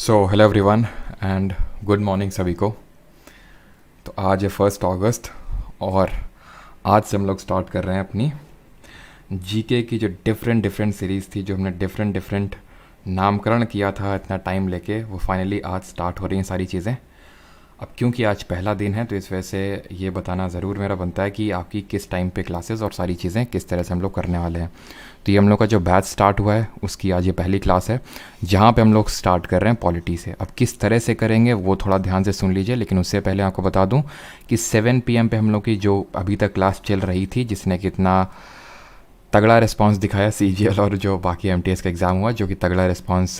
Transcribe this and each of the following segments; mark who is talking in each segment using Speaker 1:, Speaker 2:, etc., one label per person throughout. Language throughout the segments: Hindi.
Speaker 1: Hello everyone and good morning सभी को। तो आज है 1 अगस्त और आज से हम लोग स्टार्ट कर रहे हैं अपनी जीके की जो डिफरेंट सीरीज़ थी, जो हमने डिफरेंट नामकरण किया था इतना टाइम लेके, वो फाइनली आज स्टार्ट हो रही हैं सारी चीज़ें। अब क्योंकि आज पहला दिन है तो इस वजह से ये बताना ज़रूर मेरा बनता है कि आपकी किस टाइम पे क्लासेस और सारी चीज़ें किस तरह से हम लोग करने वाले हैं। तो ये हम लोग का जो बैच स्टार्ट हुआ है उसकी आज ये पहली क्लास है, जहाँ पे हम लोग स्टार्ट कर रहे हैं पॉलिटी से। अब किस तरह से करेंगे वो थोड़ा ध्यान से सुन लीजिए, लेकिन उससे पहले आपको बता दूँ कि 7 PM पे हम लोग की जो अभी तक क्लास चल रही थी, जिसने कितना तगड़ा रिस्पांस दिखाया CGL और जो बाकी MTS का एग्ज़ाम हुआ, जो कि तगड़ा रिस्पांस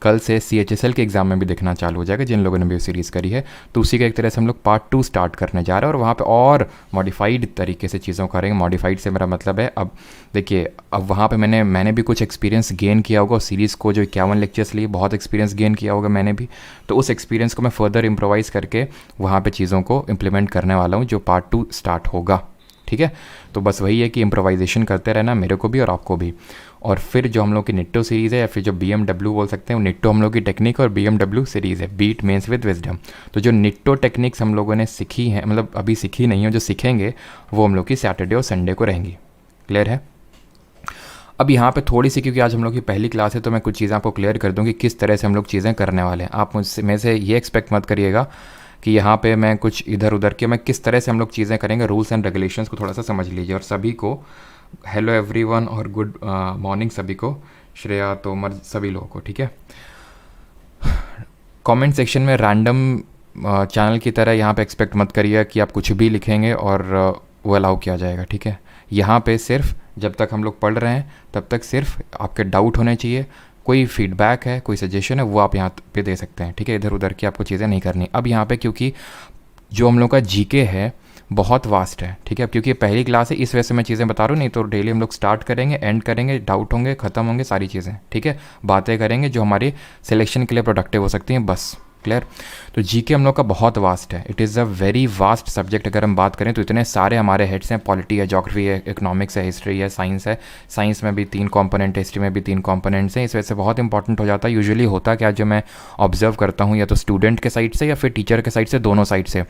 Speaker 1: कल से CHSL के एग्ज़ाम में भी दिखना चालू हो जाएगा जिन लोगों ने भी सीरीज़ करी है। तो उसी का एक तरह से हम लोग पार्ट 2 स्टार्ट करने जा रहे हैं और वहाँ पे और मॉडिफाइड तरीके से चीज़ों को करेंगे। मॉडिफाइड से मेरा मतलब है, अब देखिए, अब वहाँ पे मैंने भी कुछ एक्सपीरियंस गेन किया होगा। सीरीज़ को जो 51 लेक्चर्स लिए बहुत एक्सपीरियंस गेन किया होगा मैंने भी, तो उस एक्सपीरियंस को मैं फर्दर इम्प्रोवाइज़ करके वहाँ पर चीज़ों को इम्प्लीमेंट करने वाला हूँ जो पार्ट 2 स्टार्ट होगा। ठीक है, तो बस वही है कि इम्प्रोवाइजेशन करते रहना, मेरे को भी और आपको भी। और फिर जो हम लोग की निट्टो सीरीज़ है, या फिर जो BMW बोल सकते हैं, वो निट्टो हम लोग की टेक्निक और BMW सीरीज़ है, बीट मेंस विद विजडम। तो जो निट्टो टेक्निक्स हम लोगों ने सीखी हैं, मतलब अभी सीखी नहीं है, जो सीखेंगे वो हम लोग की सैटरडे और संडे को रहेंगी। क्लियर है? अब यहाँ पे थोड़ी सी, क्योंकि आज हम लोग की पहली क्लास है, तो मैं कुछ चीज़ें आपको क्लियर कर दूँ कि किस तरह से हम लोग चीज़ें करने वाले हैं। आप मुझसे में से ये एक्सपेक्ट मत करिएगा कि यहाँ पे मैं कुछ इधर उधर के, मैं किस तरह से हम लोग चीज़ें करेंगे, रूल्स एंड रेगुलेशंस को थोड़ा सा समझ लीजिए। और सभी को हेलो एवरीवन और गुड मॉर्निंग सभी को, श्रेया, तोमर, सभी लोगों को। ठीक है, कमेंट सेक्शन में रैंडम चैनल की तरह यहाँ पे एक्सपेक्ट मत करिए कि आप कुछ भी लिखेंगे और वो अलाउ किया जाएगा। ठीक है, यहाँ पे सिर्फ जब तक हम लोग पढ़ रहे हैं तब तक सिर्फ आपके डाउट होने चाहिए। कोई फीडबैक है, कोई सजेशन है, वो आप यहाँ पे दे सकते हैं। ठीक है, इधर उधर की आपको चीज़ें नहीं करनी। अब यहाँ पे क्योंकि जो हम लोग का जीके है बहुत वास्ट है। ठीक है, अब क्योंकि पहली क्लास है इस वजह से मैं चीज़ें बता रहा हूँ, नहीं तो डेली हम लोग स्टार्ट करेंगे, एंड करेंगे, डाउट होंगे, ख़त्म होंगे सारी चीज़ें। ठीक है, बातें करेंगे जो हमारे सिलेक्शन के लिए प्रोडक्टिव हो सकती हैं, बस। क्लियर? तो जीके हम लोग का बहुत वास्ट है, it is a very vast subject. अगर हम बात करें तो इतने सारे हमारे हेड्स हैं, पॉलिटी है, ज्योग्राफी है, इकोनॉमिक्स है, हिस्ट्री है, साइंस है। साइंस में भी 3 कंपोनेंट, हिस्ट्री में भी 3 कंपोनेंट्स हैं। इस वजह से बहुत इंपॉर्टेंट हो जाता है। यूजुअली होता क्या, जो मैं ऑब्जर्व करता हूँ, या तो स्टूडेंट के साइड से या फिर टीचर के साइड से, दोनों साइड से,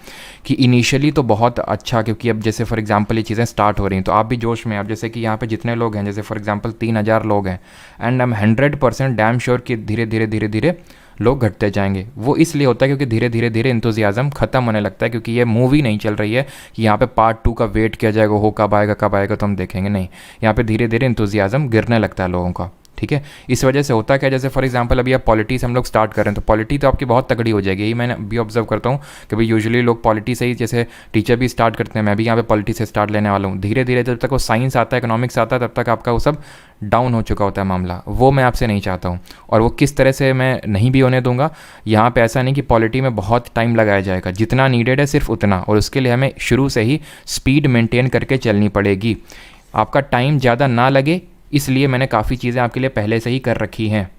Speaker 1: कि इनिशियली तो बहुत अच्छा, क्योंकि अब जैसे फॉर एग्जाम्पल ये चीज़ें स्टार्ट हो रही हैं तो आप भी जोश में। अब जैसे कि यहाँ पे जितने लोग हैं, जैसे फॉर एग्जाम्पल 3000 लोग हैं, and I am 100% damn sure कि धीरे धीरे लोग घटते जाएंगे। वो इसलिए होता है क्योंकि धीरे धीरे एंथुसियाज्म खत्म होने लगता है, क्योंकि ये मूवी नहीं चल रही है कि यहाँ पे पार्ट 2 का वेट किया जाएगा, हो कब आएगा तो हम देखेंगे, नहीं। यहाँ पे धीरे धीरे एंथुसियाज्म गिरने लगता है लोगों का। ठीक है, इस वजह से होता क्या, जैसे फॉर एग्जांपल अभी आप पॉलिटी से हम लोग स्टार्ट कर रहे हैं, तो पॉलिटी तो आपकी बहुत तगड़ी हो जाएगी। यही मैंने भी ऑब्जर्व करता हूँ कि भाई यूजुअली लोग पॉलिटी से ही, जैसे टीचर भी स्टार्ट करते हैं, मैं भी यहाँ पे पॉलिटी से स्टार्ट लेने वाला हूँ। धीरे धीरे जब तक वो साइंस आता है, इकोनॉमिक्स आता है, तब तक आपका वो सब डाउन हो चुका होता है मामला। वो मैं आपसे नहीं चाहता हूँ, और वो किस तरह से मैं नहीं भी होने दूंगा। यहाँ पे ऐसा नहीं कि पॉलिटी में बहुत टाइम लगाया जाएगा, जितना नीडेड है सिर्फ उतना, और उसके लिए हमें शुरू से ही स्पीड मेंटेन करके चलनी पड़ेगी। आपका टाइम ज़्यादा ना लगे, इसलिए मैंने काफ़ी चीज़ें आपके लिए पहले से ही कर रखी हैं।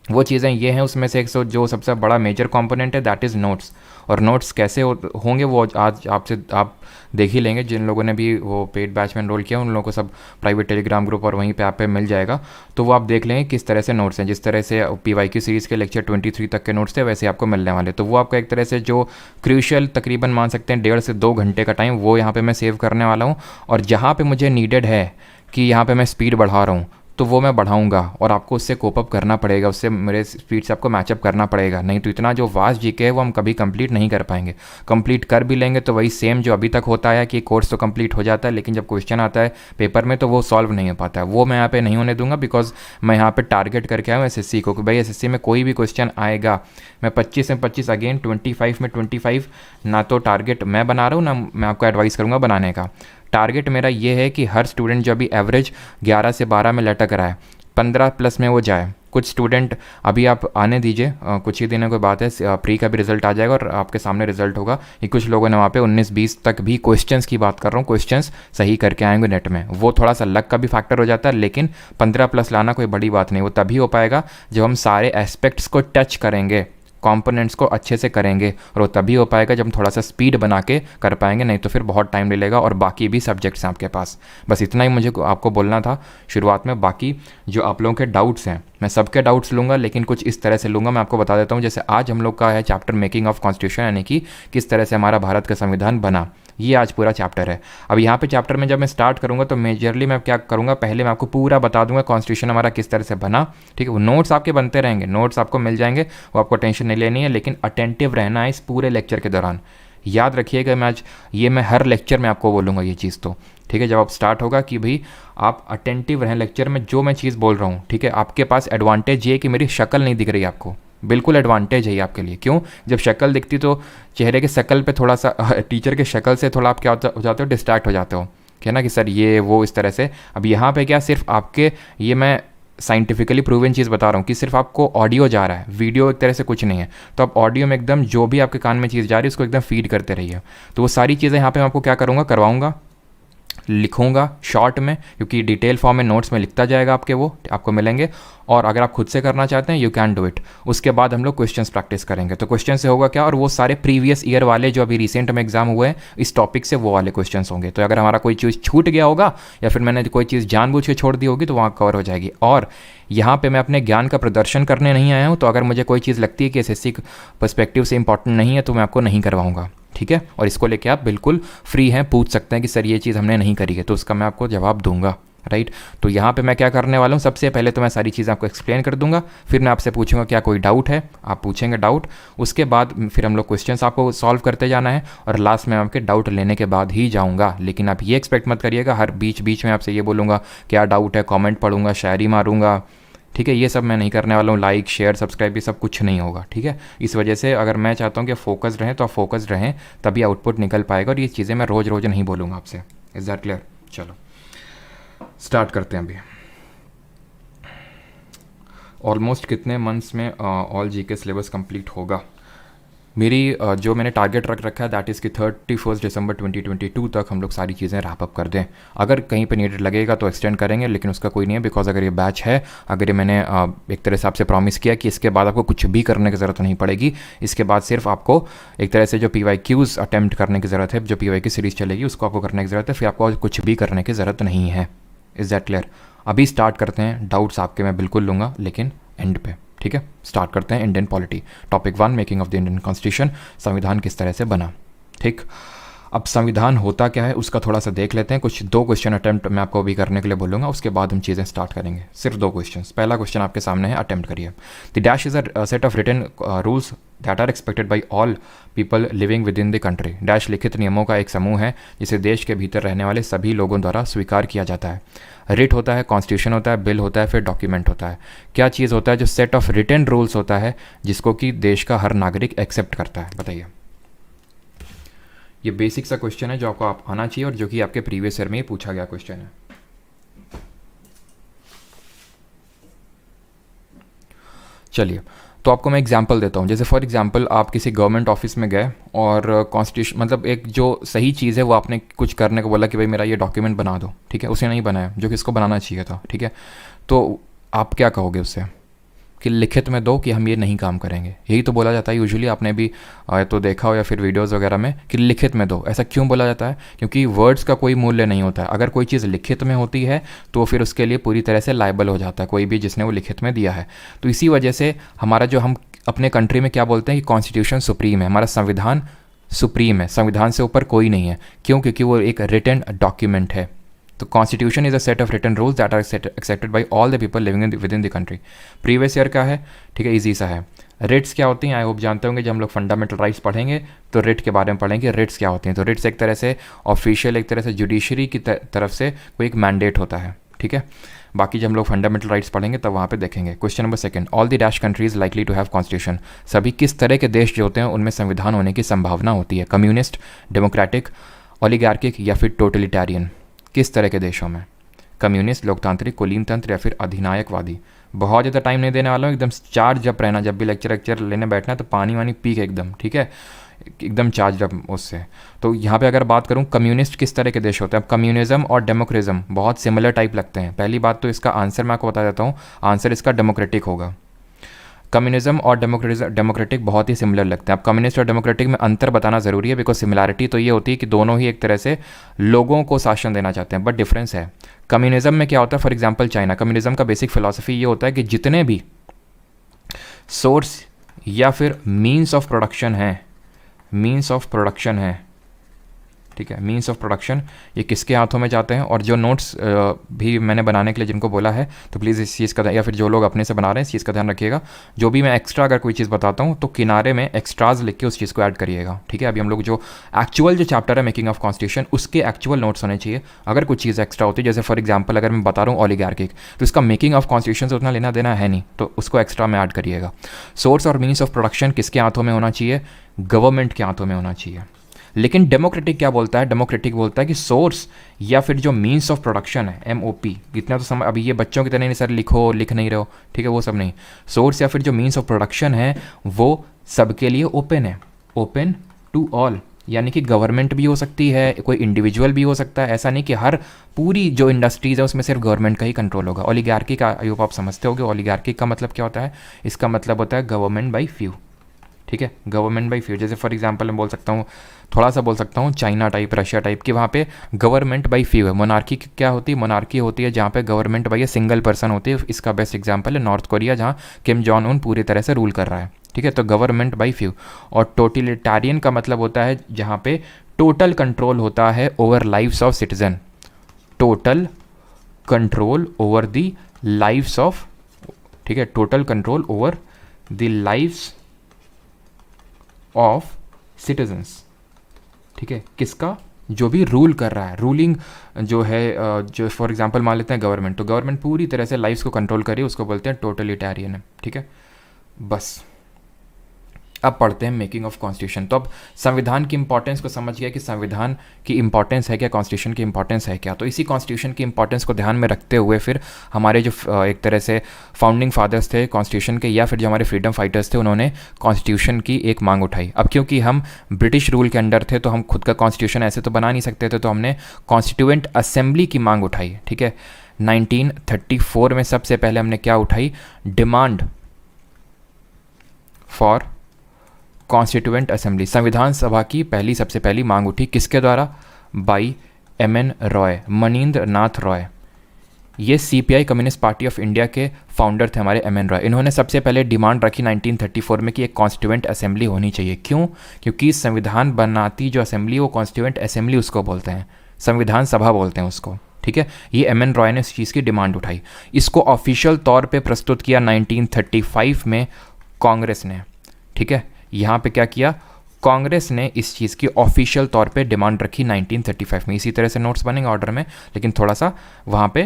Speaker 1: वो चीज़ें ये हैं, उसमें से एक जो सबसे बड़ा मेजर कंपोनेंट है, दैट इज़ नोट्स। और नोट्स कैसे होंगे वो आज आप देख ही लेंगे। जिन लोगों ने भी वो पेड बैच में एनरोल किया उन लोगों को सब प्राइवेट टेलीग्राम ग्रुप और वहीं पे ऐप पे मिल जाएगा, तो वो आप देख लेंगे किस तरह से नोट्स हैं। जिस तरह से PYQ सीरीज़ के लेक्चर 23 तक के नोट्स थे, वैसे आपको मिलने वाले। तो वो आपका एक तरह से जो क्रूशियल, तकरीबन मान सकते हैं 1.5 से 2 घंटे का टाइम, वो यहाँ पर मैं सेव करने वाला हूँ। और जहाँ पर मुझे नीडेड है कि यहाँ पे मैं स्पीड बढ़ा रहा हूँ, तो वो मैं बढ़ाऊँगा, और आपको उससे कोप अप करना पड़ेगा, उससे मेरे स्पीड से आपको मैचअप करना पड़ेगा। नहीं तो इतना जो वास्ट जीके है वो हम कभी कंप्लीट नहीं कर पाएंगे। कंप्लीट कर भी लेंगे तो वही सेम जो अभी तक होता है कि कोर्स तो कंप्लीट हो जाता है, लेकिन जब क्वेश्चन आता है पेपर में तो वो सॉल्व नहीं हो पाता है। वो मैं यहाँ पे नहीं होने दूंगा, बिकॉज मैं यहाँ पे टारगेट करके आया हूँ SSC को, कि भाई SSC में कोई भी क्वेश्चन आएगा, मैं 25 में 25, अगेन 25 में 25, ना तो टारगेट मैं बना रहा हूँ, ना मैं आपको एडवाइस करूँगा बनाने का। टारगेट मेरा ये है कि हर स्टूडेंट जो अभी एवरेज 11 से 12 में लटक रहा है, 15+ में वो जाए। कुछ स्टूडेंट अभी आप आने दीजिए, कुछ ही दिनों की बात है, प्री का भी रिजल्ट आ जाएगा और आपके सामने रिजल्ट होगा कि कुछ लोगों ने वहाँ पे 19-20 तक भी, क्वेश्चंस की बात कर रहा हूँ, क्वेश्चंस सही करके आएंगे नेट में। वो थोड़ा सा लक का भी फैक्टर हो जाता है, लेकिन 15+ लाना कोई बड़ी बात नहीं। वो तभी हो पाएगा जब हम सारे एस्पेक्ट्स को टच करेंगे, कंपोनेंट्स को अच्छे से करेंगे, और वो तभी हो पाएगा जब हम थोड़ा सा स्पीड बना के कर पाएंगे, नहीं तो फिर बहुत टाइम ले लेगा। और बाकी भी सब्जेक्ट्स हैं आपके पास। बस इतना ही मुझे आपको बोलना था शुरुआत में। बाकी जो आप लोगों के डाउट्स हैं, मैं सबके डाउट्स लूँगा, लेकिन कुछ इस तरह से लूँगा। मैं आपको बता देता हूँ, जैसे आज हम लोग का है चैप्टर मेकिंग ऑफ कॉन्स्टिट्यूशन, यानी कि किस तरह से हमारा भारत का संविधान बना, ये आज पूरा चैप्टर है। अब यहाँ पे चैप्टर में जब मैं स्टार्ट करूँगा तो मेजरली मैं क्या करूँगा, पहले मैं आपको पूरा बता दूंगा कॉन्स्टिट्यूशन हमारा किस तरह से बना, ठीक है। वो नोट्स आपके बनते रहेंगे, नोट्स आपको मिल जाएंगे, वो आपको टेंशन नहीं लेनी है, लेकिन अटेंटिव रहना है इस पूरे लेक्चर के दौरान। याद रखिएगा, मैं हर लेक्चर में आपको बोलूँगा ये चीज़, तो ठीक है। जब आप स्टार्ट होगा कि भाई आप अटेंटिव रहें लेक्चर में, जो मैं चीज़ बोल रहा हूँ, ठीक है। आपके पास एडवांटेज ये है कि मेरी शक्ल नहीं दिख रही आपको, बिल्कुल एडवांटेज है ये आपके लिए। क्यों? जब शक्ल दिखती तो चेहरे के शक्ल पे थोड़ा सा टीचर के शक्ल से थोड़ा आप क्या हो जाते हो, डिस्ट्रैक्ट हो जाते हो, क्या ना, कि सर ये वो इस तरह से। अब यहाँ पे क्या सिर्फ आपके, ये मैं साइंटिफिकली प्रूवन चीज़ बता रहा हूँ कि सिर्फ आपको ऑडियो जा रहा है, वीडियो एक तरह से कुछ नहीं है। तो आप ऑडियो में एकदम जो भी आपके कान में चीज़ जा रही है उसको एकदम फीड करते रहिए। तो वो सारी चीज़ें यहाँ पे मैं आपको क्या करूँगा, करवाऊँगा, लिखूंगा शॉर्ट में, क्योंकि डिटेल फॉर्म में नोट्स में लिखता जाएगा आपके, वो आपको मिलेंगे। और अगर आप खुद से करना चाहते हैं, यू कैन डू इट। उसके बाद हम लोग क्वेश्चंस प्रैक्टिस करेंगे। तो क्वेश्चन से होगा क्या, और वो सारे प्रीवियस ईयर वाले जो अभी रिसेंट में एग्जाम हुए हैं इस टॉपिक से, वो वाले क्वेश्चंस होंगे। तो अगर हमारा कोई चीज़ छूट गया होगा या फिर मैंने कोई चीज़ जानबूझ के छोड़ दी होगी तो वहाँ कवर हो जाएगी। और यहाँ पे मैं अपने ज्ञान का प्रदर्शन करने नहीं आया हूँ, तो अगर मुझे कोई चीज़ लगती है कि एसएससी पर्सपेक्टिव से इंपॉर्टेंट नहीं है तो मैं आपको नहीं करवाऊँगा, ठीक है। और इसको लेके आप बिल्कुल फ्री हैं, पूछ सकते हैं कि सर ये चीज़ हमने नहीं करी है, तो उसका मैं आपको जवाब दूंगा, राइट। तो यहाँ पे मैं क्या करने वाला हूँ, सबसे पहले तो मैं सारी चीज़ें आपको एक्सप्लेन कर दूंगा, फिर मैं आपसे पूछूंगा क्या कोई डाउट है, आप पूछेंगे डाउट, उसके बाद फिर हम लोग क्वेश्चंस आपको सॉल्व करते जाना है, और लास्ट में आपके डाउट लेने के बाद ही जाऊँगा। लेकिन आप ये एक्सपेक्ट मत करिएगा हर बीच बीच में आपसे ये बोलूँगा क्या डाउट है, कॉमेंट पढ़ूंगा, शायरी मारूंगा, ठीक है। ये सब मैं नहीं करने वाला हूँ, लाइक शेयर सब्सक्राइब ये सब कुछ नहीं होगा, ठीक है। इस वजह से अगर मैं चाहता हूँ कि फोकस्ड रहें तो आप फोकस्ड रहें, तभी आउटपुट निकल पाएगा। और ये चीज़ें मैं रोज़ रोज़ नहीं बोलूँगा आपसे। Is that clear? चलो स्टार्ट करते हैं अभी। ऑलमोस्ट कितने मंथ्स में ऑल जीके सिलेबस कंप्लीट होगा? मेरी जो मैंने टारगेट रख रखा है दैट इज़ कि 31 दिसंबर 2022 तक हम लोग सारी चीज़ें रैप अप कर दें। अगर कहीं पे नीडेड लगेगा तो एक्सटेंड करेंगे, लेकिन उसका कोई नहीं है, बिकॉज अगर ये बैच है, अगर ये मैंने एक तरह से आपसे प्रॉमिस किया कि इसके बाद आपको कुछ भी करने की ज़रूरत नहीं पड़ेगी। इसके बाद सिर्फ आपको एक तरह से जो PYQs अटैम्प्ट करने की ज़रूरत है, जो PYQ सीरीज़ चलेगी उसको आपको करने की ज़रूरत है, फिर आपको कुछ भी करने की ज़रूरत नहीं है। Is that clear? अभी स्टार्ट करते हैं। डाउट्स आपके मैं बिल्कुल लूँगा, लेकिन एंड पे, ठीक है। स्टार्ट करते हैं। Indian polity, topic 1, making of the Indian constitution, संविधान किस तरह से बना, ठीक। अब संविधान होता क्या है उसका थोड़ा सा देख लेते हैं। कुछ 2 क्वेश्चन अटैम्प्ट मैं आपको अभी करने के लिए बोलूँगा, उसके बाद हम चीज़ें स्टार्ट करेंगे। सिर्फ 2 क्वेश्चन। पहला क्वेश्चन आपके सामने है, अटैम्प्ट करिए। The dash is a set of written rules that are expected by all people living within the country. Dash लिखित नियमों का एक समूह है जिसे देश के भीतर रहने वाले सभी लोगों द्वारा स्वीकार किया जाता है। रिट होता है, कॉन्स्टिट्यूशन होता है, बिल होता है, फिर डॉक्यूमेंट होता है। क्या चीज़ होता है जो सेट ऑफ रिटन रूल्स होता है जिसको कि देश का हर नागरिक एक्सेप्ट करता है? बताइए। ये बेसिक सा क्वेश्चन है जो आपको आना चाहिए और जो कि आपके प्रीवियस ईयर में ही पूछा गया क्वेश्चन है। चलिए, तो आपको मैं एग्जांपल देता हूँ। जैसे फॉर एग्जांपल आप किसी गवर्नमेंट ऑफिस में गए और कॉन्स्टिट्यूशन मतलब एक जो सही चीज़ है वो आपने कुछ करने को बोला कि भाई मेरा ये डॉक्यूमेंट बना दो, ठीक है। उसे नहीं बनाया जो कि इसको बनाना चाहिए था, ठीक है। तो आप क्या कहोगे उससे कि लिखित में दो कि हम ये नहीं काम करेंगे। यही तो बोला जाता है यूजुअली, आपने भी तो देखा हो या फिर वीडियोस वगैरह में कि लिखित में दो। ऐसा क्यों बोला जाता है? क्योंकि वर्ड्स का कोई मूल्य नहीं होता है। अगर कोई चीज़ लिखित में होती है तो फिर उसके लिए पूरी तरह से लायबल हो जाता है कोई भी जिसने वो लिखित में दिया है। तो इसी वजह से हमारा जो हम अपने कंट्री में क्या बोलते हैं कि कॉन्स्टिट्यूशन सुप्रीम है, हमारा संविधान सुप्रीम है, संविधान से ऊपर कोई नहीं है। क्यों? क्योंकि वो एक रिटन डॉक्यूमेंट है। तो constitution is a set of written rules that are accepted by all the people living within the country. Previous year का है, ठीक है, इजी सा है। रिट्स क्या होती हैं? आई होप जानते होंगे। जब हम लोग फंडामेंटल राइट्स पढ़ेंगे तो रिट के बारे में पढ़ेंगे। रिट्स क्या होती हैं? तो रिट्स एक तरह से ऑफिशियल, एक तरह से जुडिशरी की तरफ से कोई एक मैंडेट होता है, ठीक है। बाकी जब हम लोग फंडामेंटल राइट्स पढ़ेंगे तब वहाँ पे देखेंगे। Question number 2, all the dash countries likely to have constitution. सभी किस तरह के देश जो होते हैं उनमें संविधान होने की संभावना होती है? कम्युनिस्ट, डेमोक्रेटिक, ओलिगार्किक या फिर टोटलिटेरियन? किस तरह के देशों में? कम्युनिस्ट, लोकतांत्रिक, कुलीन तंत्र या फिर अधिनायकवादी? बहुत ज़्यादा टाइम नहीं देने वाला हूँ, एकदम चार्ज अप रहना। जब भी लेक्चर लेने बैठना तो पानी वानी पी के एकदम, ठीक है, एकदम चार्ज अप उससे। तो यहाँ पे अगर बात करूँ कम्युनिस्ट किस तरह के देश होते हैं, अब कम्युनिज्म और डेमोक्रेटिज्म बहुत सिमिलर टाइप लगते हैं। पहली बात तो इसका आंसर मैं आपको बता देता हूँ, आंसर इसका डेमोक्रेटिक होगा। कम्युनिज्म और डेमोक्रेटिक बहुत ही सिमिलर लगते हैं। अब कम्युनिस्ट और डेमोक्रेटिक में अंतर बताना ज़रूरी है, बिकॉज सिमिलैरिटी तो ये होती है कि दोनों ही एक तरह से लोगों को शासन देना चाहते हैं, बट डिफरेंस है। कम्युनिज्म में क्या होता है, फॉर एग्जांपल चाइना, कम्युनिज्म का बेसिक फिलॉसफी ये होता है कि जितने भी सोर्स या फिर मीन्स ऑफ प्रोडक्शन है, ठीक है, मीन्स ऑफ प्रोडक्शन, ये किसके हाथों में जाते हैं। और जो नोट्स भी मैंने बनाने के लिए जिनको बोला है, तो प्लीज़ इस चीज़ का, या फिर जो लोग अपने से बना रहे हैं, इस चीज़ का ध्यान रखिएगा। जो भी मैं एक्स्ट्रा अगर कोई चीज़ बताता हूँ तो किनारे में एक्स्ट्राज लिख के उस चीज़ को ऐड करिएगा, ठीक है। अभी हम लोग जो एक्चुअल जो चैप्टर है मेकिंग ऑफ कॉन्स्टिट्यूशन, उसके एक्चुअल नोट्स होने चाहिए। अगर कुछ चीज़ एक्स्ट्रा होती है, जैसे फॉर एग्जाम्पल अगर मैं बता रहा हूँ ओलिगार्किक, तो इसका मेकिंग ऑफ कॉन्स्टिट्यूशन से उतना लेना देना है नहीं, तो उसको एक्स्ट्रा में ऐड करिएगा। सोर्स और मीन्स ऑफ प्रोडक्शन किसके हाथों में होना चाहिए, गवर्नमेंट के हाथों में होना चाहिए। लेकिन डेमोक्रेटिक क्या बोलता है, डेमोक्रेटिक बोलता है कि सोर्स या फिर जो मीन्स ऑफ प्रोडक्शन है, MOP, इतना तो समझ, अभी ये बच्चों की तरह नहीं सर लिख नहीं रहे हो, ठीक है, वो सब नहीं। सोर्स या फिर जो मीन्स ऑफ प्रोडक्शन है वो सबके लिए ओपन है, ओपन टू ऑल, यानी कि गवर्नमेंट भी हो सकती है, कोई इंडिविजुअल भी हो सकता है। ऐसा नहीं कि हर पूरी जो इंडस्ट्रीज़ है उसमें सिर्फ गवर्नमेंट का ही कंट्रोल होगा। ओलिगार्की का आई होप आप समझते होगे, ओलिगार्की का मतलब क्या होता है, इसका मतलब होता है गवर्नमेंट बाई फ्यू, ठीक है, गवर्नमेंट बाई फ्यू। जैसे फॉर एग्जांपल मैं बोल सकता हूँ, थोड़ा सा बोल सकता हूँ चाइना टाइप, रशिया टाइप की, वहाँ पे गवर्नमेंट बाई फ्यू है। मोनार्की क्या होती है, मोनार्की होती है जहाँ पे government by a single person होती है। इसका बेस्ट एग्जांपल है नॉर्थ कोरिया, जहाँ किम जॉन उन पूरी तरह से रूल कर रहा है, ठीक है, तो गवर्नमेंट बाई फ्यू। और टोटलिटेरियन का मतलब होता है जहाँ पे टोटल कंट्रोल होता है over lives of citizen, total control over the lives of, ठीक है, total control over the lives of citizens, ठीक है, किसका, जो भी रूल कर रहा है, रूलिंग जो है, जो फॉर एग्जांपल मान लेते हैं गवर्नमेंट, तो गवर्नमेंट पूरी तरह से लाइव्स को कंट्रोल करिए, उसको बोलते हैं टोटलिटेरियन है, ठीक है। बस अब पढ़ते हैं मेकिंग ऑफ कॉन्स्टिट्यूशन। तो अब संविधान की इंपॉर्टेंस को समझ गया कि संविधान की इंपॉर्टेंस है क्या, कॉन्स्टिट्यूशन की इंपॉर्टेंस है क्या। तो इसी कॉन्स्टिट्यूशन की इंपॉर्टेंस को ध्यान में रखते हुए फिर हमारे जो एक तरह से फाउंडिंग फादर्स थे कॉन्स्टिट्यूशन के, या फिर जो हमारे फ्रीडम फाइटर्स थे, उन्होंने कॉन्स्टिट्यूशन की एक मांग उठाई। अब क्योंकि हम ब्रिटिश रूल के अंडर थे तो हम खुद का कॉन्स्टिट्यूशन ऐसे तो बना नहीं सकते थे, तो हमने कॉन्स्टिट्यूएंट असेंबली की मांग उठाई, ठीक है। 1934 में सबसे पहले हमने क्या उठाई, डिमांड फॉर कॉन्स्टिट्यूएंट असेंबली, संविधान सभा की सबसे पहली मांग उठी, किसके द्वारा, बाई MN रॉय, मनींद्र नाथ रॉय। ये CPI communist party of India के फाउंडर थे हमारे MN रॉय। इन्होंने सबसे पहले डिमांड रखी 1934 में कि एक कॉन्स्टिट्यूएंट असेंबली होनी चाहिए। क्यों, क्योंकि संविधान बनाती जो असेंबली, वो कॉन्स्टिट्यूएंट असेंबली उसको बोलते हैं, संविधान सभा बोलते हैं उसको, ठीक है। ये MN रॉय ने इस चीज़ की डिमांड उठाई। इसको ऑफिशियल तौर पे प्रस्तुत किया 1935 में कांग्रेस ने, ठीक है। यहाँ पे क्या किया, कांग्रेस ने इस चीज़ की ऑफिशियल तौर पे डिमांड रखी 1935 में। इसी तरह से नोट्स बनेंगे ऑर्डर में, लेकिन थोड़ा सा वहाँ पे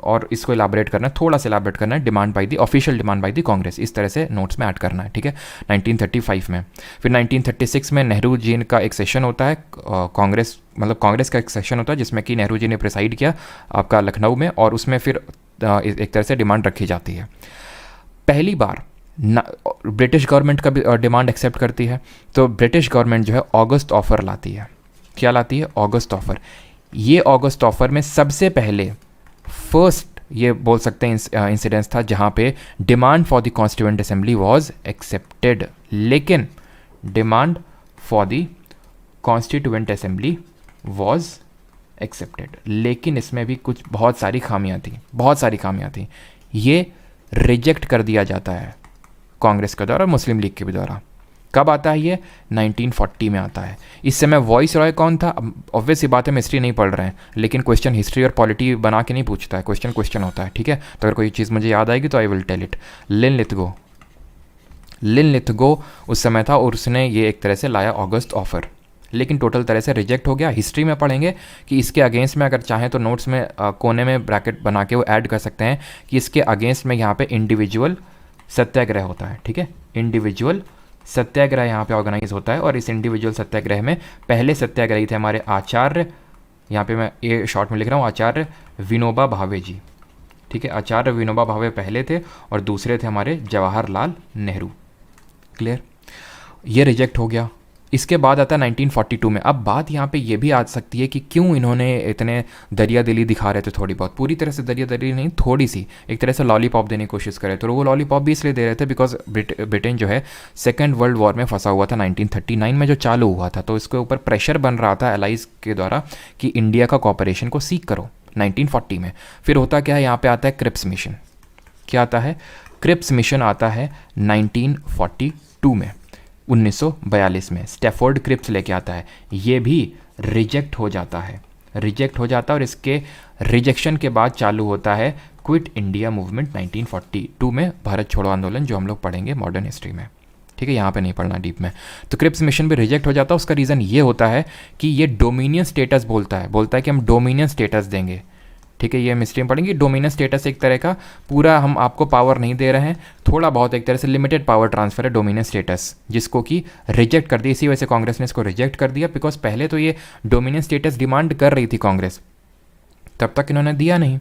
Speaker 1: और इसको इलाबरेट करना है, थोड़ा सा इलाबरेट करना है, demand by the official demand by the Congress, इस तरह से नोट्स में ऐड करना है, ठीक है, 1935 में। फिर 1936 में नेहरू जी का एक सेशन होता है, कांग्रेस का एक सेशन होता है जिसमें कि नेहरू जी ने प्रिसाइड किया आपका लखनऊ में, और उसमें फिर एक तरह से डिमांड रखी जाती है। पहली बार ब्रिटिश गवर्नमेंट का भी डिमांड एक्सेप्ट करती है, तो ब्रिटिश गवर्नमेंट जो है ऑगस्ट ऑफर लाती है। क्या लाती है, ऑगस्ट ऑफर। ये ऑगस्ट ऑफर में सबसे पहले फर्स्ट ये बोल सकते हैं इंसिडेंस था जहाँ पे demand for the constituent assembly was accepted, लेकिन demand for the constituent assembly was accepted, लेकिन इसमें भी कुछ बहुत सारी खामियां थी। ये रिजेक्ट कर दिया जाता है कांग्रेस के द्वारा और मुस्लिम लीग के भी द्वारा। कब आता है ये, 1940 में आता है। इस समय वॉइस रॉय कौन था, ऑब्वियस सी बात है, हम हिस्ट्री नहीं पढ़ रहे हैं, लेकिन क्वेश्चन हिस्ट्री और पॉलिटी बना के नहीं पूछता है, क्वेश्चन होता है, ठीक है। तो अगर कोई चीज़ मुझे याद आएगी तो I will tell it. Linlithgow उस समय था और उसने ये एक तरह से लाया ऑगस्ट ऑफर, लेकिन टोटल तरह से रिजेक्ट हो गया। हिस्ट्री में पढ़ेंगे कि इसके अगेंस्ट में, अगर चाहें तो नोट्स में कोने में ब्रैकेट बना के वो ऐड कर सकते हैं कि इसके अगेंस्ट में यहाँ पे इंडिविजुअल सत्याग्रह होता है, ठीक है। इंडिविजुअल सत्याग्रह यहाँ पे ऑर्गेनाइज होता है, और इस इंडिविजुअल सत्याग्रह में पहले सत्याग्रही थे हमारे आचार्य, यहाँ पे मैं ये शॉर्ट में लिख रहा हूँ, आचार्य विनोबा भावे जी, ठीक है। आचार्य विनोबा भावे पहले थे और दूसरे थे हमारे जवाहरलाल नेहरू। क्लियर, ये रिजेक्ट हो गया। इसके बाद आता है 1942 में। अब बात यहाँ पे ये भी आ सकती है कि क्यों इन्होंने इतने दरिया दिली दिखा रहे थे, थोड़ी बहुत, पूरी तरह से दरिया दिली नहीं, थोड़ी सी एक तरह से लॉलीपॉप देने की कोशिश करे। तो वो लॉलीपॉप भी इसलिए दे रहे थे बिकॉज ब्रिटेन जो है सेकेंड वर्ल्ड वॉर में फंसा हुआ था 1939 में, जो चालू हुआ था। तो इसके ऊपर प्रेशर बन रहा था एलाइज के द्वारा कि इंडिया का कॉपरेशन को सीक करो 1940 में। फिर होता क्या है, यहाँ पे आता है क्रिप्स मिशन। क्या आता है? क्रिप्स मिशन आता है 1942 में, 1942 में स्टैफोर्ड क्रिप्स लेके आता है। ये भी रिजेक्ट हो जाता है, रिजेक्ट हो जाता है। और इसके रिजेक्शन के बाद चालू होता है क्विट इंडिया मूवमेंट 1942 में, भारत छोड़ो आंदोलन, जो हम लोग पढ़ेंगे मॉडर्न हिस्ट्री में। ठीक है, यहाँ पे नहीं पढ़ना डीप में। तो क्रिप्स मिशन भी रिजेक्ट हो जाता है। उसका रीज़न ये होता है कि ये डोमिनियन स्टेटस बोलता है कि हम डोमिनियन स्टेटस देंगे। ठीक है, ये हम हिस्ट्री में पढ़ेंगे। डोमिनेंस स्टेटस एक तरह का पूरा हम आपको पावर नहीं दे रहे हैं, थोड़ा बहुत एक तरह से लिमिटेड पावर ट्रांसफर है डोमिनेंस स्टेटस, जिसको कि रिजेक्ट कर दिया। इसी वजह से कांग्रेस ने इसको रिजेक्ट कर दिया, बिकॉज पहले तो ये डोमिनेंस स्टेटस डिमांड कर रही थी कांग्रेस, तब तक इन्होंने दिया नहीं।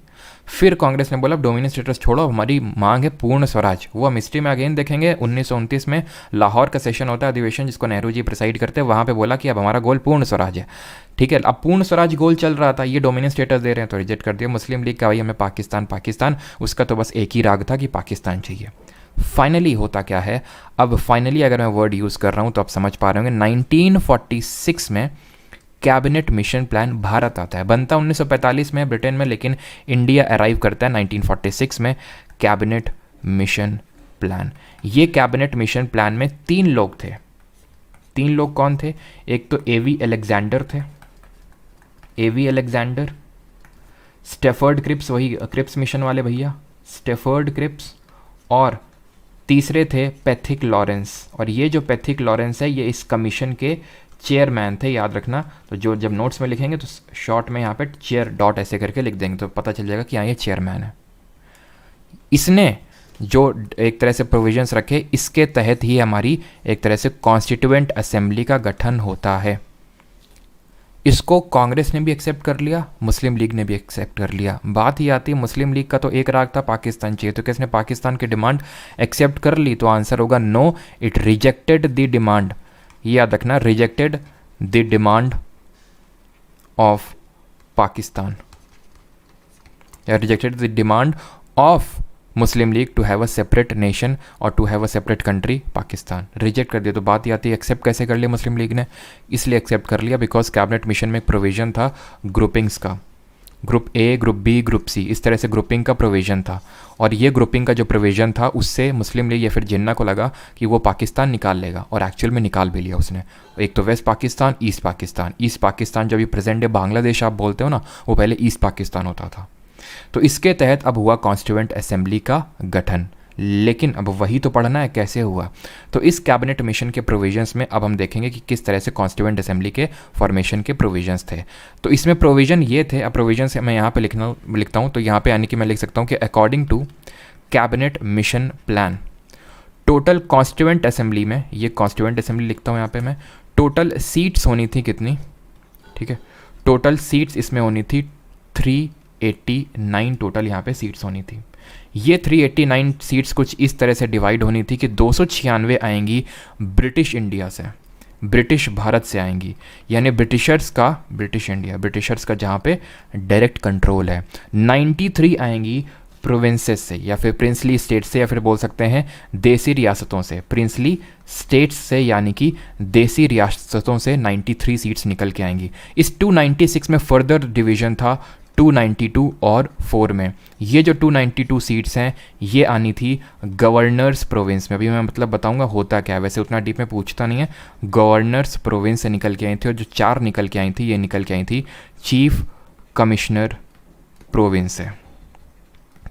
Speaker 1: फिर कांग्रेस ने बोला डोमिनेंस स्टेटस छोड़ो, हमारी मांग है पूर्ण स्वराज। वो हम हिस्ट्री में अगेन देखेंगे। 1929 में लाहौर का सेशन होता है, अधिवेशन, जिसको नेहरू जी प्रिसाइड करते हैं। वहाँ पे बोला कि अब हमारा गोल पूर्ण स्वराज है। ठीक है, अब पूर्ण स्वराज गोल चल रहा था, ये डोमिनेंस स्टेटस दे रहे हैं तो रिजेक्ट कर दिया। मुस्लिम लीग का भाई हमें पाकिस्तान पाकिस्तान, उसका तो बस एक ही राग था कि पाकिस्तान चाहिए। फाइनली होता क्या है, अब फाइनली अगर मैं वर्ड यूज़ कर रहा हूँ तो आप समझ पा रहे होंगे, 1946 में कैबिनेट मिशन प्लान भारत आता है। बनता 1945 में ब्रिटेन में, लेकिन इंडिया अराइव करता है 1946 में कैबिनेट मिशन प्लान। ये कैबिनेट मिशन प्लान में 3 लोग थे। 3 लोग कौन थे? एक तो एवी अलेक्जेंडर थे, एवी अलेक्जेंडर, स्टैफर्ड क्रिप्स, वही क्रिप्स मिशन वाले भैया, स्टैफर्ड क्रिप्स, और तीसरे थे पैथिक लॉरेंस। और ये जो पैथिक लॉरेंस है, ये इस कमीशन के चेयरमैन थे, याद रखना। तो जो जब नोट्स में लिखेंगे तो शॉर्ट में यहाँ पे चेयर डॉट ऐसे करके लिख देंगे तो पता चल जाएगा कि हाँ ये चेयरमैन है। इसने जो एक तरह से प्रोविजंस रखे, इसके तहत ही हमारी एक तरह से कॉन्स्टिट्यूएंट असेंबली का गठन होता है। इसको कांग्रेस ने भी एक्सेप्ट कर लिया, मुस्लिम लीग ने भी एक्सेप्ट कर लिया। बात ही आती है, मुस्लिम लीग का तो एक राग था पाकिस्तान चाहिए, तो किसने पाकिस्तान की डिमांड एक्सेप्ट कर ली? तो आंसर होगा no, it rejected the demand. याद रखना, rejected the demand of Pakistan, rejected the demand of Muslim League to have a separate nation और to have a separate country Pakistan. Reject कर दिया। तो बात ही आती है एक्सेप्ट कैसे कर लिया मुस्लिम लीग ने? इसलिए एक्सेप्ट कर लिया बिकॉज कैबिनेट मिशन में एक प्रोविजन था ग्रुपिंग्स का, group A, group B, group C, इस तरह से ग्रुपिंग का प्रोविज़न था। और ये ग्रुपिंग का जो प्रोविज़न था, उससे मुस्लिम लीग या फिर जिन्ना को लगा कि वो पाकिस्तान निकाल लेगा, और एक्चुअल में निकाल भी लिया उसने। एक तो west Pakistan, east Pakistan. East Pakistan जो अभी प्रेजेंट डे बांग्लादेश आप बोलते हो ना, वो पहले ईस्ट पाकिस्तान होता था। तो इसके तहत अब हुआ कॉन्स्टिट्यूएंट असेंबली का गठन। लेकिन अब वही तो पढ़ना है कैसे हुआ। तो इस कैबिनेट मिशन के प्रोविजंस में अब हम देखेंगे कि किस तरह से कॉन्स्टिट्यूएंट असेंबली के फॉर्मेशन के प्रोविजंस थे। तो इसमें प्रोविजन ये थे, अब प्रोविजन से मैं यहाँ पे लिखता हूँ, तो यहाँ पे यानी कि मैं लिख सकता हूँ कि according to cabinet mission plan, total constituent assembly में, ये कॉन्स्टिट्यूएंट असेंबली लिखता हूँ यहाँ पे मैं, टोटल सीट्स होनी थी कितनी? ठीक है, टोटल सीट्स इसमें होनी थी 389 टोटल यहाँ पे सीट्स होनी थी। ये 389 सीट्स कुछ इस तरह से डिवाइड होनी थी कि 296 आएंगी ब्रिटिश इंडिया से, ब्रिटिश भारत से आएंगी, यानी ब्रिटिशर्स का, ब्रिटिश इंडिया, ब्रिटिशर्स का जहाँ पे डायरेक्ट कंट्रोल है। 93 आएंगी प्रोविंसेस से या फिर प्रिंसली स्टेट्स से, या फिर बोल सकते हैं देसी रियासतों से, प्रिंसली स्टेट्स से यानी कि देसी रियासतों से 93 सीट्स निकल के आएंगी। इस 296 में फर्दर डिवीजन था 292 और 4 में। ये जो 292 सीट्स हैं ये आनी थी गवर्नर्स प्रोविंस में। अभी मैं मतलब बताऊंगा होता क्या है, वैसे उतना डीप में पूछता नहीं है। गवर्नर्स प्रोविंस से निकल के आई थी, और जो 4 निकल के आई थी, ये निकल के आई थी चीफ कमिश्नर प्रोविंस से,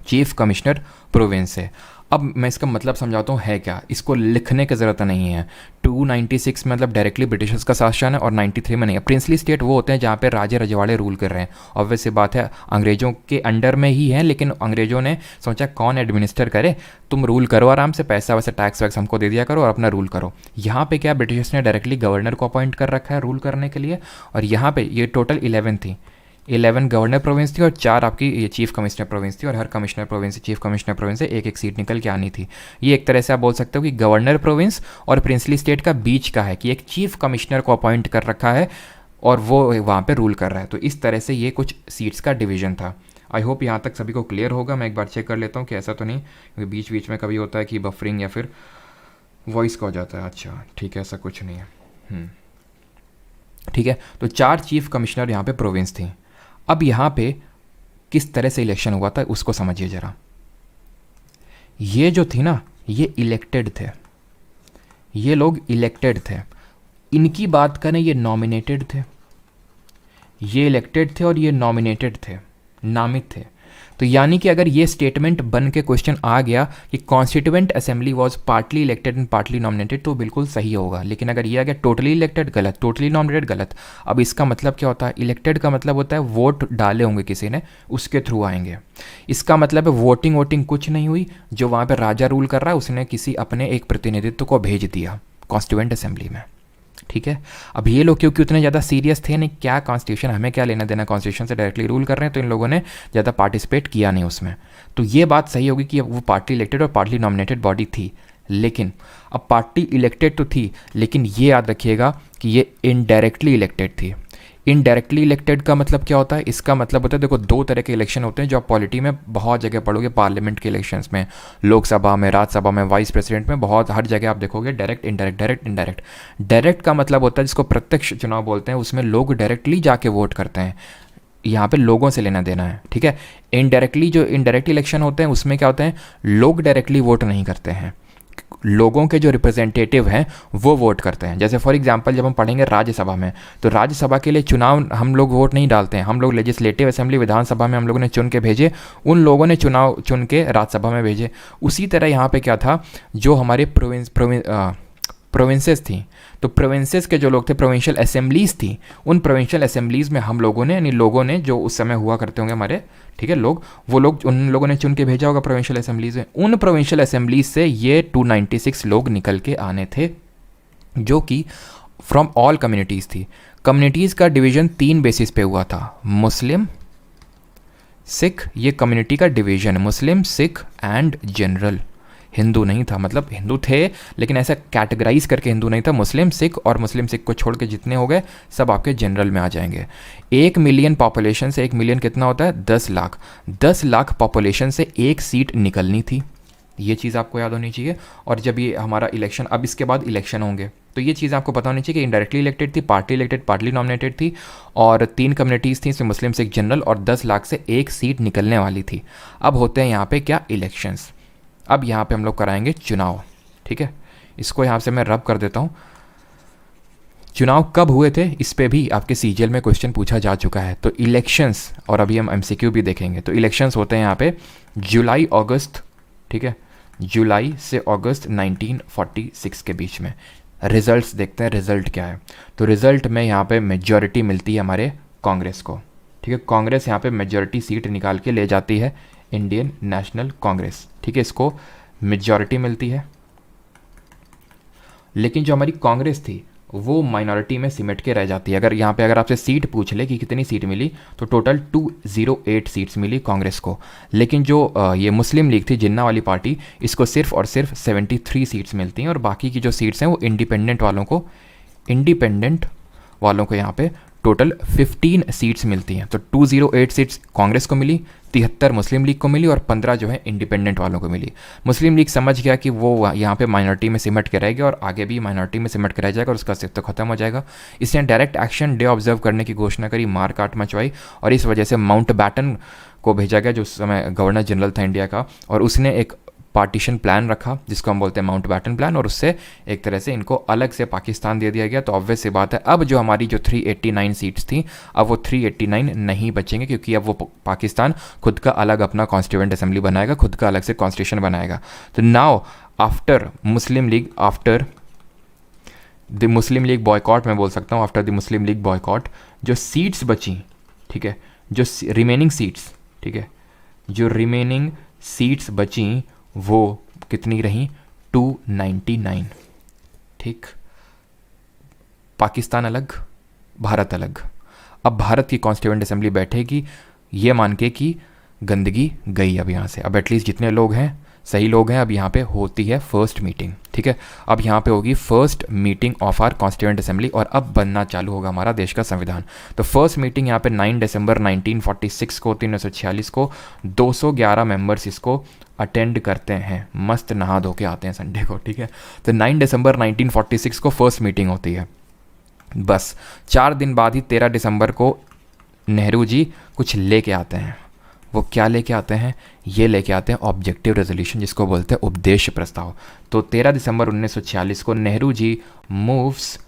Speaker 1: चीफ कमिश्नर प्रोविंस से। अब मैं इसका मतलब समझाता हूँ है क्या, इसको लिखने की ज़रूरत नहीं है। 296 में मतलब डायरेक्टली ब्रिटिशर्स का शासन है, और 93 में नहीं है। प्रिंसली स्टेट वो होते हैं जहाँ पे राजे रजवाड़े रूल कर रहे हैं। ऑब्वियस सी बात है, अंग्रेज़ों के अंडर में ही है, लेकिन अंग्रेज़ों ने सोचा कौन एडमिनिस्टर करे, तुम रूल करो आराम से, पैसा वैसे टैक्स वैक्स हमको दे दिया करो और अपना रूल करो। यहाँ पे क्या, ब्रिटिशर्स ने डायरेक्टली गवर्नर को अपॉइंट कर रखा है रूल करने के लिए। और यहाँ पे ये टोटल 11 थी, 11 गवर्नर प्रोविंस थी और 4 आपकी ये चीफ कमिश्नर प्रोविंस थी, और हर कमिश्नर प्रोविंस से, चीफ कमिश्नर प्रोविंस से एक एक सीट निकल के आनी थी। ये एक तरह से आप बोल सकते हो कि गवर्नर प्रोविंस और प्रिंसली स्टेट का बीच का है, कि एक चीफ कमिश्नर को अपॉइंट कर रखा है और वो वहाँ पे रूल कर रहा है। तो इस तरह से ये कुछ सीट्स का डिवीज़न था। आई होप यहाँ तक सभी को क्लियर होगा। मैं एक बार चेक कर लेता हूँ कि ऐसा तो नहीं, क्योंकि बीच बीच में कभी होता है कि बफरिंग या फिर वॉइस का हो जाता है। अच्छा ठीक है, ऐसा कुछ नहीं है। ठीक है, तो 4 चीफ कमिश्नर यहाँ पे प्रोविंस थी। अब यहाँ पे किस तरह से इलेक्शन हुआ था उसको समझिए ज़रा। ये जो थी ना, ये इलेक्टेड थे, ये लोग इलेक्टेड थे। इनकी बात करें, ये नॉमिनेटेड थे। ये इलेक्टेड थे और ये नॉमिनेटेड थे, नामित थे। तो यानी कि अगर ये स्टेटमेंट बन के क्वेश्चन आ गया कि constituent assembly was partly elected and partly nominated, तो बिल्कुल सही होगा। लेकिन अगर ये आ गया टोटली इलेक्टेड, गलत, टोटली नॉमिनेटेड, गलत। अब इसका मतलब क्या होता है? इलेक्टेड का मतलब होता है वोट डाले होंगे किसी ने, उसके थ्रू आएंगे। इसका मतलब है वोटिंग वोटिंग कुछ नहीं हुई, जो वहाँ पर राजा रूल कर रहा है उसने किसी अपने एक प्रतिनिधित्व को भेज दिया कॉन्स्टिट्यूएंट असेंबली में। ठीक है, अब ये लोग क्योंकि उतने ज़्यादा सीरियस थे नहीं, क्या कॉन्स्टिट्यूशन, हमें क्या लेना देना, कॉन्स्टिट्यूशन से डायरेक्टली रूल कर रहे हैं, तो इन लोगों ने ज़्यादा पार्टिसिपेट किया नहीं उसमें। तो ये बात सही होगी कि वो पार्टी इलेक्टेड और पार्टली नॉमिनेटेड बॉडी थी। लेकिन अब पार्टी इलेक्टेड तो थी, लेकिन ये याद रखिएगा कि ये इनडायरेक्टली इलेक्टेड थी। इनडायरेक्टली इलेक्टेड का मतलब क्या होता है? इसका मतलब होता है, देखो 2 तरह के इलेक्शन होते हैं जो आप पॉलिटी में बहुत जगह पढ़ोगे, पार्लियामेंट के इलेक्शंस में, लोकसभा में, राज्यसभा में, वाइस प्रेसिडेंट में, बहुत हर जगह आप देखोगे direct, indirect, direct, indirect. Direct का मतलब होता है जिसको प्रत्यक्ष चुनाव बोलते हैं, उसमें लोग डायरेक्टली जाके वोट करते हैं, यहाँ पे लोगों से लेना देना है। ठीक है, इनडायरेक्टली जो इनडायरेक्ट इलेक्शन होते हैं उसमें क्या होते हैं, लोग डायरेक्टली वोट नहीं करते हैं, लोगों के जो रिप्रेजेंटेटिव हैं वो वोट करते हैं। जैसे फॉर एग्जांपल जब हम पढ़ेंगे राज्यसभा में, तो राज्यसभा के लिए चुनाव हम लोग वोट नहीं डालते हैं, हम लोग लेजिस्लेटिव असेंबली, विधानसभा में हम लोगों ने चुन के भेजे, उन लोगों ने चुनाव चुन के राज्यसभा में भेजे। उसी तरह यहाँ पे क्या था, जो हमारे प्रोविंसेस थी, तो प्रोविंसेस के जो लोग थे, प्रोविंशियल असेंबलीज थी, उन प्रोविंशियल असेंबलीज़ में हम लोगों ने, यानी लोगों ने जो उस समय हुआ करते होंगे हमारे, ठीक है, लोग, वो लोग, उन लोगों ने चुन के भेजा होगा प्रोविंशियल असेंबलीज़ में। उन प्रोविंशियल असेंबलीज से ये 296 लोग निकल के आने थे, जो कि फ्रॉम ऑल कम्युनिटीज़ थी। कम्युनिटीज़ का डिवीज़न 3 बेसिस पे हुआ था, मुस्लिम, सिख, ये कम्युनिटी का division, Muslim, Sikh and general. Hindu नहीं था, मतलब हिंदू थे लेकिन ऐसा कैटेगराइज करके हिंदू नहीं था। मुस्लिम, सिख, और मुस्लिम सिख को छोड़ के जितने हो गए सब आपके जनरल में आ जाएंगे। 1 मिलियन पॉपुलेशन से, 1 मिलियन कितना होता है? 10 लाख। 10 लाख पॉपुलेशन से एक सीट निकलनी थी, ये चीज़ आपको याद होनी चाहिए। और जब ये हमारा इलेक्शन, अब इसके बाद इलेक्शन होंगे, तो ये चीज़ आपको पता होनी चाहिए कि इनडायरेक्टली इलेक्टेड थी, पार्टी इलेक्टेड, पार्टली नॉमिनेटेड थी, और 3 कम्युनिटीज़ थी, इसमें मुस्लिम, सिख, जनरल, और 10 लाख से एक सीट निकलने वाली थी। अब होते हैं यहाँ पे क्या? इलेक्शंस। अब यहाँ पे हम लोग कराएंगे चुनाव। ठीक है, इसको यहाँ से मैं रब कर देता हूँ। चुनाव कब हुए थे, इस पे भी आपके सीजीएल में क्वेश्चन पूछा जा चुका है। तो इलेक्शंस, और अभी हम एमसीक्यू भी देखेंगे, तो इलेक्शंस होते हैं यहाँ पे जुलाई अगस्त, ठीक है, जुलाई से अगस्त 1946 के बीच में। रिजल्ट्स देखते हैं, रिजल्ट क्या है। तो रिजल्ट में यहाँ पे मेजॉरिटी मिलती है हमारे कांग्रेस को। ठीक है, कांग्रेस यहाँ पे मेजॉरिटी सीट निकाल के ले जाती है, इंडियन नेशनल कांग्रेस। ठीक है, इसको मेजॉरिटी मिलती है। लेकिन जो हमारी कांग्रेस थी वो माइनॉरिटी में सिमट के रह जाती है। अगर यहाँ पे अगर आपसे सीट पूछ ले कि कितनी सीट मिली, तो टोटल 208 सीट्स मिली कांग्रेस को। लेकिन जो ये मुस्लिम लीग थी, जिन्ना वाली पार्टी, इसको सिर्फ और सिर्फ 73 सीट्स मिलती हैं, और बाकी की जो सीट्स हैं वो इंडिपेंडेंट वालों को यहाँ पे टोटल 15 सीट्स मिलती हैं। तो 208 सीट्स कांग्रेस को मिली, 73 मुस्लिम लीग को मिली, और 15 जो है इंडिपेंडेंट वालों को मिली। मुस्लिम लीग समझ गया कि वो यहाँ पे माइनॉरिटी में सिमट के रहेगा, और आगे भी माइनॉरिटी में सिमट के रह जाएगा, और उसका अस्तित्व खत्म हो जाएगा। इसने डायरेक्ट एक्शन डे ऑब्जर्व करने की घोषणा करी, मार काट मचवाई, और इस वजह से माउंट बैटन को भेजा गया, जो उस समय गवर्नर जनरल था इंडिया का, और उसने एक पार्टीशन प्लान रखा जिसको हम बोलते हैं माउंट बैटन प्लान, और उससे एक तरह से इनको अलग से पाकिस्तान दे दिया गया। तो ऑब्वियस सी बात है, अब जो हमारी जो 389 सीट्स थी, अब वो 389 नहीं बचेंगे, क्योंकि अब वो पाकिस्तान खुद का अलग अपना कॉन्स्टिट्यूएंट असेंबली बनाएगा, खुद का अलग से कॉन्स्टिट्यूशन बनाएगा। तो now after Muslim league, after the Muslim league boycott, मैं बोल सकता हूँ after the Muslim league boycott, जो सीट्स बची, ठीक है, जो रिमेनिंग सीट्स, ठीक है, जो रिमेनिंग सीट्स बची वो कितनी रही? 299। ठीक, पाकिस्तान अलग, भारत अलग। अब भारत की कॉन्स्टिट्यूएंट असेंबली बैठेगी ये मान के कि गंदगी गई अब यहाँ से, अब एटलीस्ट जितने लोग हैं सही लोग हैं। अब यहाँ पे होती है फर्स्ट मीटिंग, ठीक है। अब यहाँ पे होगी first meeting of our constituent assembly और अब बनना चालू होगा हमारा देश का संविधान। तो फर्स्ट मीटिंग यहाँ पे 9 दिसंबर 1946 को 1946 को 211 मेंबर्स इसको अटेंड करते हैं, मस्त नहा धो के आते हैं संडे को, ठीक है। तो 9 दिसंबर 1946 को फर्स्ट मीटिंग होती है। बस 4 दिन बाद ही 13 दिसंबर को नेहरू जी कुछ लेके आते हैं। वो क्या लेके आते हैं? ये लेके आते हैं ऑब्जेक्टिव रेजोल्यूशन, जिसको बोलते हैं उपदेश प्रस्ताव। तो 13 दिसंबर 1946 को Nehru ji moves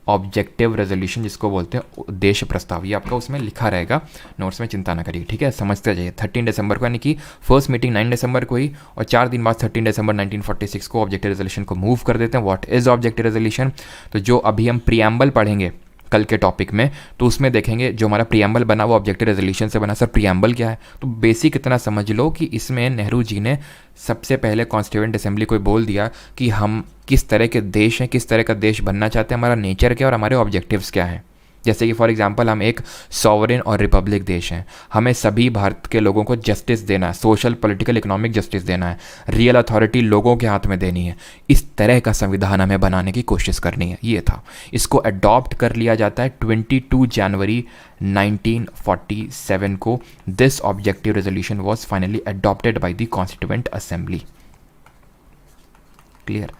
Speaker 1: objective resolution, जिसको बोलते हैं उद्देश्य प्रस्ताव। ये आपका उसमें लिखा रहेगा नोट्स में, चिंता ना करिए, ठीक है। समझते जाइए। 13 दिसंबर को, यानी कि फर्स्ट मीटिंग 9 दिसंबर को ही और 4 दिन बाद 13 दिसंबर 1946 को ऑब्जेक्टिव रेजोल्यूशन को मूव कर देते हैं। What is objective resolution? तो जो अभी हम प्रीएम्बल पढ़ेंगे कल के टॉपिक में, तो उसमें देखेंगे जो हमारा प्रीएम्बल बना वो ऑब्जेक्टिव रेजोल्यूशन से बना। सर प्रीएम्बल क्या है? तो बेसिक इतना समझ लो कि इसमें नेहरू जी ने सबसे पहले कॉन्स्टिट्यूएंट असेंबली को बोल दिया कि हम किस तरह के देश हैं, किस तरह का देश बनना चाहते हैं, हमारा नेचर क्या और हमारे ऑब्जेक्टिव्स क्या हैं। जैसे कि फॉर एग्जांपल हम एक सॉवरेन और रिपब्लिक देश हैं, हमें सभी भारत के लोगों को जस्टिस देना है, सोशल पॉलिटिकल इकोनॉमिक जस्टिस देना है, रियल अथॉरिटी लोगों के हाथ में देनी है। इस तरह का संविधान हमें बनाने की कोशिश करनी है, ये था। इसको अडॉप्ट कर लिया जाता है 22 जनवरी 1947 को। This objective resolution was finally adopted by the constituent assembly. Clear?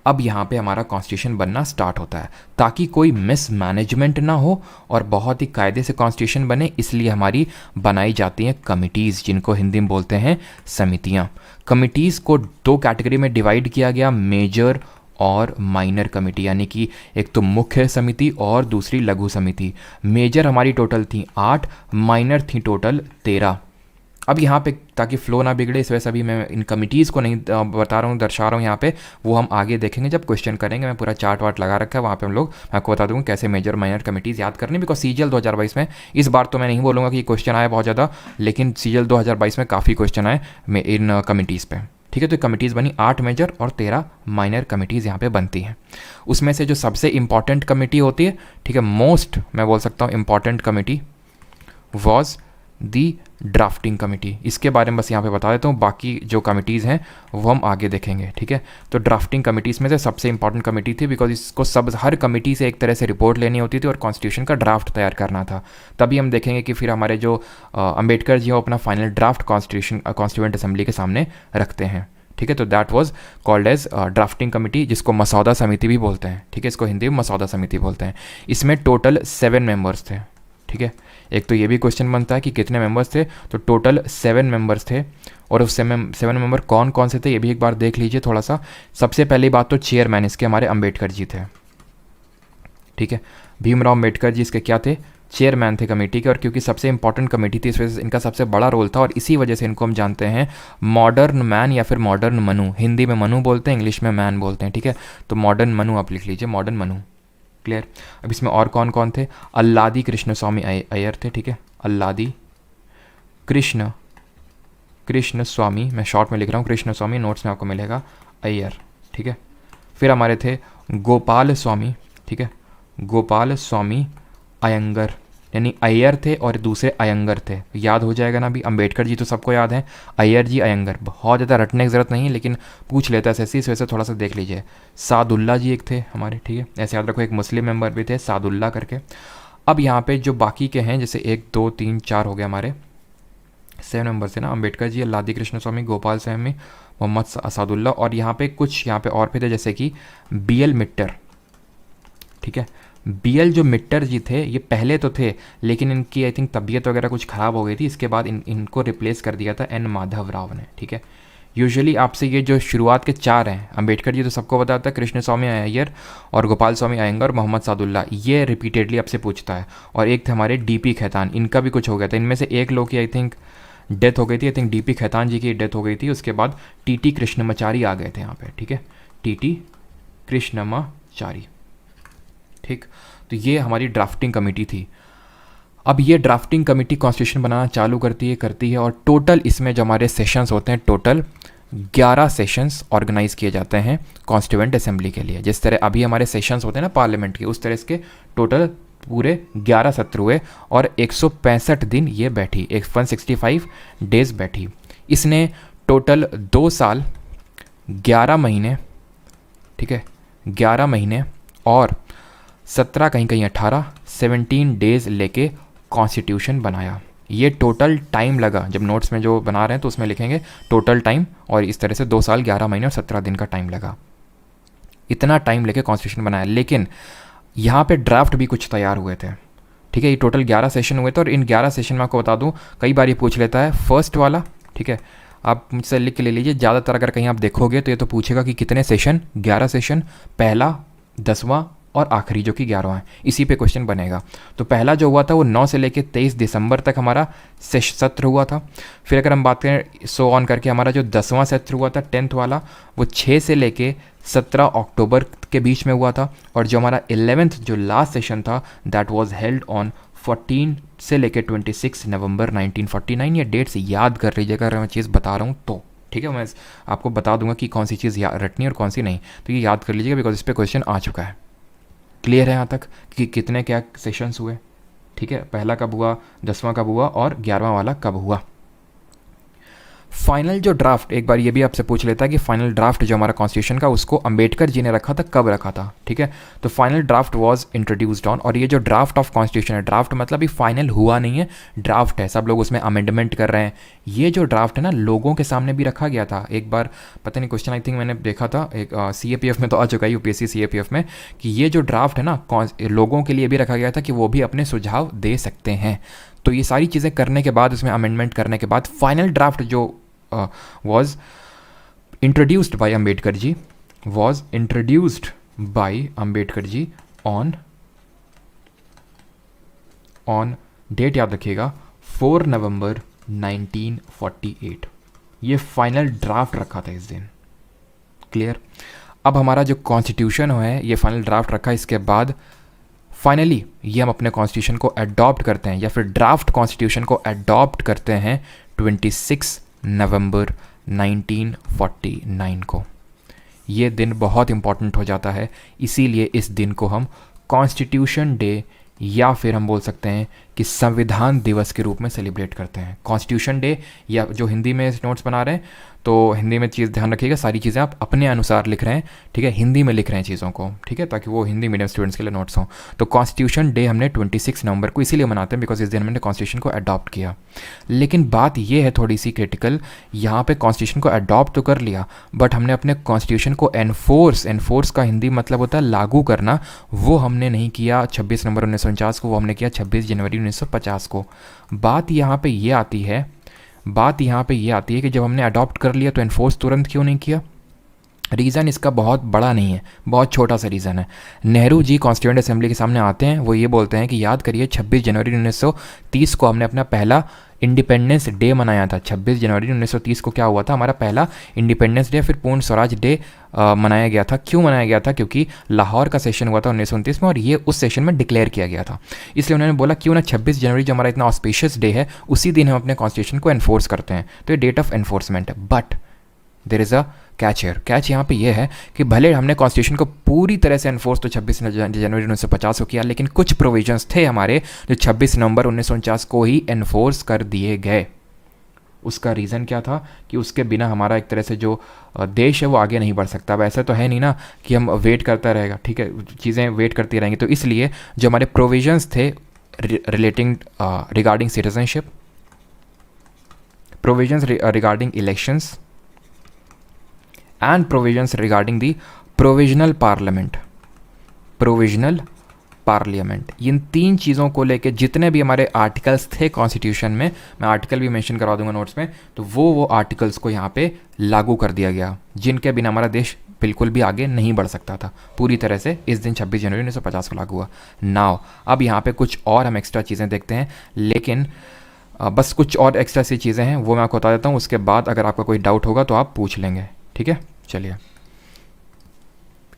Speaker 1: अब यहाँ पे हमारा कॉन्स्टिट्यूशन बनना स्टार्ट होता है ताकि कोई मिसमैनेजमेंट ना हो और बहुत ही कायदे से कॉन्स्टिट्यूशन बने, इसलिए हमारी बनाई जाती हैं कमिटीज़, जिनको हिंदी में बोलते हैं समितियाँ। कमिटीज़ को 2 कैटेगरी में डिवाइड किया गया, मेजर और माइनर कमेटी, यानी कि एक तो मुख्य समिति और दूसरी लघु समिति। मेजर हमारी टोटल थी 8, माइनर थी टोटल 13। अब यहाँ पे ताकि फ्लो ना बिगड़े इस वजह से अभी मैं इन कमिटीज़ को नहीं बता रहा हूँ, दर्शा रहा हूँ यहाँ पे, वो हम आगे देखेंगे जब क्वेश्चन करेंगे। मैं पूरा चार्ट वार्ट लगा रखा है वहाँ पे, हम लोग मैं आपको बता दूँगा कैसे मेजर माइनर कमिटीज़ याद करनी, बिकॉज सीजीएल 2022 में इस बार तो मैं नहीं बोलूँगा कि क्वेश्चन आए बहुत ज़्यादा, लेकिन सीजीएल 2022 में काफ़ी क्वेश्चन आए इन कमिटीज़ पे, ठीक है। तो कमिटीज़ बनी 8 मेजर और 13 माइनर कमिटीज़ यहाँ पे बनती हैं। उसमें से जो सबसे इंपॉर्टेंट कमेटी होती है, ठीक है, मोस्ट मैं बोल सकता हूँ important committee was the drafting committee. इसके बारे में बस यहाँ पे बता देता हूँ, बाकी जो कमिटीज़ हैं वो हम आगे देखेंगे, ठीक है। तो ड्राफ्टिंग कमिटीज़ में से सबसे इंपॉर्टेंट कमेटी थी, बिकॉज इसको हर कमिटी से एक तरह से रिपोर्ट लेनी होती थी और कॉन्स्टिट्यूशन का ड्राफ्ट तैयार करना था। तभी हम देखेंगे कि फिर हमारे जो अम्बेडकर जी वो अपना फाइनल ड्राफ्ट कॉन्स्टिट्यूएंट असेंबली के सामने रखते हैं, ठीक है। तो that was called as drafting committee, जिसको मसौदा समिति भी बोलते हैं, ठीक है। इसको हिंदी में मसौदा समिति बोलते हैं। इसमें टोटल 7 मेंबर्स थे, ठीक है। एक तो ये भी क्वेश्चन बनता है कि कितने मेंबर्स थे, तो टोटल 7 मेंबर्स थे। और उस 7 मेंबर कौन कौन से थे ये भी एक बार देख लीजिए थोड़ा सा। सबसे पहली बात तो चेयरमैन इसके हमारे अम्बेडकर जी थे, ठीक है। भीमराव अम्बेडकर जी इसके क्या थे? चेयरमैन थे कमेटी के। और क्योंकि सबसे इंपॉर्टेंट कमेटी थी इस वजह से इनका सबसे बड़ा रोल था और इसी वजह से इनको हम जानते हैं मॉडर्न मैन या फिर मॉडर्न मनु। हिंदी में मनु बोलते हैं, इंग्लिश में मैन बोलते हैं, ठीक है। तो मॉडर्न मनु आप लिख लीजिए, मॉडर्न मनु। क्लियर? अब इसमें और कौन कौन थे? अल्लादी कृष्ण स्वामी अय्यर थे, ठीक है। अल्लादी कृष्ण स्वामी, मैं शॉर्ट में लिख रहा हूँ, कृष्ण स्वामी, नोट्स में आपको मिलेगा अय्यर, ठीक है। फिर हमारे थे गोपाल स्वामी, ठीक है, गोपाल स्वामी अयंगर, यानी अय्यर थे और दूसरे अयंगर थे। याद हो जाएगा ना, अभी अम्बेडकर जी तो सबको याद है, अय्यर जी अयंगर बहुत ज़्यादा रटने की ज़रूरत नहीं है, लेकिन पूछ लेता है ऐसे, इस वजह से थोड़ा सा देख लीजिए। सादुल्ला जी एक थे हमारे, ठीक है, ऐसे याद रखो। एक मुस्लिम मेंबर भी थे सादुल्ला करके। अब यहाँ पे जो बाकी के हैं, जैसे 1 2 3 4 हो गए हमारे 7 मेंबर से ना, अम्बेडकर जी, अल्लादी कृष्ण स्वामी, गोपाल स्वामी, मोहम्मद सादुल्ला। और यहाँ पे कुछ यहाँ पे और भी थे, जैसे कि BL मिट्टर, ठीक है। BL जो मिट्टर जी थे ये पहले तो थे, लेकिन इनकी आई थिंक तबीयत वगैरह कुछ ख़राब हो गई थी, इसके बाद इनको रिप्लेस कर दिया था N माधव राव ने, ठीक है। यूजुअली आपसे ये जो शुरुआत के 4 हैं, अम्बेडकर जी तो सबको बताता है, कृष्ण स्वामी अय्यर और गोपाल स्वामी अयंगर और मोहम्मद सादुल्ला, ये रिपीटेडली आपसे पूछता है। और एक थे हमारे DP खैतान, इनका भी कुछ हो गया था। इनमें से एक लोग की आई थिंक डेथ हो गई थी, आई थिंक DP खैतान जी की डेथ हो गई थी। उसके बाद TT कृष्णमाचारी आ गए थे यहाँ पे, ठीक है, TT कृष्णमाचारी, ठीक। तो ये हमारी ड्राफ्टिंग कमेटी थी। अब ये ड्राफ्टिंग कमेटी कॉन्स्टिट्यूशन बनाना चालू करती है और टोटल इसमें जो हमारे सेशंस होते हैं, टोटल 11 सेशंस ऑर्गेनाइज किए जाते हैं कॉन्स्टिट्यूएंट असेंबली के लिए। जिस तरह अभी हमारे सेशंस होते हैं ना पार्लियामेंट के, उस तरह इसके टोटल पूरे 11 सत्र हुए और 165 दिन ये बैठी, 165 डेज बैठी। इसने टोटल 2 साल 11 महीने, ठीक है, 11 महीने और 17 कहीं कहीं 17 डेज लेके कॉन्स्टिट्यूशन बनाया। ये टोटल टाइम लगा, जब नोट्स में जो बना रहे हैं तो उसमें लिखेंगे टोटल टाइम, और इस तरह से 2 साल 11 महीने और 17 दिन का टाइम लगा। इतना टाइम लेके कॉन्स्टिट्यूशन बनाया। लेकिन यहाँ पे ड्राफ्ट भी कुछ तैयार हुए थे, ठीक है। ये टोटल 11 सेशन हुए थे और इन 11 सेशन में आपको बता दूँ, कई बार ये पूछ लेता है फर्स्ट वाला, ठीक है, आप मुझसे लिख के ले लीजिए। ज़्यादातर अगर कहीं आप देखोगे तो ये तो पूछेगा कि कितने सेशन, 11 सेशन, पहला, 10वां और आखिरी जो कि 11वां है, इसी पे क्वेश्चन बनेगा। तो पहला जो हुआ था वो 9 से लेके 23 दिसंबर तक हमारा सत्र हुआ था। फिर अगर हम बात करें सो ऑन करके, हमारा जो 10वां सत्र हुआ था 10th वाला, वो 6 से लेके 17 अक्टूबर के बीच में हुआ था। और जो हमारा 11th जो लास्ट सेशन था, दैट वाज हेल्ड ऑन 14 से लेके 26 नवंबर 1949। ये डेट्स याद कर लीजिएगा अगर मैं चीज़ बता रहा हूँ तो, ठीक है। मैं आपको बता दूंगा कि कौन सी चीज़ रटनी है और कौन सी नहीं, तो ये याद कर लीजिएगा बिकॉज इस पर क्वेश्चन आ चुका है। क्लियर है यहाँ तक कि कितने क्या सेशंस हुए, ठीक है, पहला कब हुआ, 10वां कब हुआ और 11वां वाला कब हुआ। फाइनल जो ड्राफ्ट, एक बार ये भी आपसे पूछ लेता है कि फाइनल ड्राफ्ट जो हमारा कॉन्स्टिट्यूशन का, उसको अंबेडकर जी ने रखा था, कब रखा था, ठीक है। तो final draft was introduced on, और ये जो ड्राफ्ट ऑफ कॉन्स्टिट्यूशन है, ड्राफ्ट मतलब ये फाइनल हुआ नहीं है, ड्राफ्ट है, सब लोग उसमें अमेंडमेंट कर रहे हैं। ये जो ड्राफ्ट है ना, लोगों के सामने भी रखा गया था एक बार, पता नहीं क्वेश्चन आई थिंक मैंने देखा था एक CAPF में तो आ चुका है, UPSC CAPF में, कि ये जो ड्राफ्ट है ना लोगों के लिए भी रखा गया था कि वो भी अपने सुझाव दे सकते हैं। तो ये सारी चीज़ें करने के बाद, उसमें अमेंडमेंट करने के बाद फाइनल ड्राफ्ट जो was introduced by Ambedkar ji, was introduced by Ambedkar ji on date याद रखिएगा 4 नवंबर 1948। ये फाइनल ड्राफ्ट रखा था इस दिन। क्लियर। अब हमारा जो कॉन्स्टिट्यूशन है, ये फाइनल ड्राफ्ट रखा, इसके बाद फाइनली ये हम अपने कॉन्स्टिट्यूशन को अडॉप्ट करते हैं, या फिर ड्राफ्ट कॉन्स्टिट्यूशन को अडॉप्ट करते हैं 26 नवंबर 1949 को। ये दिन बहुत इंपॉर्टेंट हो जाता है, इसीलिए इस दिन को हम कॉन्स्टिट्यूशन डे या फिर हम बोल सकते हैं कि संविधान दिवस के रूप में सेलिब्रेट करते हैं। कॉन्स्टिट्यूशन डे, या जो हिंदी में नोट्स बना रहे हैं तो हिंदी में चीज़ ध्यान रखिएगा, सारी चीज़ें आप अपने अनुसार लिख रहे हैं, ठीक है, हिंदी में लिख रहे हैं चीज़ों को, ठीक है, ताकि वो हिंदी मीडियम स्टूडेंट्स के लिए नोट्स हों। तो कॉन्स्टिट्यूशन डे हमने 26 नवंबर को इसीलिए मनाते हैं बिकॉज इस दिन हमने कॉन्स्टिट्यूशन को अडॉप्ट किया। लेकिन बात ये है थोड़ी सी क्रिटिकल, यहाँ पे कॉन्स्टिट्यूशन को अडॉप्ट तो कर लिया, बट हमने अपने कॉन्स्टिट्यूशन को एनफोर्स का हिंदी मतलब होता है लागू करना, वो हमने नहीं किया 26 नवंबर 1949 को, वो हमने किया 26 जनवरी 1950 को। बात यहाँ पे ये आती है कि जब हमने अडॉप्ट कर लिया तो एनफोर्स तुरंत क्यों नहीं किया। रीज़न इसका बहुत बड़ा नहीं है, बहुत छोटा सा रीज़न है। नेहरू जी कॉन्स्टिट्यूएंट असेंबली के सामने आते हैं, वो ये बोलते हैं कि याद करिए 26 जनवरी 1930 को हमने अपना पहला इंडिपेंडेंस डे मनाया था। 26 जनवरी 1930 को क्या हुआ था, हमारा पहला इंडिपेंडेंस डे, फिर पूर्ण स्वराज डे मनाया गया था। क्यों मनाया गया था, क्योंकि लाहौर का सेशन हुआ था 1929 में और ये उस सेशन में डिक्लेयर किया गया था। इसलिए उन्होंने बोला क्यों ना 26 जनवरी जो हमारा इतना ऑस्पिशियस डे है, उसी दिन हम अपने कॉन्स्टिट्यूशन को एनफोर्स करते हैं। तो ये डेट ऑफ एनफोर्समेंट है। But there is a catch here. Catch यहाँ पे ये है कि भले हमने कॉन्स्टिट्यूशन को पूरी तरह से एनफोर्स तो 26 जनवरी 1950 को किया, लेकिन कुछ प्रोविजंस थे हमारे जो 26 नवंबर 1949 को ही एनफोर्स कर दिए गए। उसका रीज़न क्या था कि उसके बिना हमारा एक तरह से जो देश है वो आगे नहीं बढ़ सकता। वैसे तो है नहीं ना कि हम वेट करता रहेगा, ठीक है, चीज़ें वेट करती रहेंगी। तो इसलिए जो हमारे प्रोविजंस थे relating regarding citizenship, provisions regarding elections and provisions regarding the provisional parliament, इन 3 चीज़ों को लेके जितने भी हमारे आर्टिकल्स थे कॉन्स्टिट्यूशन में, मैं आर्टिकल भी मेंशन करवा दूंगा नोट्स में, तो वो आर्टिकल्स को यहाँ पे लागू कर दिया गया, जिनके बिना हमारा देश बिल्कुल भी आगे नहीं बढ़ सकता था पूरी तरह से। इस दिन 26 जनवरी 1950 को लागू हुआ। नाउ अब यहाँ पे कुछ और हम एक्स्ट्रा चीज़ें देखते हैं, लेकिन बस कुछ और एक्स्ट्रा सी चीज़ें हैं वो मैं आपको बता देता हूँ। उसके बाद अगर आपका कोई डाउट होगा तो आप पूछ लेंगे, ठीक है। चलिए,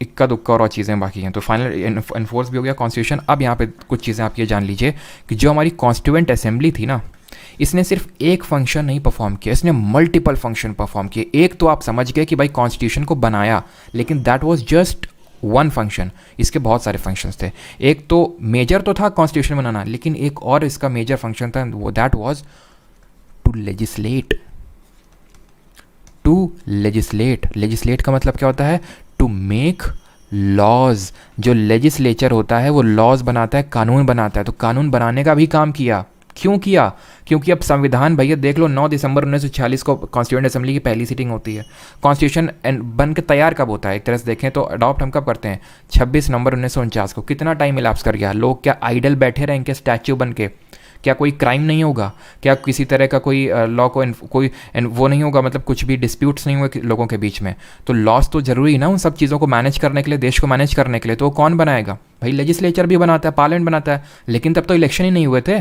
Speaker 1: इक्का दुक्का और चीज़ें बाकी हैं। तो फाइनल एनफोर्स भी हो गया कॉन्स्टिट्यूशन। अब यहाँ पे कुछ चीज़ें आप ये जान लीजिए कि जो हमारी कॉन्स्टिट्यूएंट असेंबली थी ना, इसने सिर्फ एक फंक्शन नहीं परफॉर्म किया, इसने मल्टीपल फंक्शन परफॉर्म किए। एक तो आप समझ गए कि भाई कॉन्स्टिट्यूशन को बनाया, लेकिन that was just one function, इसके बहुत सारे फंक्शंस थे। एक तो मेजर तो था कॉन्स्टिट्यूशन बनाना, लेकिन एक और इसका मेजर फंक्शन था, वो that was to legislate. To legislate, legislate का मतलब क्या होता है? To make laws. जो लेजिस्लेचर होता है वो लॉज बनाता है, कानून बनाता है। तो कानून बनाने का भी काम किया। क्यों किया? क्योंकि अब संविधान भैया देख लो, 9 दिसंबर 1946 को कॉन्स्टिट्यूएंट असेंबली की पहली सीटिंग होती है। कॉन्स्टिट्यूशन बन के तैयार कब होता है? एक तरह से देखें तो अडॉप्ट हम कब करते हैं? 26 नवंबर 1949 को। कितना टाइम इलाप्स कर गया? लोग क्या आइडल बैठे रहें इनके स्टैच्यू बन के? क्या कोई क्राइम नहीं होगा? क्या किसी तरह का कोई लॉ को कोई वो नहीं होगा, मतलब कुछ भी डिस्प्यूट्स नहीं हुए लोगों के बीच में? तो लॉस तो ज़रूरी है ना उन सब चीज़ों को मैनेज करने के लिए, देश को मैनेज करने के लिए। तो वो कौन बनाएगा भाई? लेजिस्लेचर भी बनाता है, पार्लियामेंट बनाता है। लेकिन तब तो इलेक्शन ही नहीं हुए थे,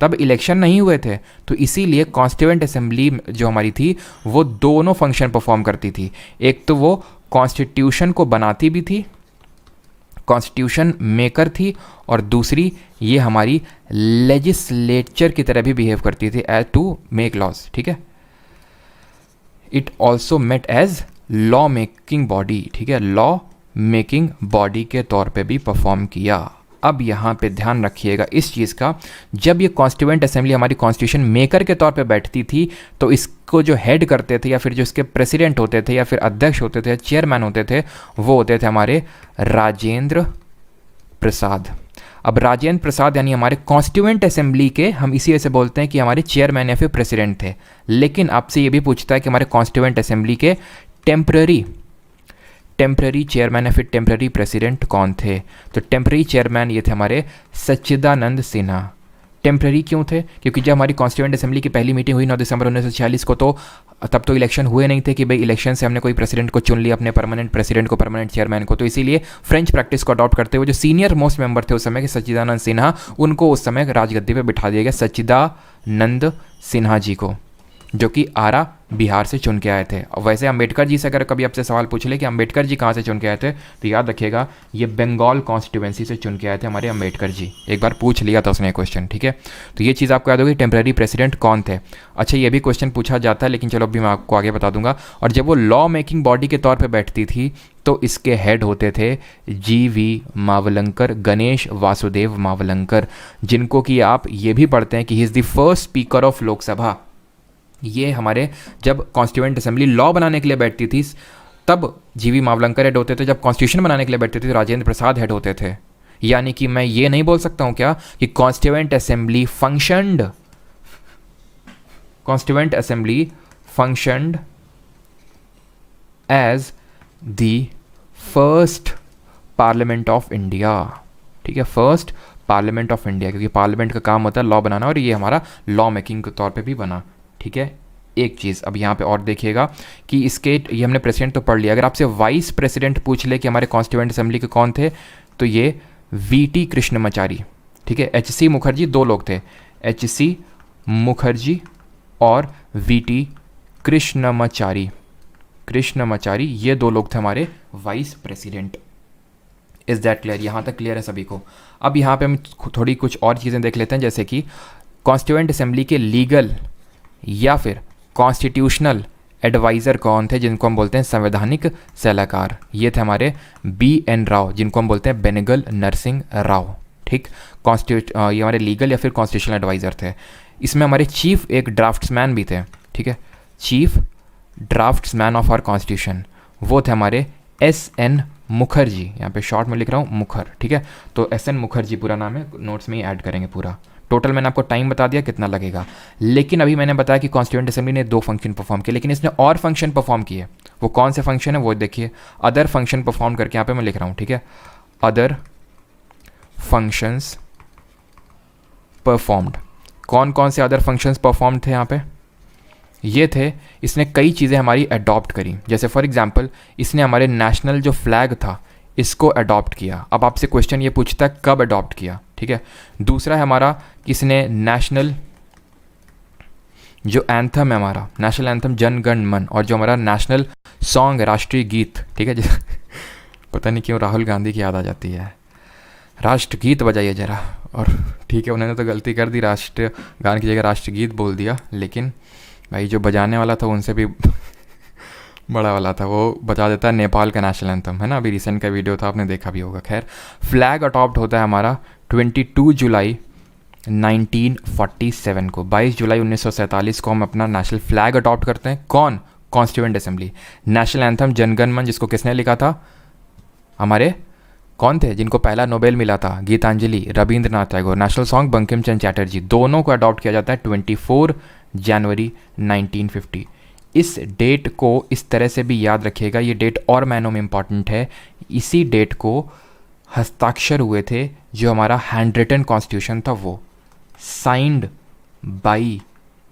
Speaker 1: तब इलेक्शन नहीं हुए थे। तो इसीलिए कॉन्स्टिट्यूएंट असेंबली जो हमारी थी वो दोनों फंक्शन परफॉर्म करती थी। एक तो वो कॉन्स्टिट्यूशन को बनाती भी थी, कॉन्स्टिट्यूशन मेकर थी, और दूसरी ये हमारी लेजिस्लेचर की तरह भी बिहेव करती थी एज टू मेक लॉज। ठीक है, it also met as law making body. ठीक है, लॉ मेकिंग बॉडी के तौर पे भी परफॉर्म किया। अब यहाँ पे ध्यान रखिएगा इस चीज़ का, जब ये कॉन्स्टिट्यूएंट असेंबली हमारी कॉन्स्टिट्यूशन मेकर के तौर पे बैठती थी, तो इसको जो हेड करते थे या फिर जो इसके प्रेसिडेंट होते थे या फिर अध्यक्ष होते थे, चेयरमैन होते थे, वो होते थे हमारे राजेंद्र प्रसाद। अब राजेंद्र प्रसाद यानी हमारे कॉन्स्टिट्यूएंट असेंबली के, हम इसी वजह से बोलते हैं कि हमारे चेयरमैन या फिर प्रेसिडेंट थे। लेकिन आपसे ये भी पूछता है कि हमारे कॉन्स्टिट्यूएंट असेंबली के टेम्पररी चेयरमैन या फिर टेम्पररी प्रेसिडेंट कौन थे? तो टेम्पररी चेयरमैन ये थे हमारे सच्चिदानंद सिन्हा। टेम्पररी क्यों थे? क्योंकि जब हमारी कॉन्स्टिट्यूएंट असेंबली की पहली मीटिंग हुई 9 दिसंबर 1946 को, तो तब तो इलेक्शन हुए नहीं थे कि भाई इलेक्शन से हमने कोई प्रेसिडेंट को चुन लिया, अपने परमानेंट प्रेसिडेंट को, परमानेंट चेयरमैन को। तो इसीलिए फ्रेंच प्रैक्टिस को अडॉप्ट करते हुए जो सीनियर मोस्ट मेंबर थे उस समय के सच्चिदानंद सिन्हा, उनको उस समय राजगद्दी पर बिठा दिया गया, सच्चिदानंद सिन्हा जी को, जो कि आरा बिहार से चुन के आए थे। वैसे अम्बेडकर जी से अगर कभी आपसे सवाल पूछ ले कि अम्बेडकर जी कहाँ से चुन के आए थे, तो याद रखिएगा ये बंगाल कॉन्स्टिट्यूएंसी से चुन के आए थे हमारे अम्बेडकर जी। एक बार पूछ लिया था उसने क्वेश्चन। ठीक है, तो ये चीज़ आपको याद होगी, टेम्पररी प्रेसिडेंट कौन थे। अच्छा, ये भी क्वेश्चन पूछा जाता है, लेकिन चलो अभी मैं आपको आगे बता दूंगा। और जब वो लॉ मेकिंग बॉडी के तौर पर बैठती थी, तो इसके हेड होते थे GV मावलंकर, गणेश वासुदेव मावलंकर, जिनको कि आप ये भी पढ़ते हैं कि he is the first speaker of Lok Sabha. ये हमारे जब कॉन्स्टिट्यूएंट असेंबली लॉ बनाने के लिए बैठती थी, तब GV मावलंकर हेड होते थे। जब कॉन्स्टिट्यूशन बनाने के लिए बैठते थे तो राजेंद्र प्रसाद हेड होते थे। यानी कि मैं ये नहीं बोल सकता हूँ क्या कि constituent assembly functioned as the first parliament of India. ठीक है, फर्स्ट पार्लियामेंट ऑफ इंडिया, क्योंकि पार्लियामेंट का काम होता है लॉ बनाना, और ये हमारा लॉ मेकिंग के तौर पे भी बना। ठीक है, एक चीज़ अब यहाँ पे और देखिएगा कि इसके, ये हमने प्रेसिडेंट तो पढ़ लिया, अगर आपसे वाइस प्रेसिडेंट पूछ ले कि हमारे कॉन्स्टिट्यूएंट असेंबली के कौन थे, तो ये VT कृष्णमाचारी। ठीक है, HC मुखर्जी, दो लोग थे, HC मुखर्जी और VT कृष्णमाचारी, ये दो लोग थे हमारे vice president. Is that clear? यहाँ तक क्लियर है सभी को? अब यहाँ पे हम थोड़ी कुछ और चीज़ें देख लेते हैं, जैसे कि कॉन्स्टिट्यूएंट असेंबली के लीगल या फिर कॉन्स्टिट्यूशनल एडवाइज़र कौन थे, जिनको हम बोलते हैं संवैधानिक सलाहकार। ये थे हमारे BN राव, जिनको हम बोलते हैं बेनेगल नरसिंह राव। ठीक, ये हमारे लीगल या फिर कॉन्स्टिट्यूशनल एडवाइज़र थे। इसमें हमारे चीफ एक ड्राफ्ट्समैन भी थे। ठीक है, chief draftsman of our constitution, वो थे हमारे SN मुखर्जी। यहाँ पे शॉर्ट में लिख रहा हूँ मुखर। ठीक है, तो SN मुखर्जी पूरा नाम है, नोट्स में ही ऐड करेंगे पूरा। टोटल मैंने आपको टाइम बता दिया कितना लगेगा, लेकिन अभी मैंने बताया कि कॉन्स्टिट्यूएंट असेंबली ने 2 फंक्शन परफॉर्म किए, लेकिन इसने और फंक्शन परफॉर्म किए। वो कौन से फंक्शन है वो देखिए, अदर फंक्शन परफॉर्म करके यहाँ पे मैं लिख रहा हूँ। ठीक है, अदर फंक्शंस परफॉर्म्ड। कौन कौन से अदर फंक्शंस परफॉर्म थे यहाँ पे? ये थे, इसने कई चीज़ें हमारी अडॉप्ट करी। जैसे फॉर एग्जांपल इसने हमारे नेशनल जो फ्लैग था इसको अडॉप्ट किया। अब आपसे क्वेश्चन ये पूछता है कब अडॉप्ट किया। ठीक है, दूसरा है हमारा किसने नेशनल जो एंथम है हमारा, नेशनल एंथम जन गण मन, और जो हमारा नेशनल सॉन्ग राष्ट्रीय गीत। ठीक है, पता नहीं क्यों राहुल गांधी की याद आ जाती है, राष्ट्रगीत बजाइए ज़रा। और ठीक है, उन्होंने तो गलती कर दी, राष्ट्र गान की जगह राष्ट्रगीत बोल दिया, लेकिन भाई जो बजाने वाला था उनसे भी बड़ा वाला था, वो बता देता है नेपाल का नेशनल एंथम, है ना, अभी रिसेंट का वीडियो था, आपने देखा भी होगा। खैर, फ्लैग अडॉप्ट होता है हमारा 22 जुलाई 1947 को। 22 जुलाई 1947 को हम अपना नेशनल फ्लैग अडॉप्ट करते हैं। कौन? Constituent assembly. नेशनल एंथम जनगण मन, जिसको किसने लिखा था? हमारे कौन थे जिनको पहला नोबेल मिला था? गीतांजलि, रविंद्रनाथ टैगोर। National song Bankim Chandra Chatterjee. दोनों को अडॉप्ट किया जाता है 24 जनवरी 1950। इस डेट को इस तरह से भी याद रखिएगा, ये डेट और मायनों में इम्पॉर्टेंट है। इसी डेट को हस्ताक्षर हुए थे जो हमारा हैंड रिटन कॉन्स्टिट्यूशन था, वो साइंड बाई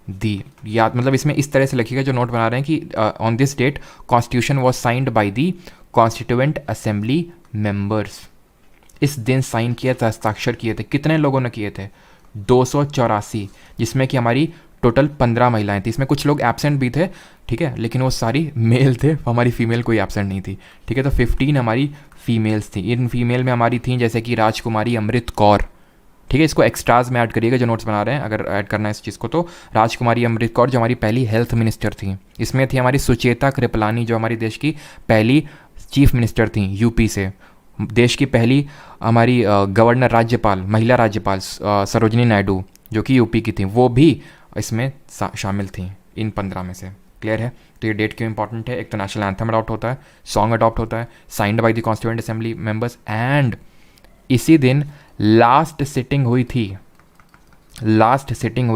Speaker 1: दी, याद मतलब इसमें इस तरह से लिखिएगा जो नोट बना रहे हैं कि on this date constitution was signed by the constituent assembly members. इस दिन साइन किया था, हस्ताक्षर किए थे। कितने लोगों ने किए थे? 284, जिसमें कि हमारी टोटल 15 महिलाएं थी। इसमें कुछ लोग एब्सेंट भी थे, ठीक है, लेकिन वो सारी मेल थे, हमारी फीमेल कोई एब्सेंट नहीं थी, ठीक है। तो 15 हमारी फीमेल्स थी। इन फीमेल में हमारी थी जैसे कि राजकुमारी अमृत कौर, ठीक है, इसको एक्स्ट्राज में ऐड करिएगा जो नोट्स बना रहे हैं, अगर ऐड करना है इस चीज़ को तो। राजकुमारी अमृत कौर जो हमारी पहली हेल्थ मिनिस्टर थी। इसमें थी हमारी सुचेता कृपलानी जो हमारी देश की पहली चीफ मिनिस्टर थी यूपी से। देश की पहली हमारी गवर्नर राज्यपाल, महिला राज्यपाल सरोजिनी नायडू जो कि यूपी की थी, वो भी इसमें शामिल थी इन 15 में से। क्लियर है? तो ये डेट क्यों इंपॉर्टेंट है? एक तो नेशनल एंथम अडॉप्ट होता है, सॉन्ग अडॉप्ट होता है, signed by the constituent assembly members, and इसी दिन लास्ट सिटिंग हुई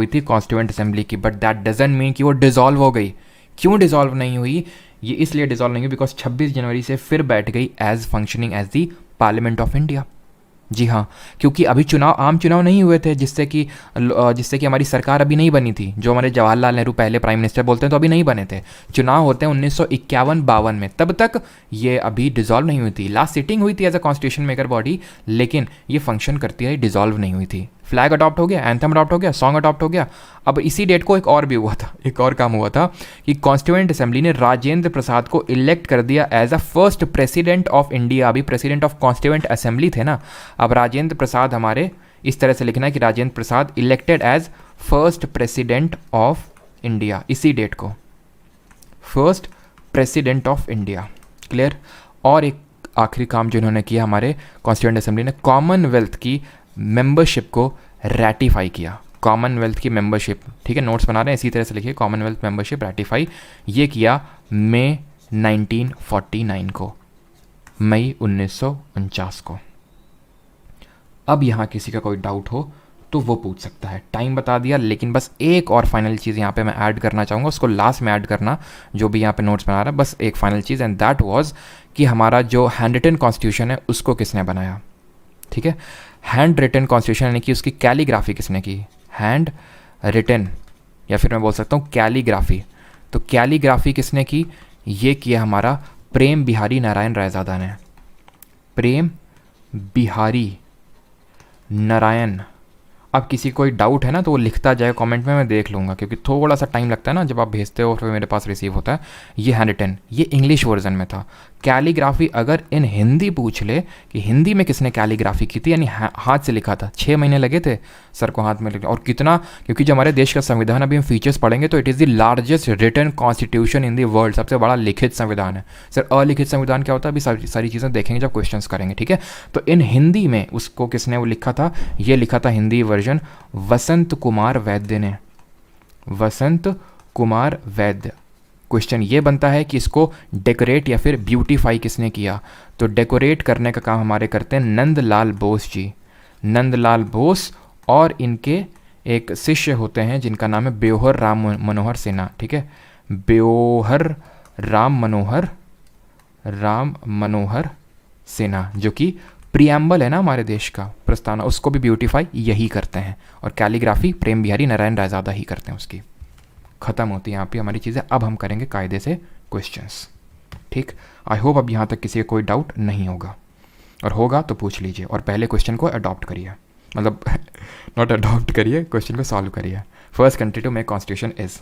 Speaker 1: थी कॉन्स्टिट्यूएंट असेंबली की। बट दैट डजंट मीन कि वो डिसॉल्व हो गई। क्यों डिसॉल्व नहीं हुई? ये इसलिए डिसॉल्व नहीं हुई बिकॉज 26 जनवरी से फिर बैठ गई as functioning as the parliament of India. जी हाँ, क्योंकि अभी आम चुनाव नहीं हुए थे, जिससे कि हमारी सरकार अभी नहीं बनी थी। जो हमारे जवाहरलाल नेहरू पहले प्राइम मिनिस्टर बोलते हैं तो अभी नहीं बने थे। चुनाव होते हैं 1951-52 में, तब तक ये अभी डिसॉल्व नहीं हुई थी। लास्ट सिटिंग हुई थी as a constitution maker body, लेकिन ये फंक्शन करती है, डिसॉल्व नहीं हुई थी। फ्लैग अडॉप्ट हो गया, एंथम अडॉप्ट हो गया, सॉन्ग अडॉप्ट हो गया। अब इसी डेट को एक और भी हुआ था, एक और काम हुआ था कि कॉन्स्टिट्यूएंट असेंबली ने राजेंद्र प्रसाद को इलेक्ट कर दिया as a first president of India. अभी प्रेसिडेंट ऑफ कॉन्स्टिट्यूएंट असेंबली थे ना, अब राजेंद्र प्रसाद हमारे इस तरह से लिखना है कि Rajendra Prasad elected as first president of India. इसी डेट को first president of India. Clear? और एक आखिरी काम जो इन्होंने किया हमारे कॉन्स्टिट्यूएंट असेंबली ने, कॉमनवेल्थ की मेंबरशिप को रैटिफाई किया। कॉमनवेल्थ की मेंबरशिप, ठीक है, नोट्स बना रहे हैं इसी तरह से लिखिए, कॉमनवेल्थ मेंबरशिप रैटिफाई ये किया मई 1949 को, मई 1949 को। अब यहाँ किसी का कोई डाउट हो तो वो पूछ सकता है। टाइम बता दिया, लेकिन बस एक और फाइनल चीज़ यहाँ पे मैं ऐड करना चाहूँगा, उसको लास्ट में ऐड करना, जो भी यहाँ पे नोट्स बना रहा है। बस एक final cheese, and that was कि हमारा जो हैंड रिटन कॉन्स्टिट्यूशन है उसको किसने बनाया? ठीक है, हैंड रिटन कॉन्स्टिट्यूशन यानी कि उसकी कैलीग्राफी किसने की? हैंड रिटन, या फिर मैं बोल सकता हूँ कैलीग्राफी। तो कैलीग्राफी किसने की? ये किया हमारा प्रेम बिहारी नारायण रायजादा ने। प्रेम बिहारी नारायण। अब किसी कोई डाउट है ना तो वो लिखता जाए कमेंट में, मैं देख लूँगा, क्योंकि थोड़ा सा टाइम लगता है ना जब आप भेजते हो और फिर मेरे पास रिसीव होता है। ये हैंड रिटन, ये इंग्लिश वर्जन में था। कैलीग्राफी अगर इन हिंदी पूछ ले कि हिंदी में किसने कैलीग्राफी की थी, यानी हाथ से लिखा था, 6 महीने लगे थे सर को हाथ में लिखने। और कितना, क्योंकि जो हमारे देश का संविधान अभी हम फीचर्स पढ़ेंगे तो it is the largest written constitution in the world, सबसे बड़ा लिखित संविधान है। सर अलिखित संविधान क्या होता है, अभी सारी चीज़ें देखेंगे जब क्वेश्चन करेंगे, ठीक है। तो इन हिंदी में उसको किसने वो लिखा था? ये लिखा था हिंदी वर्जन वसंत कुमार वैद्य ने। वसंत कुमार वैद्य। क्वेश्चन ये बनता है कि इसको डेकोरेट या फिर ब्यूटीफाई किसने किया? तो डेकोरेट करने का काम हमारे करते हैं नंदलाल बोस जी। नंदलाल बोस, और इनके एक शिष्य होते हैं जिनका नाम है ब्योहर राम मनोहर सिन्हा, ठीक है, ब्योहर राम मनोहर सिन्हा, जो कि प्रियम्बल है ना हमारे देश का प्रस्तावना, उसको भी ब्यूटीफाई यही करते हैं। और कैलीग्राफी प्रेम बिहारी नारायण रायजादा ही करते हैं उसकी। ख़त्म होती है यहाँ पे हमारी चीज़ें। अब हम करेंगे कायदे से क्वेश्चंस, ठीक। आई होप अब यहाँ तक किसी का कोई डाउट नहीं होगा, और होगा तो पूछ लीजिए। और पहले क्वेश्चन को अडॉप्ट करिए, मतलब नॉट अडॉप्ट करिए, क्वेश्चन को सॉल्व करिए। First country to make constitution is,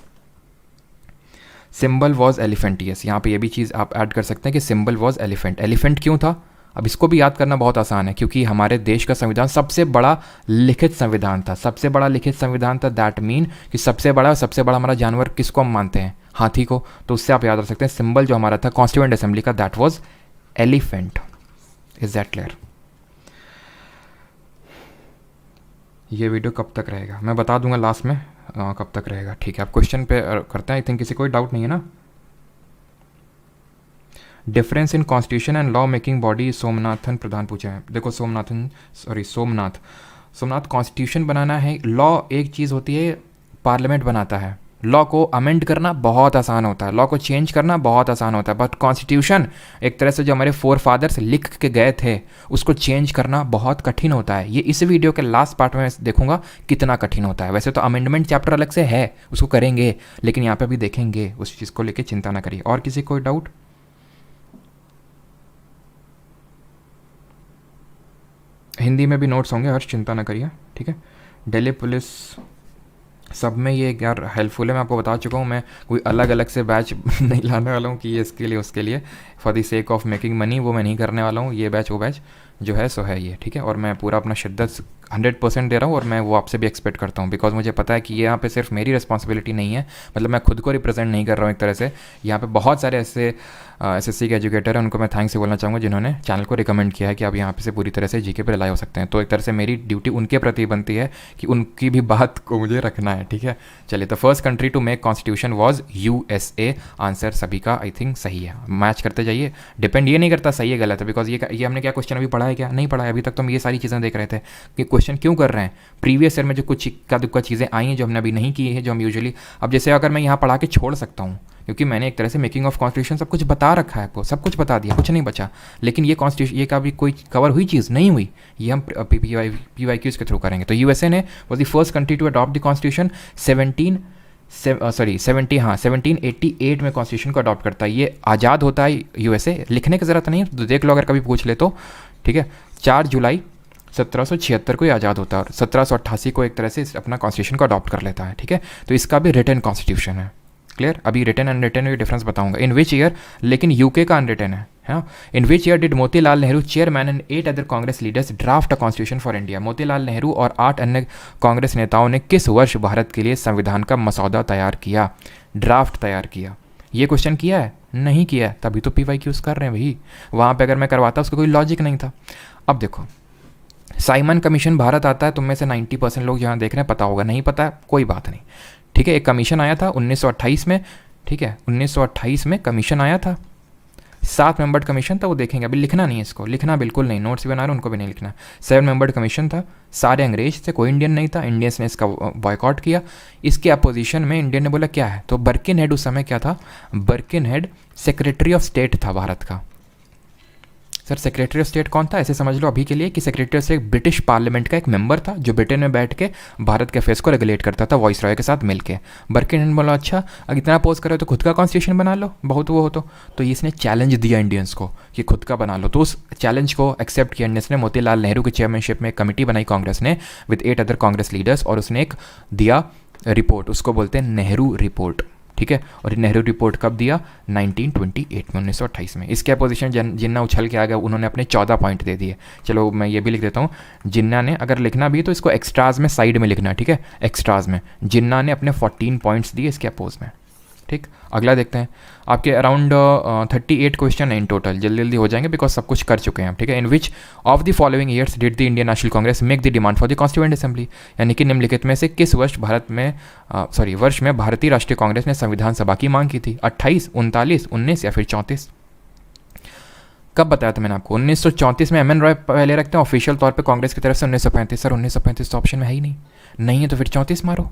Speaker 1: symbol was elephant. Yes, यहाँ पे ये भी चीज़ आप ऐड कर सकते हैं कि सिंबल वॉज एलिफेंट। एलिफेंट क्यों था? अब इसको भी याद करना बहुत आसान है, क्योंकि हमारे देश का संविधान सबसे बड़ा लिखित संविधान था, सबसे बड़ा लिखित संविधान था। दैट मीन कि सबसे बड़ा हमारा जानवर किसको हम मानते हैं? हाथी को। तो उससे आप याद रख सकते हैं सिंबल जो हमारा था कॉन्स्टिट्यूएंट असेंबली का, that was elephant. Is that clear? ये वीडियो कब तक रहेगा मैं बता दूंगा लास्ट में, कब तक रहेगा। ठीक है, आप क्वेश्चन पे करते हैं। आई थिंक किसी कोई डाउट नहीं है ना? Difference in constitution and law making body, Somnathan Pradhan पूछे हैं। देखो सोमनाथ कॉन्स्टिट्यूशन बनाना है, लॉ एक चीज़ होती है, पार्लियामेंट बनाता है। लॉ को अमेंड करना बहुत आसान होता है, लॉ को चेंज करना बहुत आसान होता है, बट कॉन्स्टिट्यूशन एक तरह से जो हमारे फोर फादर्स लिख के गए थे उसको चेंज करना बहुत कठिन होता है। ये इस वीडियो के लास्ट पार्ट में देखूंगा कितना कठिन होता है। वैसे तो अमेंडमेंट चैप्टर अलग से है, उसको करेंगे, लेकिन यहाँ पे भी देखेंगे, उस चीज़ को लेकर चिंता ना करिए। और किसी कोई डाउट? हिंदी में भी नोट्स होंगे, हर्ष चिंता ना करिए, ठीक है। दिल्ली पुलिस सब में ये यार हेल्पफुल है, मैं आपको बता चुका हूँ। मैं कोई अलग अलग से बैच नहीं लाने वाला हूँ कि ये इसके लिए उसके लिए for the sake of making money, वो मैं नहीं करने वाला हूँ। ये बैच वो बैच जो है सो है ये, ठीक है। और मैं पूरा अपना शिद्दत 100% दे रहा हूँ, और मैं वो आपसे भी एक्सपेक्ट करता हूँ, बिकॉज मुझे पता है कि ये यहाँ पे सिर्फ मेरी रिस्पॉन्सिबिलिटी नहीं है, मतलब मैं खुद को रिप्रेजेंट नहीं कर रहा हूँ एक तरह से। यहाँ पे बहुत सारे ऐसे एसएससी के एजुकेटर हैं, उनको मैं थैंक्स से बोलना चाहूँगा जिन्होंने चैनल को रिकमेंड किया है कि आप यहाँ पे से पूरी तरह से जीके पे रिलाई हो सकते हैं। तो एक तरह से मेरी ड्यूटी उनके प्रति बनती है कि उनकी भी बात को मुझे रखना है, ठीक है। चलिए, the first country to make constitution was USA। Answer सभी का आई थिंक सही है, मैच करते जाइए। डिपेंड ये नहीं करता सही है गलत है, बिकॉज ये हमने क्या क्वेश्चन अभी पढ़ा है, क्या नहीं पढ़ा है अभी तक। तो हम ये सारी चीज़ें देख रहे थे कि क्वेश्चन क्यों कर रहे हैं। प्रीवियस ईयर में जो कुछ इक्का दुक्का चीज़ें आई हैं जो हमने अभी नहीं की है, जो हम यूजुअली, अब जैसे अगर मैं यहाँ पढ़ा के छोड़ सकता हूँ क्योंकि मैंने एक तरह से मेकिंग ऑफ कॉन्स्टिट्यूशन सब कुछ बता रखा है, आपको सब कुछ बता दिया, कुछ नहीं बचा। लेकिन ये कॉन्स्टिट्यूशन ये कभी कोई कवर हुई चीज़ नहीं हुई, ये हम PYQs के थ्रू करेंगे। तो USA ने was the first country to adopt the constitution 1788 में कॉन्स्टिट्यूशन को अडॉप्ट करता है। ये आज़ाद होता है USA, लिखने की ज़रूरत नहीं है, तो देख लो अगर कभी पूछ ले तो, ठीक है। 4 जुलाई 1776 को ही आज़ाद होता है, और 1788 को एक तरह से अपना कॉन्स्टिट्यूशन को अडॉप्ट कर लेता है, ठीक है। तो इसका भी रिटन कॉन्स्टिट्यूशन है, क्लियर। अभी रिटन अनरिटन में डिफरेंस बताऊंगा। इन विच ईयर, लेकिन यूके का अनरिटन है, हाँ। In which year did Motilal Nehru chairman and 8 other Congress leaders draft a constitution for India. Motilal Nehru और 8 अन्य कांग्रेस नेताओं ने किस वर्ष भारत के लिए संविधान का मसौदा तैयार किया, ड्राफ्ट तैयार किया? ये क्वेश्चन किया है? नहीं किया है, तभी तो PYQs कर रहे हैं भाई। वहाँ पे अगर मैं करवाता उसका कोई लॉजिक नहीं था। अब देखो, साइमन कमीशन भारत आता है, तुम में से 90% लोग जहाँ देख रहे हैं पता होगा, नहीं पता कोई बात नहीं, ठीक है। एक कमीशन आया था 1928 में, ठीक है, 1928 में कमीशन आया था, 7 मेंबर्ड कमीशन था। वो देखेंगे, अभी लिखना नहीं है, इसको लिखना बिल्कुल नहीं, नोट्स बना रहे उनको भी नहीं लिखना। 7 मेंबर्ड कमीशन था, सारे अंग्रेज थे, कोई इंडियन नहीं था। इंडियंस ने इसका बॉयकॉट किया। इसके अपोजिशन में इंडियन ने बोला क्या है, तो बर्किनहेड उस समय क्या था, बर्किनहेड सेक्रेटरी ऑफ स्टेट था भारत का। सर सेक्रेटरी ऑफ स्टेट कौन था? ऐसे समझ लो अभी के लिए कि secretary of state British parliament का एक मेंबर था जो ब्रिटेन में बैठ के भारत के अफेयर्स को रेगुलेट करता था वॉइस रॉय के साथ मिलके। बर्किनहेड बोला अच्छा अगर इतना अपोज करे तो खुद का कॉन्स्टिट्यूशन बना लो, बहुत वो हो तो इसने चैलेंज दिया इंडियंस को कि खुद का बना लो। तो उस चैलेंज को एक्सेप्ट किया इंडियंस ने। मोतीलाल नेहरू की चेयरमैनशिप में एक कमेटी बनाई कांग्रेस ने विद 8 अदर कांग्रेस लीडर्स, और उसने एक दिया रिपोर्ट, उसको बोलते हैं नेहरू रिपोर्ट, ठीक है। और ये नेहरू रिपोर्ट कब दिया? 1928 में, 1928 में। इसके अपोजिशन जिन्ना उछल के आ गया, उन्होंने अपने 14 पॉइंट दे दिए। चलो मैं ये भी लिख देता हूँ, जिन्ना ने, अगर लिखना भी तो इसको एक्स्ट्राज में साइड में लिखना, ठीक है, एक्स्ट्राज में। जिन्ना ने अपने 14 पॉइंट्स दिए इसके अपोज में, ठीक। अगला देखते हैं, आपके अराउंड 38 क्वेश्चन है इन टोटल, जल्दी जल्दी हो जाएंगे बिकॉज सब कुछ कर चुके हैं हम, ठीक है। In which of the following years did the Indian National Congress make the demand for the constituent assembly, यानी कि निम्नलिखित में से किस वर्ष वर्ष में भारतीय राष्ट्रीय कांग्रेस ने संविधान सभा की मांग की थी? 28, 39, 19 या फिर 34? कब बताया था मैंने आपको? 1934 में MN रॉय पहले रखते हैं ऑफिशियल तौर पे कांग्रेस की तरफ से। 1935 सर 1935 तो ऑप्शन में है ही नहीं, नहीं है तो फिर 34 मारो।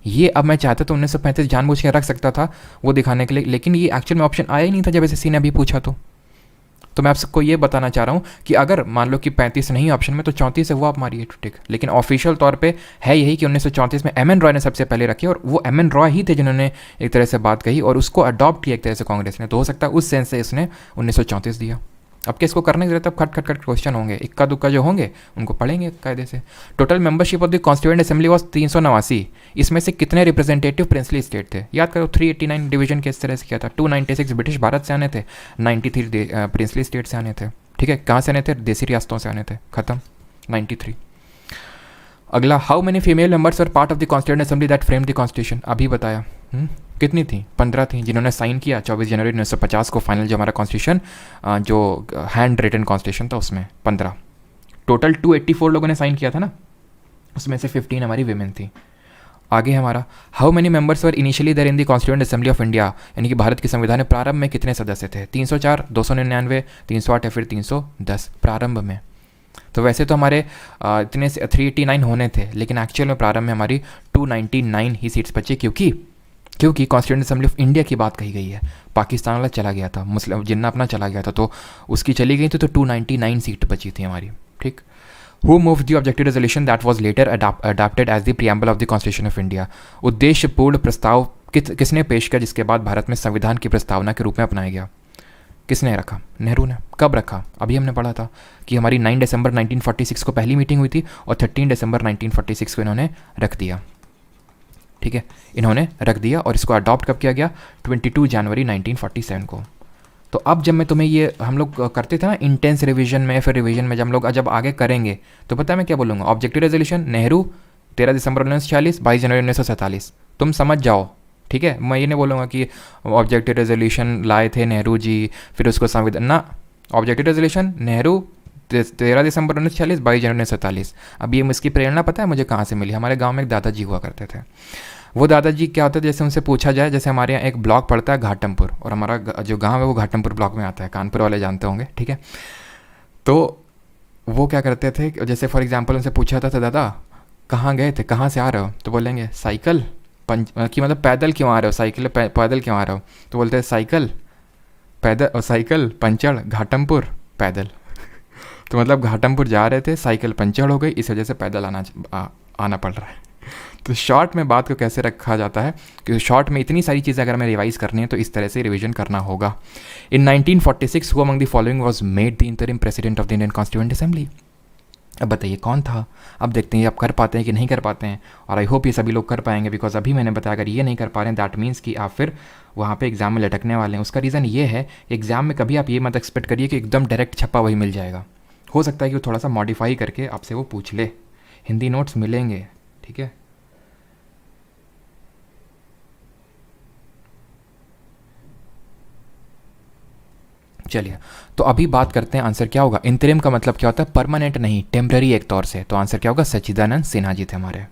Speaker 1: ये अब मैं चाहता तो 1935 जानबूझ के रख सकता था वो दिखाने के लिए, लेकिन ये एक्चुअल में ऑप्शन आया ही नहीं था जब एसएससी ने अभी पूछा। तो मैं आप सबको ये बताना चाह रहा हूँ कि अगर मान लो कि 35 नहीं ऑप्शन में तो 34 है, वो आप मारिए, ठीक। लेकिन ऑफिशियल तौर पे है यही कि 1934 में MN रॉय ने सबसे पहले रखी, और वो MN रॉय ही थे जिन्होंने एक तरह से बात कही और उसको अडॉप्ट किया एक तरह से कांग्रेस ने। तो हो सकता है उस सेंस से इसने 1934 दिया। अब किसको करने की जरूरत है? खट खट खट क्वेश्चन होंगे, इक्का दुक्का जो होंगे उनको पढ़ेंगे कायदे से। Total membership of the constituent assembly was 389। इसमें से कितने रिप्रेजेंटेटिव प्रिंसली स्टेट थे? याद करो, 389 डिवीजन किस तरह से किया था। 296 ब्रिटिश भारत से आने थे, 93 प्रिंसली स्टेट से आने थे, ठीक है, कहाँ से आने थे? देसी रियासतों से आने थे, ख़त्म। 93। अगला, how many female members are part of the constituent assembly that frame the constitution? अभी बताया। कितनी थी? 15 थी, जिन्होंने साइन किया 24 जनवरी 1950 को फाइनल जो हमारा कॉन्स्टिट्यूशन, जो हैंड रिटन कॉन्स्टिट्यूशन था उसमें 15। टोटल 284 लोगों ने साइन किया था ना, उसमें से 15 हमारी विमेन थी। आगे हमारा, how many members were initially there in the constituent assembly of India, यानी कि भारत के संविधान में प्रारंभ में कितने सदस्य थे? 304, 299, 308 या फिर 310 प्रारंभ में। तो वैसे तो हमारे इतने 389 होने थे, लेकिन एक्चुअल में प्रारंभ में हमारी 299 ही सीट्स बची, क्योंकि कॉन्स्टिट्यूएंट असेंबली ऑफ इंडिया की बात कही गई है। पाकिस्तान वाला चला गया था, मुस्लिम जिन्ना अपना चला गया था, तो उसकी चली गई थी, तो 299 सीट बची थी हमारी। ठीक। Who moved the objective resolution that was later adopted as the preamble of the constitution of India? उद्देश्यपूर्ण प्रस्ताव किसने पेश किया, जिसके बाद भारत में संविधान की प्रस्तावना के रूप में अपनाया गया? किसने रखा? नेहरू ने। कब रखा? अभी हमने पढ़ा था कि हमारी 9 दिसंबर 1946 को पहली मीटिंग हुई थी और 13 दिसंबर 1946 को इन्होंने रख दिया। ठीक है, इन्होंने रख दिया और इसको अडॉप्ट कब किया गया? 22 जनवरी 1947 को। तो अब जब मैं तुम्हें ये हम लोग करते थे ना इंटेंस रिवीजन में, फिर रिवीजन में जब आगे करेंगे तो पता है मैं क्या बोलूँगा? ऑब्जेक्टिव रेजोल्यूशन नेहरू 13 दिसंबर 1946, 22 जनवरी 1947, तुम समझ जाओ। ठीक है, मैं ये नहीं बोलूँगा कि ऑब्जेक्टिव रेजोल्यूशन लाए थे नेहरू जी, फिर उसको संविधान ना। ऑब्जेक्टिव रेजोल्यूशन नेहरू 13 दिसंबर 1946, 22 जनवरी 1947। अब ये इसकी प्रेरणा पता है मुझे कहाँ से मिली? हमारे गांव में एक दादाजी हुआ करते थे। वो दादाजी क्या होता है, जैसे उनसे पूछा जाए, जैसे हमारे यहाँ एक ब्लॉक पड़ता है घाटमपुर, और हमारा जो गांव है वो घाटमपुर ब्लॉक में आता है, कानपुर वाले जानते होंगे। ठीक है, तो वो क्या करते थे, जैसे फॉर एग्जाम्पल उनसे पूछा था, दादा कहाँ गए थे, कहाँ से आ रहे हो? तो बोलेंगे साइकिल कि मतलब पैदल क्यों आ रहे हो, साइकिल पैदल क्यों आ रहे हो? तो बोलते हैं साइकिल पैदल, साइकिल पंचर, घाटमपुर पैदल। तो मतलब घाटमपुर जा रहे थे, साइकिल पंचर हो गई, इस वजह से पैदल आना पड़ रहा है। तो शॉर्ट में बात को कैसे रखा जाता है कि शॉर्ट में इतनी सारी चीज़ें अगर हमें रिवाइज करनी है तो इस तरह से रिवीजन करना होगा। इन 1946 who among the following was made the interim president of the Indian constituent assembly? अब बताइए कौन था? अब देखते हैं आप कर पाते हैं कि नहीं कर पाते हैं, और आई होप ये सभी लोग कर पाएंगे, बिकॉज अभी मैंने बताया अगर ये नहीं कर पा रहे हैं दैट मीन्स कि आप फिर वहाँ पे एग्जाम में लटकने वाले हैं। उसका रीज़न ये है, एग्जाम में कभी आप ये मत एक्सपेक्ट करिए कि एकदम डायरेक्ट छपा वही मिल जाएगा। हो सकता है कि वो थोड़ा सा मॉडिफाई करके आपसे वो पूछ ले। हिंदी नोट्स मिलेंगे, ठीक है। चलिए, तो अभी बात करते हैं आंसर क्या होगा। इंतरिम का मतलब क्या होता है? परमानेंट नहीं, टेम्पररी एक तौर से। तो आंसर क्या होगा? सच्चिदानंद सिन्हा जी थे हमारे।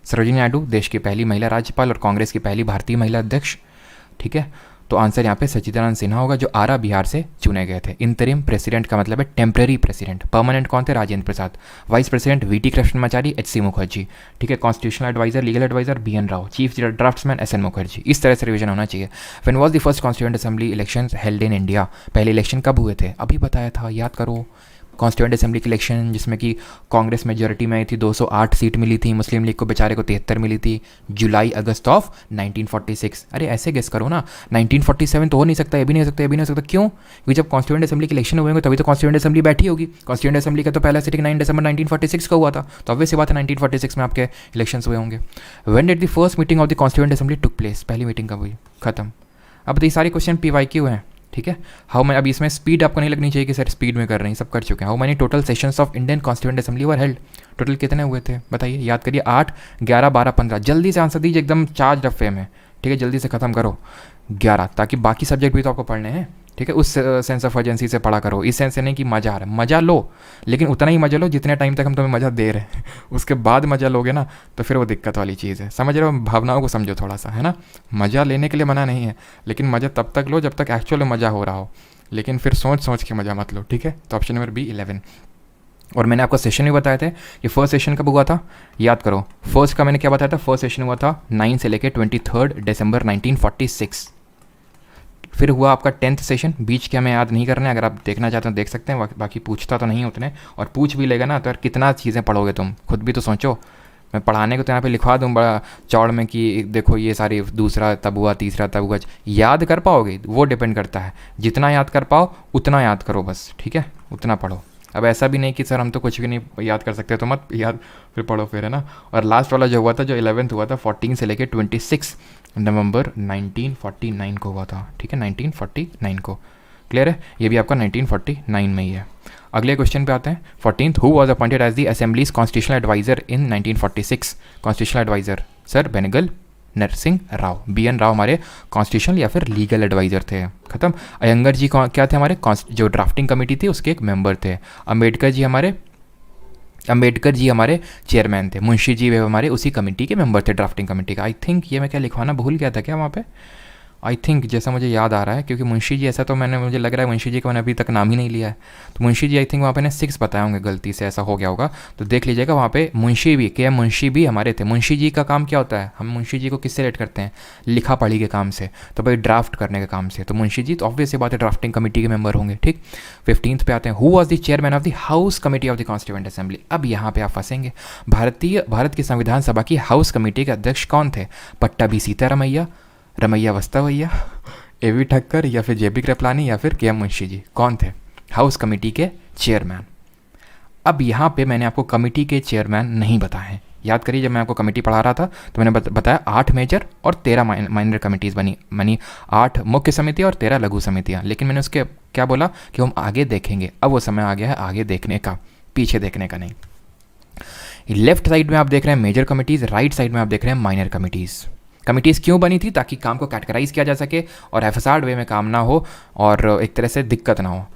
Speaker 1: सरोजिनी नायडू देश की पहली महिला राज्यपाल और कांग्रेस की पहली भारतीय महिला अध्यक्ष। ठीक है, तो आंसर यहाँ पे सच्चिदानंद सिन्हा होगा, जो आरा बिहार से चुने गए थे। इंतरिम प्रेसिडेंट का मतलब है टेम्पररी प्रेसिडेंट। परमानेंट कौन थे? Rajendra Prasad. Vice president VT Krishnamachari, H C Mukherjee. ठीक है, constitutional adviser, legal adviser B N Rau, chief draftsman S N Mukherjee. इस तरह से रिवीजन होना चाहिए। When was the first constituent assembly election held in India? पहले इलेक्शन कब हुए थे? अभी बताया था, याद करो। कॉन्स्टिट्यूएंट असेंबली की इलेक्शन जिसमें कि कांग्रेस मेजॉरिटी में आई थी, 208 सीट मिली थी, मुस्लिम लीग को बेचारे को 73 मिली थी। जुलाई अगस्त ऑफ 1946। अरे ऐसे गेस करो ना, 1947 तो हो नहीं सकता, ये भी नहीं हो सकता, ये भी नहीं हो सकता। क्यों? क्योंकि जब कॉन्स्टिट्यूएंट असेंबली के इलेक्शन हुए होंगे तभी तो कॉन्स्टिट्यूएंट असेंबली बैठी होगी। कॉन्स्टिट्यूएंट असेंबली का तो पहला सिटिंग 9 दिसंबर 1946 का हुआ था, तो ऑब्वियस सी बात है 1946 में आपके इलेक्शन हुए होंगे। When did the first meeting of the constituent assembly took place? पहली मीटिंग कब हुई? खत्म। अब ये सारे क्वेश्चन PYQ हैं, ठीक है। हाउ मैं अभी इसमें स्पीड आपको नहीं लगनी चाहिए कि सर स्पीड में कर रहे हैं, सब कर चुके हैं। How many total sessions of Indian constituent assembly were held? Total कितने हुए थे बताइए, याद करिए। 8, 11, 12, 15। जल्दी से आंसर दीजिए, एकदम चार्ज रफे में, ठीक है, जल्दी से ख़त्म करो। 11, ताकि बाकी सब्जेक्ट भी तो आपको पढ़ने हैं, ठीक है। उस सेंस ऑफ अर्जेंसी से पढ़ा करो, इस सेंस से नहीं कि मज़ा आ रहा है। मज़ा लो, लेकिन उतना ही मज़ा लो जितने टाइम तक हम तुम्हें मज़ा दे रहे हैं। उसके बाद मज़ा लोगे ना तो फिर वो दिक्कत वाली चीज़ है, समझ रहे हो? भावनाओं को समझो थोड़ा सा, है ना। मज़ा लेने के लिए मना नहीं है, लेकिन मज़ा तब तक लो जब तक एक्चुअल में मज़ा हो रहा हो, लेकिन फिर सोच के मज़ा मत लो, ठीक है। तो ऑप्शन नंबर बी 11। और मैंने आपको सेशन भी बताए थे कि फर्स्ट सेशन कब हुआ था, याद करो। फर्स्ट का मैंने क्या बताया था? फर्स्ट सेशन हुआ था 9 से लेकर 23 दिसंबर 1946। फिर हुआ आपका 10th सेशन, बीच के हमें याद नहीं करना है, अगर आप देखना चाहते हो देख सकते हैं, बाकी पूछता तो नहीं उतने, और पूछ भी लेगा ना तो यार कितना चीज़ें पढ़ोगे तुम, खुद भी तो सोचो। मैं पढ़ाने को तो यहाँ पे लिखवा दूँ बड़ा चौड़ में कि देखो ये सारी दूसरा तब हुआ, तीसरा तब हुआ। याद कर पाओगे वो डिपेंड करता है, जितना याद कर पाओ उतना याद करो बस, ठीक है, उतना पढ़ो। अब ऐसा भी नहीं कि सर हम तो कुछ भी नहीं याद कर सकते, तो मत याद फिर पढ़ो फिर, है ना। और लास्ट वाला जो हुआ था, जो 11th हुआ था, 14 से लेकर 26 नवंबर 1949 को हुआ था, ठीक है, 1949 को। क्लियर है? ये भी आपका 1949 में ही है। अगले क्वेश्चन पे आते हैं 14th, who was appointed as the assembly's constitutional adviser in 1946? Constitutional adviser sir Benegal Narsing Rau, B N Rau हमारे कॉन्स्टिट्यूशनल या फिर लीगल एडवाइज़र थे। खत्म। अयंगर जी क्या थे हमारे जो ड्राफ्टिंग कमेटी थी उसके एक मेंबर थे। अंबेडकर जी हमारे चेयरमैन थे। मुंशी जी वे हमारे उसी कमेटी के मेंबर थे, ड्राफ्टिंग कमेटी का। आई थिंक ये मैं क्या लिखवाना भूल गया था क्या वहाँ पे, आई थिंक जैसा मुझे याद आ रहा है, क्योंकि मुंशी जी ऐसा तो मुझे लग रहा है मुंशी जी का मैंने अभी तक नाम ही नहीं लिया है। तो मुंशी जी आई थिंक वहाँ पे ने 6 बताए होंगे, गलती से ऐसा हो गया होगा तो देख लीजिएगा। वहाँ पे मुंशी भी के मुंशी भी हमारे थे। मुंशी जी का काम क्या होता है, हम मुंशी जी को किससे रिलेट करते हैं, लिखा पढ़ी के काम से, तो भाई ड्राफ्ट करने के काम से। तो मुंशी जी तो ऑब्वियस बात है ड्राफ्टिंग कमेटी के मेंबर होंगे। ठीक। 15th पे आते हैं, who was the chairman of the house committee of the constituent assembly? अब यहाँ पे आप फंसेंगे। भारत की संविधान सभा की हाउस कमेटी के अध्यक्ष कौन थे? पट्टाभी सीतारमैया, रमैया वस्तावैया, एवी ठक्कर या फिर जेबी कृपलानी या फिर के एम मुंशी जी? कौन थे हाउस कमेटी के चेयरमैन? अब यहाँ पे मैंने आपको कमेटी के चेयरमैन नहीं बताए हैं। याद करिए जब मैं आपको कमेटी पढ़ा रहा था तो मैंने बताया 8 मेजर और 13 माइनर कमेटीज़ बनी 8 मुख्य समिति और 13 लघु समितियाँ। लेकिन मैंने उसके क्या बोला कि हम आगे देखेंगे। अब वो समय आ गया है आगे देखने का, पीछे देखने का नहीं। लेफ्ट साइड में आप देख रहे हैं मेजर कमिटीज़, राइट साइड में आप देख रहे हैं माइनर कमिटीज़। कमिटीज़ क्यों बनी थी? ताकि काम को कैटेगराइज किया जा सके और एफएसआर वे में काम ना हो और एक तरह से दिक्कत ना हो।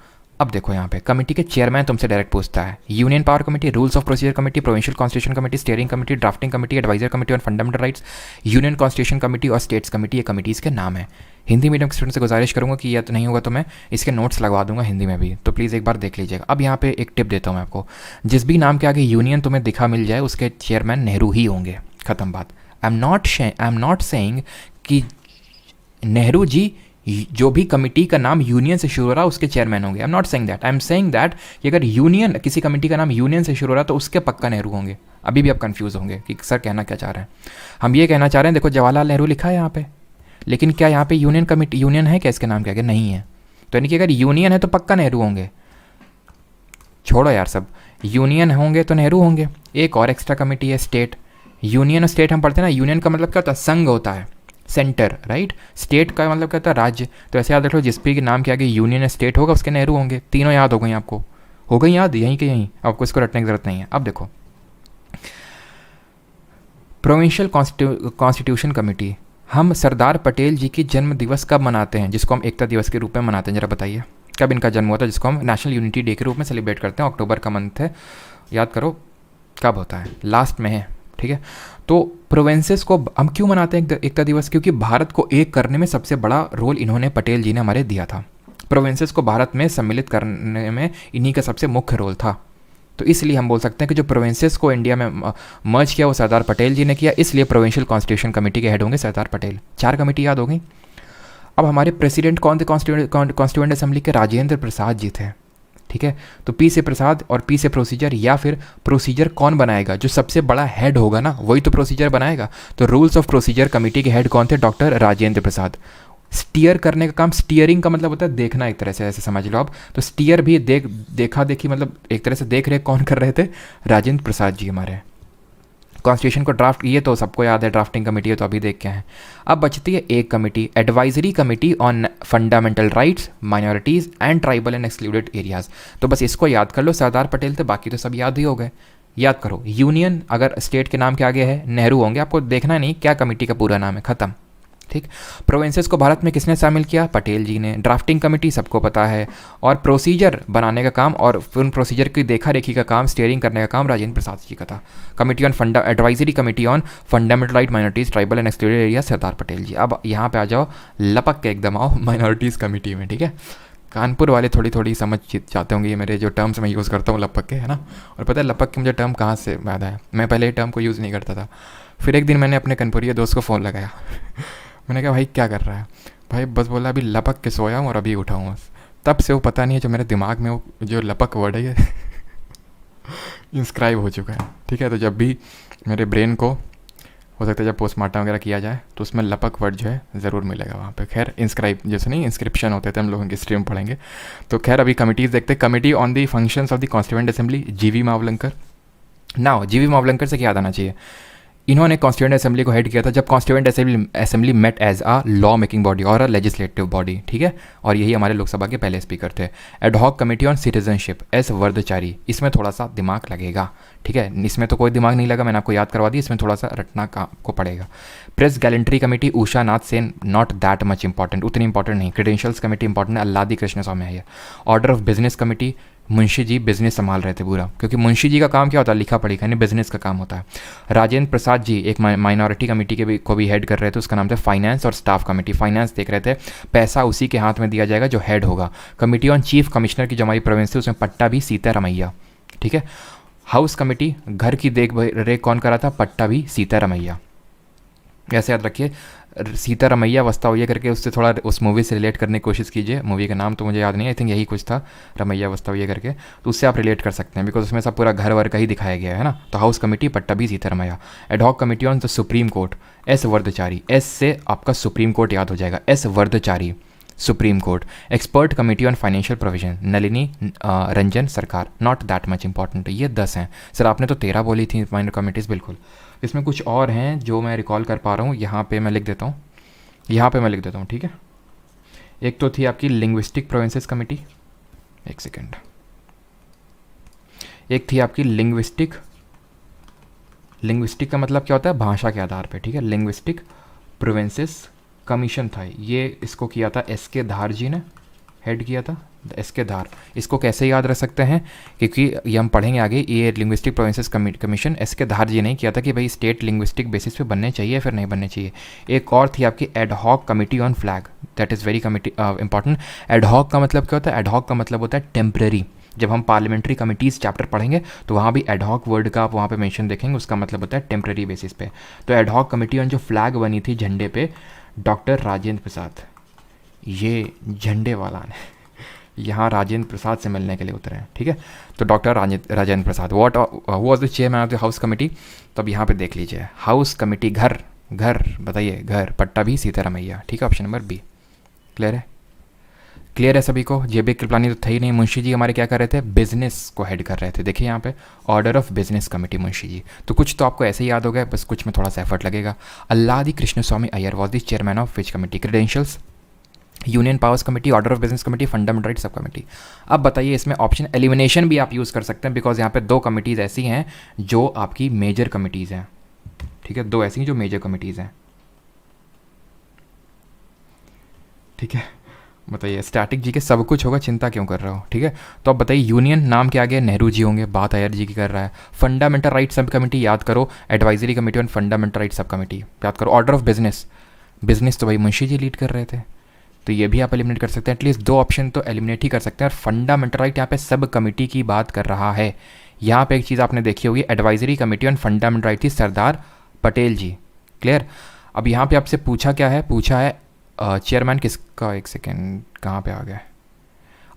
Speaker 1: अब देखो यहाँ पे कमेटी के चेयरमैन तुमसे डायरेक्ट पूछता है। Union power committee, rules of procedure committee, provincial constitution committee, steering committee, drafting committee, adviser committee on fundamental rights, union constitution committee और स्टेट्स कमेटी, ये कमेटीज़ के नाम है। हिंदी मीडियम स्टूडेंट से गुजारिश करूँगा कि यह तो नहीं होगा तो मैं इसके नोट्स लगवा दूंगा हिंदी में भी, तो प्लीज़ एक बार देख लीजिएगा। अब यहाँ पे एक टिप देता हूँ मैं आपको, जिस भी नाम के आगे यूनियन तुम्हें दिखा मिल जाए उसके चेयरमैन नेहरू ही होंगे। ख़त्म बात। आई एम नॉट सेइंग कि नेहरू जी जो भी कमेटी का नाम यूनियन से शुरू हो रहा है उसके चेयरमैन होंगे। I am not saying that. I am saying that कि अगर यूनियन किसी कमेटी का नाम यूनियन से शुरू हो रहा है तो उसके पक्का नेहरू होंगे। अभी भी आप कंफ्यूज होंगे कि सर कहना क्या चाह रहे हैं। हम ये कहना चाह रहे हैं, देखो जवाहरलाल नेहरू लिखा है यहाँ पे, लेकिन क्या यहाँ पे यूनियन कमेटी यूनियन है क्या इसके नाम के आगे? नहीं है। तो यानी कि अगर यूनियन है तो पक्का नेहरू होंगे। छोड़ो यार सब, यूनियन होंगे तो नेहरू होंगे। एक और एक्स्ट्रा कमेटी है स्टेट। यूनियन और स्टेट हम पढ़ते हैं ना, यूनियन का मतलब क्या होता है? संघ होता है, सेंटर, राइट। स्टेट का मतलब क्या होता है? राज्य। तो ऐसे याद रख लो, जिस भी के नाम के आगे यूनियन या स्टेट होगा उसके नेहरू होंगे। तीनों याद हो गई आपको, हो गई याद यहीं के यहीं, आपको इसको रटने की जरूरत नहीं है। अब देखो प्रोविंशियल कॉन्स्टिट्यूशन कमेटी, हम सरदार पटेल जी की जन्म दिवस कब मनाते हैं, जिसको हम एकता दिवस के रूप में मनाते हैं? जरा बताइए कब इनका जन्म हुआ था, जिसको हम नेशनल यूनिटी डे के रूप में सेलिब्रेट करते हैं। अक्टूबर का मंथ है, याद करो कब होता है, लास्ट में है। ठीक है। तो प्रोविंसेस को हम क्यों मनाते हैं एकता दिवस? क्योंकि भारत को एक करने में सबसे बड़ा रोल इन्होंने, पटेल जी ने हमारे दिया था। प्रोविंसेस को भारत में सम्मिलित करने में इन्हीं का सबसे मुख्य रोल था। तो इसलिए हम बोल सकते हैं कि जो प्रोविंसेस को इंडिया में मर्ज किया वो सरदार पटेल जी ने किया। इसलिए प्रोविंशियल कॉन्स्टिट्यूशन कमेटी के हेड होंगे सरदार पटेल। 4 कमेटी याद हो गई। अब हमारे प्रेसिडेंट कौन थे कॉन्स्टिट्यूएंट असेंबली के? राजेंद्र प्रसाद जी थे। ठीक है। तो पी से प्रसाद और पी से प्रोसीजर, या फिर प्रोसीजर कौन बनाएगा? जो सबसे बड़ा हेड होगा ना वही तो प्रोसीजर बनाएगा। तो रूल्स ऑफ प्रोसीजर कमेटी के हेड कौन थे? डॉक्टर राजेंद्र प्रसाद। स्टीयर करने का काम, स्टीयरिंग का मतलब होता है देखना, एक तरह से ऐसे समझ लो आप। तो स्टीयर भी देखा देखी, मतलब एक तरह से देख रेख कौन कर रहे थे? राजेंद्र प्रसाद जी हमारे। कॉन्स्टिट्यूशन को ड्राफ्ट, ये तो सबको याद है, ड्राफ्टिंग कमेटी है तो अभी देख के हैं। अब बचती है एक committee, advisory committee on fundamental rights, minorities and tribal and excluded areas. तो बस इसको याद कर लो, सरदार पटेल थे, बाकी तो सब याद ही हो गए। याद करो, यूनियन अगर स्टेट के नाम के आगे है नेहरू होंगे। आपको देखना नहीं क्या कमेटी का पूरा नाम है, खत्म। ठीक। प्रोविंसेस को भारत में किसने शामिल किया? पटेल जी ने। ड्राफ्टिंग कमेटी सबको पता है, और प्रोसीजर बनाने का काम और उन प्रोसीजर की देखा रेखी का काम, स्टीयरिंग करने का काम राजेंद्र प्रसाद जी का था। Committee on advisory committee on fundamental right, minorities, tribal and excluded area, Sardar Patel ji. अब यहाँ पे आ जाओ, लपक के एकदम आओ माइनॉरिटीज़ कमेटी में। ठीक है। कानपुर वाले थोड़ी थोड़ी समझ जाते होंगे ये मेरे जो टर्म्स मैं यूज़ करता हूँ लपक के, है ना। और पता है लपक के मुझे टर्म कहाँ से याद है? मैं पहले ये टर्म को यूज़ नहीं करता था। फिर एक दिन मैंने अपने कनपुरिया दोस्त को फ़ोन लगाया मैंने कहा भाई क्या कर रहा है? भाई बस बोला अभी लपक के सोया हूँ और अभी उठा हूँ बस। तब से वो पता नहीं है जो मेरे दिमाग में वो जो लपक वर्ड है ये इंस्क्राइब हो चुका है। ठीक है। तो जब भी मेरे ब्रेन को हो सकता है जब पोस्टमार्टम वगैरह किया जाए तो उसमें लपक वर्ड जो है ज़रूर मिलेगा वहाँ पे। खैर इंस्क्राइब जैसे नहीं, इंस्क्रिप्शन होते थे हम लोगों की स्ट्रीम पढ़ेंगे। तो खैर अभी कमिटीज़ देखते हैं। Committee on the functions of the constituent assembly, जीवी मावलंकर। नाउ जीवी मावलंकर से क्या याद आना चाहिए? इन्होंने कॉन्स्टिट्यूएंट असेंबली को हेड किया था जब constituent assembly met as a law making body और अ लेजिस्लेटिव बॉडी, ठीक है। और यही हमारे लोकसभा के पहले स्पीकर थे। Ad hoc committee on citizenship, S Varadachari, इसमें थोड़ा सा दिमाग लगेगा, ठीक है। इसमें तो कोई दिमाग नहीं लगा, मैंने आपको याद करवा दी, इसमें थोड़ा सा रटना को पड़ेगा। Press gallantry committee Usha Nath Sen, not that much important, उतनी इंपॉर्टेंट नहीं। क्रेडेंशियल्स कमेटी इंपॉर्टेंट है, अल्लादी कृष्ण स्वामी है। Order of business committee, Munshi ji business संभाल रहे थे पूरा, क्योंकि मुंशी जी का काम क्या होता है, लिखा पढ़ी यानी बिजनेस का काम होता है। राजेंद्र प्रसाद जी एक माइनॉरिटी कमेटी के को भी हेड कर रहे थे, उसका नाम था फाइनेंस और स्टाफ कमेटी। फाइनेंस देख रहे थे, पैसा उसी के हाथ में दिया जाएगा जो हेड होगा। कमेटी ऑन चीफ कमिश्नर की जो हमारी प्रोविंस थी उसमें पट्टा भी सीतारमैया, ठीक है। हाउस कमेटी, घर की देख रेख कौन करा था, पट्टा भी सीतारमैया। ऐसे याद रखिए, सीतारमैया वस्ता हुई करके उससे थोड़ा उस मूवी से रिलेट करने की कोशिश कीजिए। मूवी का नाम तो मुझे याद नहीं है, आई थिंक यही कुछ था, रमैया वस्ता हुई करके, तो उससे आप रिलेट कर सकते हैं बिकॉज उसमें सब पूरा घर वर का ही दिखाया गया है ना। तो house committee Pattabhi Sitaramayya. Ad hoc committee on the supreme court, S Varadachari, S से आपका सुप्रीम कोर्ट याद हो जाएगा, S Varadachari supreme court. Expert committee on financial provision, Nalini Ranjan Sarkar, not that much important. ये 10 हैं सर, आपने तो 13 बोली थी माइनर कमेटीज़, बिल्कुल। इसमें कुछ और हैं जो मैं रिकॉल कर पा रहा हूँ, यहाँ पे मैं लिख देता हूँ, ठीक है। एक तो थी आपकी लिंग्विस्टिक प्रोविंसेस कमेटी, एक सेकेंड, एक थी आपकी लिंग्विस्टिक का मतलब क्या होता है, भाषा के आधार पे, ठीक है। लिंग्विस्टिक प्रोविंसेस कमीशन था ये, इसको किया था एस के धार जी ने हेड किया था, एस के धार। इसको कैसे याद रख सकते हैं, क्योंकि ये हम पढ़ेंगे आगे, ये लिंग्विस्टिक प्रोविंसेस कमीशन एस के धार जी ने किया था कि भाई स्टेट लिंग्विस्टिक बेसिस पे बनने चाहिए फिर नहीं बनने चाहिए। एक और थी आपकी ad hoc committee on flag, that is very committee important. Ad hoc का मतलब क्या होता है, एडहॉक का मतलब होता है टेम्पररी। जब हम पार्लियामेंट्री कमिटीज़ चैप्टर पढ़ेंगे तो वहाँ भी एडहॉक वर्ड का आप वहाँ पे मेंशन देखेंगे, उसका मतलब होता है टेम्पररी बेसिस पे। तो एडहॉक कमेटी ऑन जो फ्लैग बनी थी झंडे पे, डॉक्टर राजेंद्र प्रसाद, ये झंडे वाला ने यहाँ राजेंद्र प्रसाद से मिलने के लिए उतरे हैं, ठीक है। तो doctor Rajendra Prasad what was the chairman of the house committee. तो अब यहाँ पे देख लीजिए, हाउस कमेटी घर बताइए, घर पट्टा भी सीतारमैया, ठीक है। ऑप्शन नंबर बी क्लियर है सभी को। जेबी कृपलानी तो था ही नहीं। मुंशी जी हमारे क्या कर रहे थे, बिजनेस को हेड कर रहे थे। देखिए यहाँ पे order of business committee Munshi ji, तो कुछ तो आपको ऐसे ही याद हो गया, बस कुछ में थोड़ा सा एफर्ट लगेगा। Alladi Krishna Swami Ayyar was the chairman of which committee. Credentials, union powers committee, order of business committee, fundamental right sub committee. अब बताइए इसमें ऑप्शन एलिमिनेशन भी आप यूज़ कर सकते हैं, बिकॉज यहाँ पे 2 कमिटीज़ ऐसी हैं जो आपकी मेजर कमिटीज़ हैं, ठीक है। 2 ऐसी हैं जो मेजर कमिटीज़ हैं, ठीक है। बताइए स्टैटिक जी के सब कुछ होगा, चिंता क्यों कर रहे हो, ठीक है। तो अब बताइए यूनियन नाम के आगे नेहरू जी होंगे, बात अय्यर जी की कर रहा है। फंडामेंटल राइट सब कमेटी याद करो, advisory committee on fundamental right sub committee याद करो। ऑर्डर ऑफ बिजनेस तो भाई मुंशी जी लीड कर रहे थे, तो ये भी आप एलिमिनेट कर सकते हैं। एटलीस्ट 2 ऑप्शन तो एलिमिनेट ही कर सकते हैं। और फंडामेंटल राइट यहाँ पे सब कमेटी की बात कर रहा है। यहाँ पे एक चीज़ आपने देखी होगी, advisory committee on fundamental right थी सरदार पटेल जी, क्लियर। अब यहाँ पे आपसे पूछा क्या है, पूछा है चेयरमैन किसका, एक सेकेंड कहाँ पे आ गया,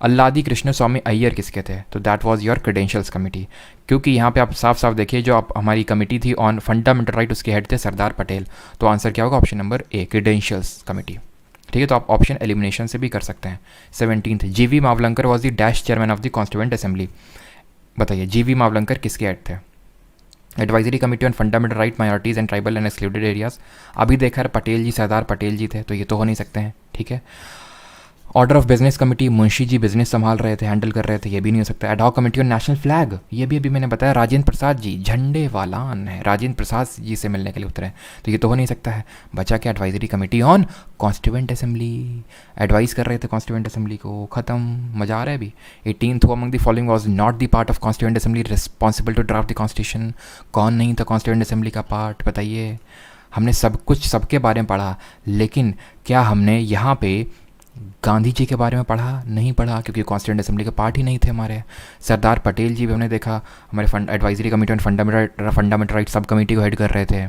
Speaker 1: अल्लादी कृष्ण स्वामी अय्यर किसके थे, तो that was your credentials committee. क्योंकि यहाँ पे आप साफ साफ देखिए, जो आप हमारी कमेटी थी ऑन फंडामेंटल राइट उसके हेड थे सरदार पटेल, तो आंसर क्या होगा, ऑप्शन नंबर ए क्रेडेंशियल्स कमेटी, ठीक है। तो आप ऑप्शन एलिमिनेशन से भी कर सकते हैं। 17th, जीवी Mavalankar was the dash chairman of the constituent assembly. बताइए जीवी मावलंकर किसके हेड थे। Advisory committee on fundamental right minorities and tribal and excluded areas, अभी देखा पटेल जी, सरदार पटेल जी थे, तो ये तो हो नहीं सकते हैं, ठीक है। Order of business committee, Munshi ji business संभाल रहे थे, हैंडल कर रहे थे, ये भी नहीं हो सकता। Ad hoc committee on national flag, ये भी अभी मैंने बताया राजेंद्र प्रसाद जी, झंडे वालान है, राजेंद्र प्रसाद जी से मिलने के लिए उतरे, तो ये तो हो नहीं सकता है। बचा क्या, advisory committee on constituent assembly, advice कर रहे थे कॉन्स्टिट्यूएंट असेंबली को, खत्म, मजा आ रहा है अभी। 18th, who among the following was not the part of constituent assembly responsible to draft the constitution. कौन नहीं था कॉन्स्टिट्यूएंट असेंबली का पार्ट, बताइए। हमने सब कुछ सबके बारे में पढ़ा, लेकिन क्या हमने यहाँ पे गांधी जी के बारे में पढ़ा, नहीं पढ़ा, क्योंकि कॉन्स्टिट्यूएंट असेंबली के पार्ट ही नहीं थे हमारे। सरदार पटेल जी भी हमने देखा, हमारे advisory committee on fundamental right sub committee को हेड कर रहे थे,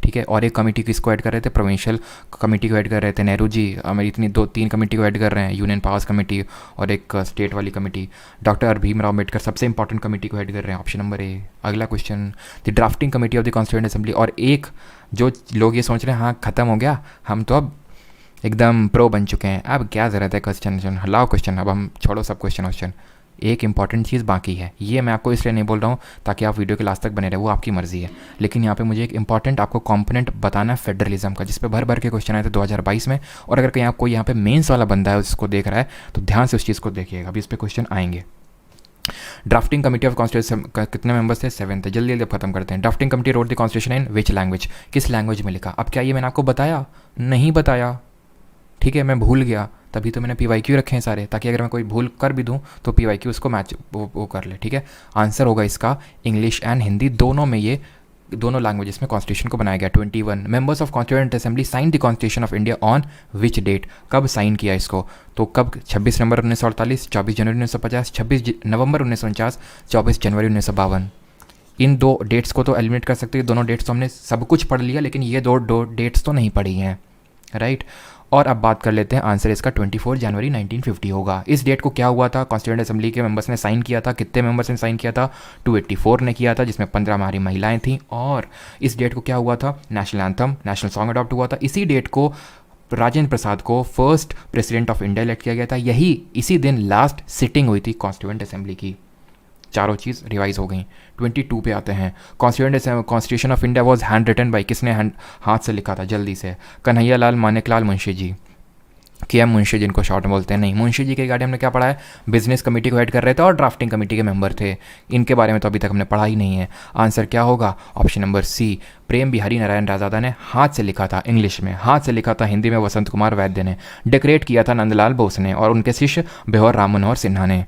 Speaker 1: ठीक है। और एक कमेटी किसको ऐड कर रहे थे, प्रोविंशियल कमेटी को ऐड कर रहे थे नेहरू जी, हमारी इतनी 2-3 कमेटी को ऐड कर रहे हैं, यूनियन पावर्स कमेटी और एक स्टेट वाली कमेटी। डॉक्टर भीमराव अम्बेडकर सबसे इंपॉर्टेंट कमेटी को ऐड कर रहे हैं, ऑप्शन नंबर ए। अगला question, the drafting committee of the constituent assembly. और एक जो लोग ये सोच रहे हैं हाँ ख़त्म हो गया, हम तो अब एकदम प्रो बन चुके हैं, अब क्या ज़रूरत है क्वेश्चन, हलाओ क्वेश्चन, अब हम छोड़ो सब क्वेश्चन। एक इंपॉर्टेंट चीज़ बाकी है, ये मैं आपको इसलिए नहीं बोल रहा हूँ ताकि आप वीडियो के लास्ट तक बने रहे, वो आपकी मर्ज़ी है, लेकिन यहाँ पे मुझे एक इंपॉर्टेंट आपको कंपोनेंट बताना है फेडरलिज्म का, जिस पे भर भर के क्वेश्चन आए थे 2022 में। और अगर कहीं आपको यहाँ पे मेंस वाला बंदा है उसको देख रहा है तो ध्यान से उस चीज़ को देखिएगा, अभी इस पर क्वेश्चन आएंगे। ड्राफ्टिंग कमेटी ऑफ कॉन्स्टिट्यूशन कितने मेंबर्स थे? 7 थे। जल्दी जल्दी खत्म करते हैं। Drafting committee road the constitution in which language, किस लैंग्वेज में लिखा? अब क्या ये मैंने आपको बताया? नहीं बताया, ठीक है, मैं भूल गया, तभी तो मैंने PYQ रखे हैं सारे, ताकि अगर मैं कोई भूल कर भी दूं तो PYQ उसको मैच वो कर ले, ठीक है। आंसर होगा इसका इंग्लिश एंड हिंदी दोनों में, ये दोनों लैंग्वेजेस में कॉन्स्टिट्यूशन को बनाया गया। 21 members of constituent assembly sign the constitution of India on which date, कब साइन किया इसको? तो कब? 26 नवंबर 1948, 24 जनवरी 1950, 26 नवंबर 1949, 24 जनवरी 1952। इन दो डेट्स को तो एलिमिनेट कर सकते हैं, दोनों डेट्स तो हमने सब कुछ पढ़ लिया, लेकिन ये दो डेट्स तो नहीं पढ़ी हैं, राइट। और अब बात कर लेते हैं, आंसर इसका 24 जनवरी 1950 होगा। इस डेट को क्या हुआ था? कॉन्स्टिट्यूएंट असेंबली के मेंबर्स ने साइन किया था। कितने मेंबर्स ने साइन किया था? 284 ने किया था, जिसमें 15 हमारी महिलाएं थीं। और इस डेट को क्या हुआ था? National anthem, national song adopt हुआ था। इसी डेट को राजेंद्र प्रसाद को first president of India elect किया गया था। यही इसी दिन लास्ट सिटिंग हुई थी कॉन्स्टिट्यूएंट असेंबली की। चारों चीज़ रिवाइज हो गई। 22 पे आते हैं। Constitution of India was handwritten by, किसने हाथ से लिखा था? जल्दी से, कन्हैया लाल मानिकलाल मुंशी जी, KM मुंशी जिनको शॉर्ट में बोलते हैं। नहीं, मुंशी जी के गाड़ी हमने क्या पढ़ा है? बिजनेस कमेटी को हेड कर रहे थे और ड्राफ्टिंग कमेटी के मेंबर थे। इनके बारे में तो अभी तक हमने पढ़ा ही नहीं है। आंसर क्या होगा? ऑप्शन नंबर सी, प्रेम बिहारी नारायण राजादा ने हाथ से लिखा था, इंग्लिश में हाथ से लिखा था, हिंदी में वसंत कुमार वैद्य ने, डेकोरेट किया था नंदलाल बोस ने, और उनके शिष्य बेहौर राम मनोहर सिन्हा ने।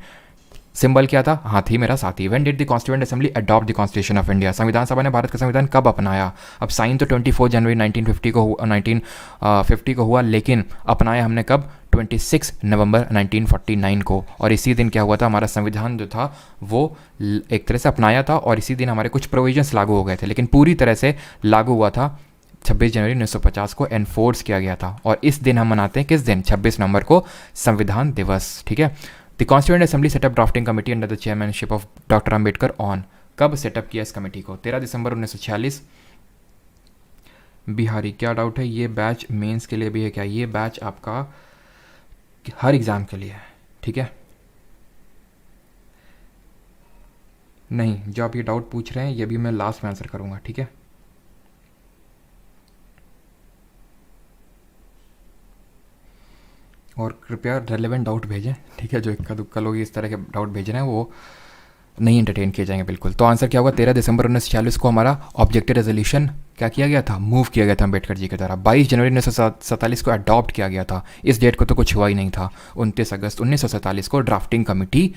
Speaker 1: सिंबल क्या था? हाथी मेरा साथी। When did the constituent assembly adopt the constitution of India, संविधान सभा ने भारत का संविधान कब अपनाया? अब साइन तो 24 जनवरी 1950 को हुआ, लेकिन अपनाया हमने कब? 26 नवंबर 1949 को। और इसी दिन क्या हुआ था? हमारा संविधान जो था वो एक तरह से अपनाया था, और इसी दिन हमारे कुछ प्रोविजंस लागू हो गए थे, लेकिन पूरी तरह से लागू हुआ था 26 जनवरी 1950 को, एनफोर्स किया गया था। और इस दिन हम मनाते हैं किस दिन? 26 नवंबर को, संविधान दिवस, ठीक है। The constituent assembly setup drafting committee under the chairmanship of doctor Ambedkar on, कब सेटअप किया इस कमेटी को? 13 दिसंबर 1946। बिहारी, क्या डाउट है? ये बैच मेंस के लिए भी है क्या? ये बैच आपका हर एग्ज़ाम के लिए है, ठीक है। नहीं, जो आप ये डाउट पूछ रहे हैं ये भी मैं लास्ट में आंसर करूँगा, ठीक है। और कृपया रेलेवेंट डाउट भेजें, ठीक है। जो इक्का दुक्का लोग इस तरह के डाउट भेज रहे हैं वो नहीं एंटरटेन किए जाएंगे बिल्कुल। तो आंसर क्या होगा? 13 दिसंबर 1946 को हमारा ऑब्जेक्टिव रेजोल्यूशन क्या किया गया था? मूव किया गया था अम्बेडकर जी के द्वारा। 22 जनवरी 1947 को अडॉप्ट किया गया था। इस डेट को तो कुछ हुआ ही नहीं था। 29 अगस्त 1947 को ड्राफ्टिंग कमेटी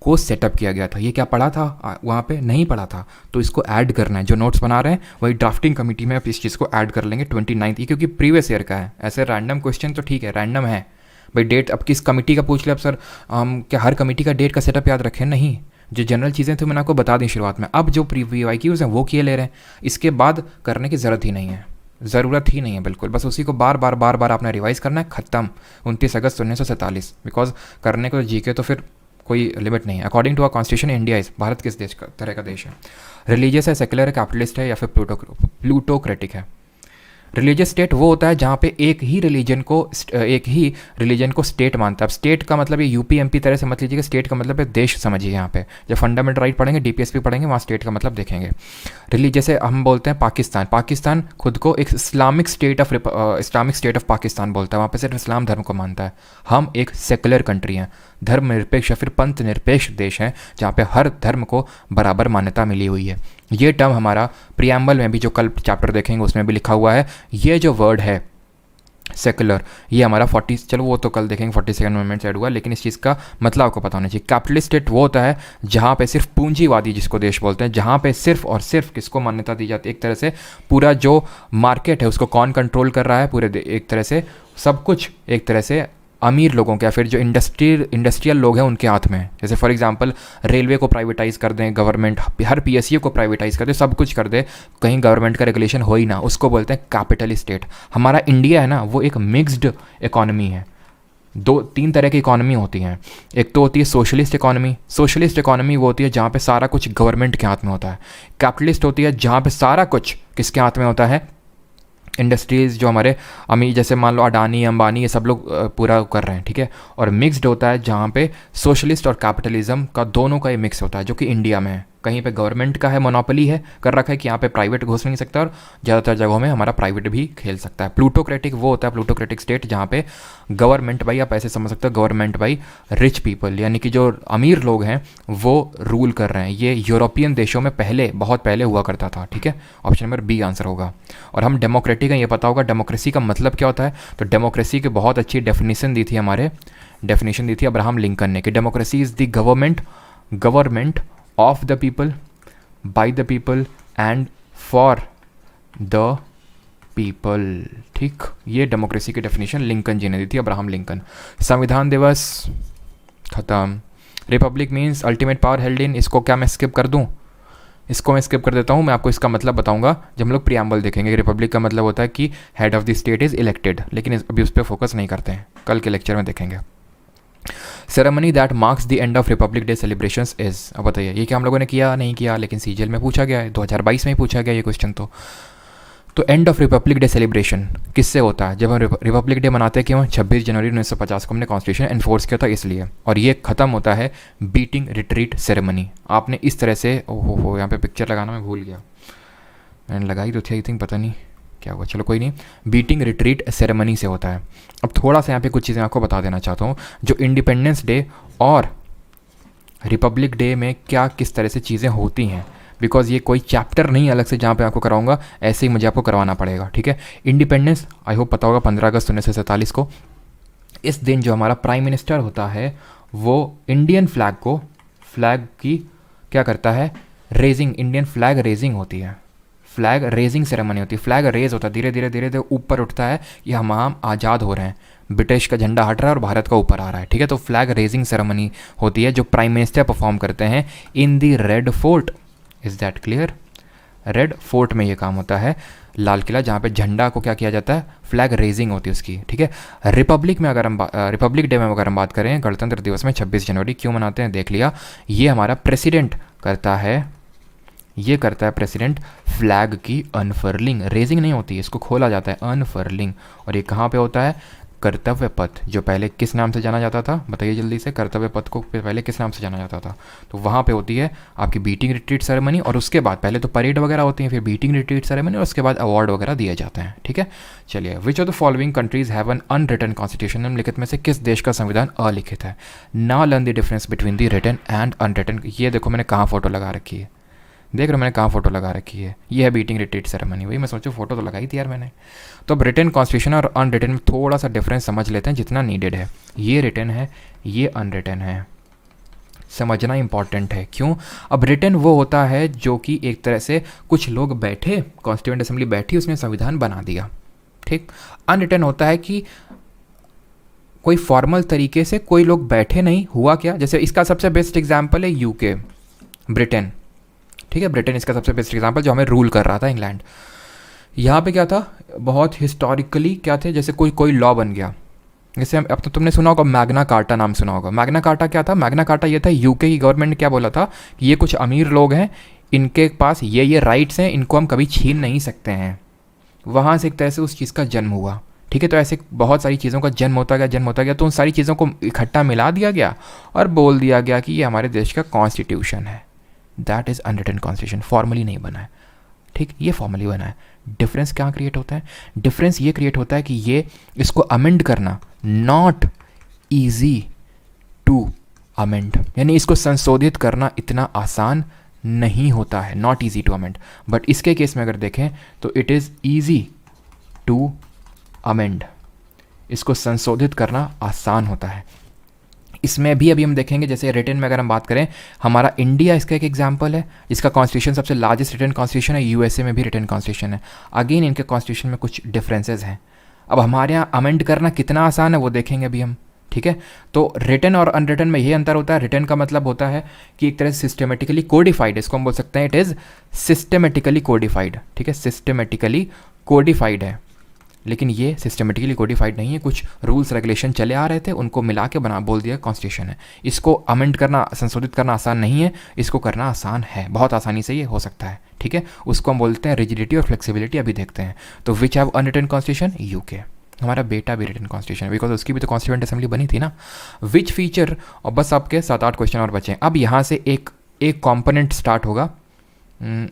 Speaker 1: को सेटअप किया गया था। ये क्या पढ़ा था? वहाँ पे नहीं पढ़ा था, तो इसको ऐड करना है। जो नोट्स बना रहे हैं वही ड्राफ्टिंग कमेटी में आप इस चीज़ को ऐड कर लेंगे। 29 ये क्योंकि प्रीवियस ईयर का है। ऐसे रैंडम क्वेश्चन तो ठीक है, रैंडम है भाई। डेट अब किस कमेटी का पूछ ले अब सर, क्या हर कमेटी का डेट का सेटअप याद रखें? नहीं, जो जनरल चीज़ें थी मैंने आपको बता दी शुरुआत में। अब जो PYQs हैं वो किए ले रहे हैं, इसके बाद करने की ज़रूरत ही नहीं है, ज़रूरत ही नहीं है बिल्कुल। बस उसी को बार बार आपने रिवाइज़ करना है, ख़त्म। 29 अगस्त 1947, बिकॉज करने को जीके तो फिर कोई लिमिट नहीं है। According to our constitution India is, Bharat किस देश का तरह का देश है? रिलीजियस है, सेक्युलर है, कैपिटलिस्ट है, या फिर प्लूटोक्रेटिक है? रिलीजियस स्टेट वो होता है जहाँ पे एक ही रिलीजन को स्टेट मानता है। अब स्टेट का मतलब ये UP MP तरह से मत लीजिएगा, स्टेट का मतलब है देश समझिए। यहाँ पे जब फंडामेंटल राइट पढ़ेंगे, DPSP पढ़ेंगे, वहाँ स्टेट का मतलब देखेंगे। रिलीजियस है, हम बोलते हैं पाकिस्तान खुद को एक इस्लामिक स्टेट ऑफ पाकिस्तान बोलता है, वहाँ पे सिर्फ इस्लाम धर्म को मानता है। हम एक सेकुलर कंट्री हैं, धर्मनिरपेक्ष या फिर पंथ निरपेक्ष देश हैं, जहाँ पे हर धर्म को बराबर मान्यता मिली हुई है। ये टर्म हमारा प्रियम्बल में भी, जो कल चैप्टर देखेंगे उसमें भी लिखा हुआ है। ये जो वर्ड है सेकुलर, ये हमारा 40, चलो वो तो कल देखेंगे, 42nd अमेंडमेंट से ऐड हुआ, लेकिन इस चीज़ का मतलब आपको पता होना चाहिए। कैपिटलिस्ट स्टेट वो होता है जहाँ पे सिर्फ पूंजीवादी, जिसको देश बोलते हैं, जहाँ पे सिर्फ और सिर्फ किसको मान्यता दी जाती है? एक तरह से पूरा जो मार्केट है उसको कौन कंट्रोल कर रहा है? पूरे एक तरह से सब कुछ एक तरह से अमीर लोगों के या फिर जो इंडस्ट्रियल लोग हैं उनके हाथ में है। जैसे फॉर एग्जांपल रेलवे को प्राइवेटाइज़ कर दें गवर्नमेंट, हर PSU को प्राइवेटाइज़ कर दे, सब कुछ कर दे, कहीं गवर्नमेंट का रेगुलेशन हो ही ना, उसको बोलते हैं कैपिटलिस्ट स्टेट। हमारा इंडिया है ना, वो एक मिक्स्ड इकोनॉमी है। 2-3 तरह की इकोनॉमी होती हैं। एक तो होती है सोशलिस्ट इकोनॉमी। सोशलिस्ट इकोनॉमी वो होती है जहाँ पे सारा कुछ गवर्नमेंट के हाथ में होता है। कैपिटलिस्ट होती है जहाँ पे सारा कुछ किसके हाथ में होता है? इंडस्ट्रीज़ जो हमारे अमीर, जैसे मान लो अडानी अंबानी, ये सब लोग पूरा कर रहे हैं, ठीक है। और मिक्स्ड होता है जहाँ पे सोशलिस्ट और कैपिटलिज्म का दोनों का ये मिक्स होता है, जो कि इंडिया में है। कहीं पे गवर्नमेंट का है, मोनोपोली है कर रखा है कि यहाँ पे प्राइवेट घुस नहीं सकता, और ज़्यादातर जगहों में हमारा प्राइवेट भी खेल सकता है। प्लूटोक्रेटिक वो होता है, प्लूटोक्रेटिक स्टेट, जहाँ पे गवर्नमेंट बाई, आप ऐसे समझ सकते हो, गवर्नमेंट बाई रिच पीपल, यानी कि जो अमीर लोग हैं वो रूल कर रहे हैं। ये यूरोपियन देशों में पहले, बहुत पहले हुआ करता था, ठीक है। ऑप्शन नंबर बी आंसर होगा। और हम डेमोक्रेटिक हैं, ये पता होगा डेमोक्रेसी का मतलब क्या होता है। तो डेमोक्रेसी की बहुत अच्छी डेफिनेशन दी थी अब्राहम लिंकन ने, कि democracy is the government of the people, bye the people and for the people, ठीक। ये डेमोक्रेसी की डेफिनेशन लिंकन जी ने दी थी, अब्राहम लिंकन। संविधान दिवस खत्म। Republic means ultimate power held in, इसको क्या मैं स्किप कर दूं? इसको मैं स्किप कर देता हूँ। मैं आपको इसका मतलब बताऊंगा जब हम लोग प्रियम्बल देखेंगे। रिपब्लिक का मतलब होता है कि head of the state is elected, लेकिन अभी उस पर फोकस नहीं करते हैं, कल के लेक्चर में देखेंगे। Ceremony that marks the end of Republic day celebrations is, अब बताइए ये क्या हम लोगों ने किया नहीं किया, लेकिन सीजीएल में पूछा गया है, 2022 में ही पूछा गया ये क्वेश्चन। तो end of Republic day celebration किससे होता है? जब हम रिपब्लिक डे मनाते हैं क्यों? 26 जनवरी 1950 को हमने कॉन्स्टिट्यूशन एनफोर्स किया था इसलिए। और ये ख़त्म होता है बीटिंग रिट्रीट सेरेमनी। आपने इस तरह से, ओहो यहाँ पे पिक्चर लगाना मैं भूल गया, मैंने लगाई तो थी, आई थिंक, पता नहीं क्या हुआ, चलो कोई नहीं। बीटिंग रिट्रीट सेरेमनी से होता है। अब थोड़ा सा यहाँ पे कुछ चीज़ें आपको बता देना चाहता हूँ, जो इंडिपेंडेंस डे और रिपब्लिक डे में क्या किस तरह से चीज़ें होती हैं, बिकॉज ये कोई चैप्टर नहीं अलग से जहाँ पे आपको कराऊंगा, ऐसे ही मुझे आपको करवाना पड़ेगा, ठीक है। इंडिपेंडेंस आई होप पता होगा 15 अगस्त 1947 को। इस दिन जो हमारा प्राइम मिनिस्टर होता है वो इंडियन फ्लैग की क्या करता है? रेजिंग, इंडियन फ्लैग रेजिंग होती है, फ्लैग रेजिंग सेरेमनी होती है। फ्लैग रेज होता है, धीरे धीरे ऊपर उठता है कि हम आज़ाद हो रहे हैं, ब्रिटिश का झंडा हट रहा है और भारत का ऊपर आ रहा है, ठीक है। तो फ्लैग रेजिंग सेरेमनी होती है जो प्राइम मिनिस्टर परफॉर्म करते हैं in the Red Fort. Is that clear? Red Fort में ये काम होता है, लाल किला, जहाँ पे झंडा को क्या किया जाता है? फ्लैग रेजिंग होती है उसकी, ठीक है। रिपब्लिक डे में अगर हम बात करें, गणतंत्र दिवस में 26 जनवरी क्यों मनाते हैं देख लिया। ये हमारा प्रेसिडेंट करता है, ये करता है प्रेसिडेंट फ्लैग की अनफर्लिंग, रेजिंग नहीं होती है, इसको खोला जाता है, अनफर्लिंग। और ये कहाँ पे होता है? कर्तव्य पथ, जो पहले किस नाम से जाना जाता था, बताइए जल्दी से। कर्तव्य पथ को पहले किस नाम से जाना जाता था? तो वहाँ पे होती है आपकी बीटिंग रिट्रीट सेरेमनी, और उसके बाद पहले तो परेड वगैरह होती है, फिर बीटिंग रिट्रीट सेरेमनी, और उसके बाद अवार्ड वगैरह दिए जाते हैं, ठीक है। चलिए, which of the following countries have an unwritten constitution? निम्नलिखित में से किस देश का संविधान अलिखित है? Now learn the difference between the written and unwritten. ये देखो मैंने कहाँ फोटो लगा रखी है, देख रहे हो मैंने कहाँ फोटो लगा रखी है? ये है बीटिंग रिट्रीट सेरेमनी। वही मैं सोचूं फोटो तो लगाई थी यार मैंने। तो अब रिटन कॉन्स्टिट्यूशन और अनरिटन में थोड़ा सा डिफरेंस समझ लेते हैं जितना नीडेड है। ये रिटन है, ये अनरिटन है, समझना इंपॉर्टेंट है। क्यों? अब रिटन वो होता है जो कि एक तरह से कुछ लोग बैठे, कॉन्स्टिट्यूएंट असेंबली बैठी, उसने संविधान बना दिया, ठीक। अनरिटन होता है कि कोई फॉर्मल तरीके से कोई लोग बैठे नहीं, हुआ क्या? जैसे इसका सबसे बेस्ट एग्जाम्पल है यूके, ब्रिटेन, ठीक है। ब्रिटेन इसका सबसे बेस्ट एग्जांपल, जो हमें रूल कर रहा था, इंग्लैंड। यहाँ पे क्या था? बहुत हिस्टोरिकली क्या थे, जैसे कोई लॉ बन गया, जैसे अब तो तुमने सुना होगा मैग्ना कार्टा, नाम सुना होगा। मैग्ना कार्टा क्या था? मैग्ना कार्टा ये था, यूके की गवर्नमेंट ने क्या बोला था कि ये कुछ अमीर लोग हैं, इनके पास ये राइट्स हैं, इनको हम कभी छीन नहीं सकते हैं। वहाँ से एक तरह से उस चीज़ का जन्म हुआ, ठीक है। तो ऐसे बहुत सारी चीज़ों का जन्म होता गया, तो उन सारी चीज़ों को इकट्ठा मिला दिया गया और बोल दिया गया कि ये हमारे देश का कॉन्स्टिट्यूशन है। That is unwritten constitution, formally नहीं बना है, ठीक, ये फॉर्मली बना है। डिफरेंस क्या क्रिएट होता है? डिफरेंस ये क्रिएट होता है कि ये इसको अमेंड करना नॉट ईजी टू अमेंड, यानी इसको संशोधित करना इतना आसान नहीं होता है, not easy to amend. But इसके केस में अगर देखें तो it is easy to amend, इसको संशोधित करना आसान होता है। इसमें भी अभी हम देखेंगे, जैसे रिटन में अगर हम बात करें, हमारा इंडिया इसका एक एग्जांपल है, इसका कॉन्स्टिट्यूशन सबसे लार्जेस्ट रिटन कॉन्स्टिट्यूशन है। यूएसए में भी रिटन कॉन्स्टिट्यूशन है। अगेन इनके कॉन्स्टिट्यूशन में कुछ डिफरेंसेस हैं। अब हमारे यहाँ अमेंड करना कितना आसान है वो देखेंगे अभी हम, ठीक है। तो रिटन और अनरिटन में ये अंतर होता है। रिटन का मतलब होता है कि एक तरह से सिस्टमेटिकली कोडिफाइड, इसको हम बोल सकते हैं इट इज़ सिस्टमेटिकली कोडिफाइड, ठीक है, सिस्टमेटिकली कोडिफाइड है। लेकिन ये सिस्टमेटिकली कोडिफाइड नहीं है, कुछ रूल्स रेगुलेशन चले आ रहे थे, उनको मिला के बना बोल दिया कॉन्स्टिट्यूशन है। इसको अमेंड करना, संशोधित करना आसान नहीं है, इसको करना आसान है, बहुत आसानी से ये हो सकता है, ठीक है। उसको हम बोलते हैं रिजिडिटी और फ्लेक्सिबिलिटी। अभी देखते हैं। तो which have unwritten constitution, UK. हमारा बेटा भी रिटन कॉन्स्टिट्यूशन, बिकॉज उसकी भी तो कॉन्स्टिट्यूंट असेंबली बनी थी ना। विच फीचर, और बस आपके 7-8 क्वेश्चन और बचे हैं। अब यहाँ से एक कॉम्पोनेंट स्टार्ट होगा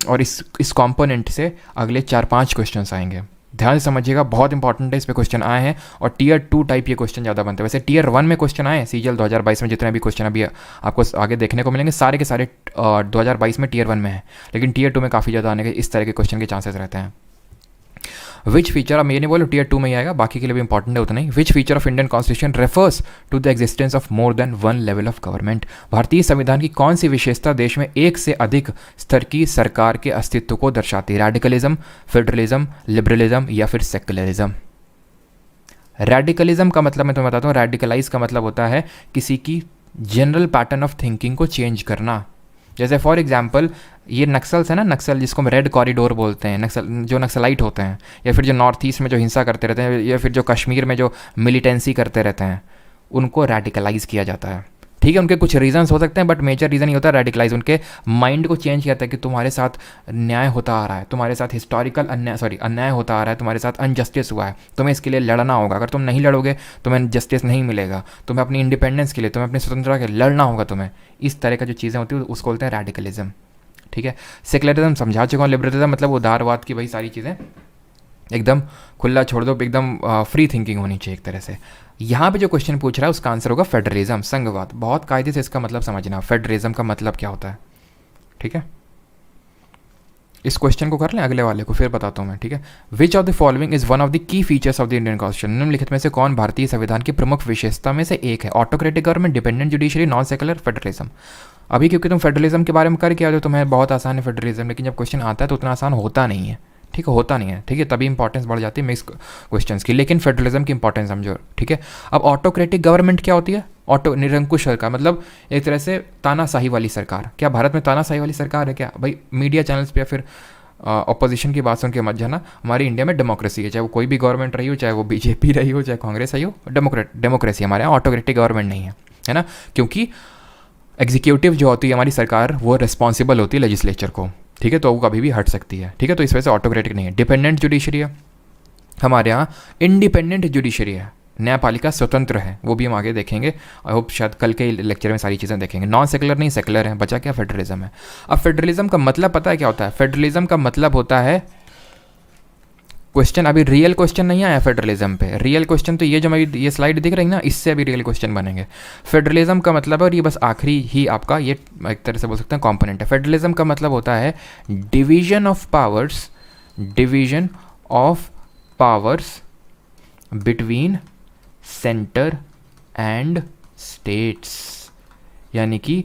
Speaker 1: और इस कॉम्पोनेंट से अगले 4-5 क्वेश्चन आएंगे। ध्यान से समझिएगा, बहुत इंपॉर्टेंट है, इस पे क्वेश्चन आए हैं और टियर 2 टाइप ये क्वेश्चन ज़्यादा बनते हैं। वैसे टियर 1 में क्वेश्चन आए सीजीएल 2022 में, जितने भी क्वेश्चन अभी आपको आगे देखने को मिलेंगे सारे के सारे 2022 में टियर 1 में है, लेकिन टियर 2 में काफ़ी ज़्यादा आने के इस तरह के क्वेश्चन के चांसेस रहते हैं। विच फीचर, अब ये नहीं बोलो टियर 2 में ही आएगा, बाकी के लिए भी इंपॉर्टेंट है उतना ही। Which feature of Indian constitution refers to the existence of more than one level of government. भारतीय संविधान की कौन सी विशेषता देश में एक से अधिक स्तर की सरकार के अस्तित्व को दर्शाती है? रेडिकलिज्म, फेडरलिज्म, लिबरलिज्म या फिर सेक्युलरिज्म। रेडिकलिज्म का मतलब मैं तुम्हें बताता हूँ, रेडिकलाइज का मतलब होता है किसी की जनरल पैटर्न ऑफ थिंकिंग को चेंज करना। जैसे फॉर एग्जांपल ये नक्सल्स है ना, नक्सल जिसको हम रेड कॉरिडोर बोलते हैं, नक्सल जो नक्सलाइट होते हैं, या फिर जो नॉर्थ ईस्ट में जो हिंसा करते रहते हैं, या फिर जो कश्मीर में जो मिलिटेंसी करते रहते हैं, उनको रेडिकलाइज किया जाता है, ठीक है। उनके कुछ रीजंस हो सकते हैं बट मेजर रीज़न ही होता है रेडिकलाइज। उनके माइंड को चेंज किया जाता है कि तुम्हारे साथ न्याय होता आ रहा है, तुम्हारे साथ हिस्टोरिकल अन्याय होता आ रहा है, तुम्हारे साथ अनजस्टिस हुआ है, तुम्हें इसके लिए लड़ना होगा। अगर तुम नहीं लड़ोगे तुम्हें जस्टिस नहीं मिलेगा, तुम्हें अपनी इंडिपेंडेंस के लिए, तुम्हें अपनी स्वतंत्रता के लिए लड़ना होगा तुम्हें। इस तरह का जो चीज़ें होती है उसको बोलते हैं रेडिकलिज्म, ठीक है। सेक्युलरिज्म समझा चुका हूँ। लिबरलिज्म मतलब उदारवाद की भाई सारी चीज़ें एकदम खुला छोड़ दो, एकदम फ्री थिंकिंग होनी चाहिए एक तरह से। यहाँ पे जो क्वेश्चन पूछ रहा है उसका आंसर होगा फेडरलिज्म, संघवाद। बहुत कायदे से इसका मतलब समझना, फेडरलिज्म का मतलब क्या होता है, ठीक है। इस क्वेश्चन को कर लें, अगले वाले को फिर बताता हूँ मैं, ठीक है। विच of the following is one of the key features of the Indian constitution. निम्नलिखित में से कौन भारतीय संविधान की प्रमुख विशेषता में से एक है? Autocratic government, dependent judiciary, non secular, federalism. अभी क्योंकि तुम फेडरलिज्म के बारे में कर क्या हो, तुम्हें बहुत आसान है फेडरलिज्म, लेकिन जब क्वेश्चन आता है तो उतना आसान होता नहीं है, ठीक है, होता नहीं है, ठीक है। तभी इंपॉर्टेंस बढ़ जाती है मिक्स क्वेश्चंस की, लेकिन फेडरलिज्म की इंपॉर्टेंस समझो, ठीक है। अब ऑटोक्रेटिक गवर्नमेंट क्या होती है? ऑटो निरंकुश सरकार, मतलब एक तरह से तानाशाही वाली सरकार। क्या भारत में तानाशाही वाली सरकार है क्या? भाई मीडिया चैनल्स पे या फिर अपोजिशन की बात सुन के मत जाना। हमारी इंडिया में डेमोक्रेसी है, चाहे वो कोई भी गवर्नमेंट रही हो, चाहे वो बीजेपी रही हो, चाहे कांग्रेस रही हो, डेमोक्रेसी हमारे यहाँ, ऑटोक्रेटिक गवर्नमेंट नहीं है ना। क्योंकि एग्जीक्यूटिव जो होती है हमारी सरकार, वो रिस्पॉन्सिबल होती है लेजिस्लेचर को, ठीक है, तो वो कभी भी हट सकती है, ठीक है। तो इस वजह से ऑटोक्रेटिक नहीं है। डिपेंडेंट जुडिशरी है, हमारे यहाँ इंडिपेंडेंट जुडिशरी है, न्यायपालिका स्वतंत्र है, वो भी हम आगे देखेंगे। आई होप शायद कल के लेक्चर में सारी चीज़ें देखेंगे। नॉन सेकुलर नहीं, सेकुलर है। बचा क्या? फेडरलिज्म है। अब फेडरलिज्म का मतलब पता है क्या होता है? फेडरलिज्म का मतलब होता है, क्वेश्चन अभी रियल क्वेश्चन नहीं आया फेडरलिज्म पे। रियल क्वेश्चन तो ये जो मेरी ये स्लाइड दिख रही है ना, इससे अभी रियल क्वेश्चन बनेंगे। फेडरलिज्म का मतलब है, और ये बस आखिरी ही आपका ये एक तरह से बोल सकते हैं कॉम्पोनेंट है। फेडरलिज्म का मतलब होता है division of powers, division of powers between centre and states, यानी कि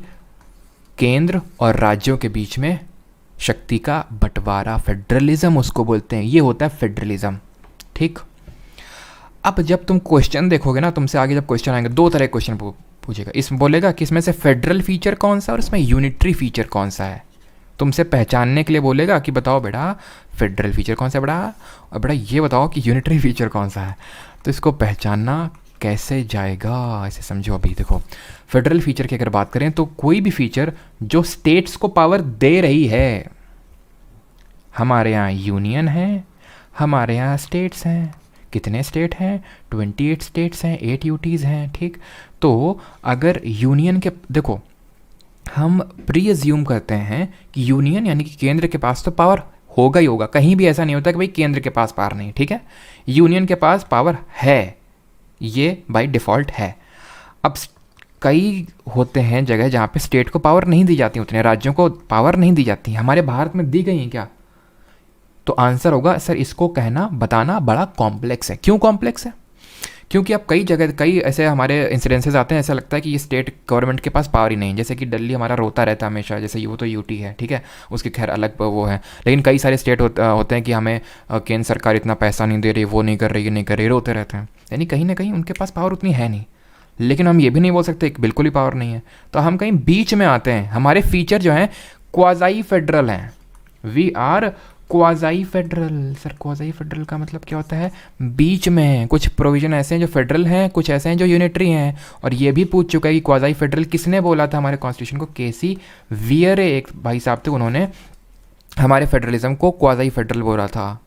Speaker 1: केंद्र और राज्यों के बीच में शक्ति का बंटवारा, फेडरलिज्म उसको बोलते हैं। ये होता है फेडरलिज्म, ठीक। अब जब तुम क्वेश्चन देखोगे ना, तुमसे आगे जब क्वेश्चन आएंगे, दो तरह के क्वेश्चन पूछेगा। इसमें बोलेगा कि इसमें से फेडरल फीचर कौन सा और इसमें यूनिटरी फीचर कौन सा है। तुमसे पहचानने के लिए बोलेगा कि बताओ बेटा फेडरल फीचर कौन सा है बेटा, और बेटा ये बताओ कि यूनिटरी फीचर कौन सा है। तो इसको पहचानना कैसे जाएगा, ऐसे समझो। अभी देखो, फेडरल फीचर की अगर बात करें तो कोई भी फीचर जो स्टेट्स को पावर दे रही है। हमारे यहाँ यूनियन है, हमारे यहाँ स्टेट्स हैं। कितने स्टेट हैं? 28 स्टेट्स हैं, 8 यूटीज़ हैं, ठीक। तो अगर यूनियन के, देखो हम प्री अज्यूम करते हैं कि यूनियन यानी कि केंद्र के पास तो पावर होगा ही होगा, कहीं भी ऐसा नहीं होता कि भाई केंद्र के पास पावर नहीं, ठीक है। यूनियन के पास पावर है, ये बाय डिफ़ॉल्ट है। अब कई होते हैं जगह जहाँ पे स्टेट को पावर नहीं दी जाती, उतने राज्यों को पावर नहीं दी जाती। हमारे भारत में दी गई हैं क्या? तो आंसर होगा सर, इसको कहना बताना बड़ा कॉम्प्लेक्स है। क्यों कॉम्प्लेक्स है? क्योंकि अब कई जगह कई ऐसे हमारे इंसिडेंसेस आते हैं, ऐसा लगता है कि ये स्टेट गवर्नमेंट के पास पावर ही नहीं है। जैसे कि दिल्ली हमारा रोता रहता है हमेशा, जैसे वो तो यूटी है, ठीक है, उसकी खैर अलग वो है। लेकिन कई सारे स्टेट होते हैं कि हमें केंद्र सरकार इतना पैसा नहीं दे रही, वो नहीं कर रही, ये नहीं कर रही, रोते रहते हैं। यानी कहीं ना कहीं उनके पास पावर उतनी है नहीं। लेकिन हम ये भी नहीं बोल सकते कि बिल्कुल ही पावर नहीं है। तो हम कहीं बीच में आते हैं। हमारे फीचर जो हैं क्वाज़ाई फेडरल हैं। We are quasi federal, sir quasi federal का मतलब क्या होता है? बीच में है, कुछ प्रोविजन ऐसे हैं जो फेडरल हैं, कुछ ऐसे हैं जो यूनिटरी हैं। और ये भी पूछ चुका है कि क्वाज़ाई फेडरल किसने बोला था हमारे कॉन्स्टिट्यूशन को? केसी वियरे एक भाई साहब थे, उन्होंने हमारे फेडरलिज्म को क्वाज़ाई फेडरल बोला था।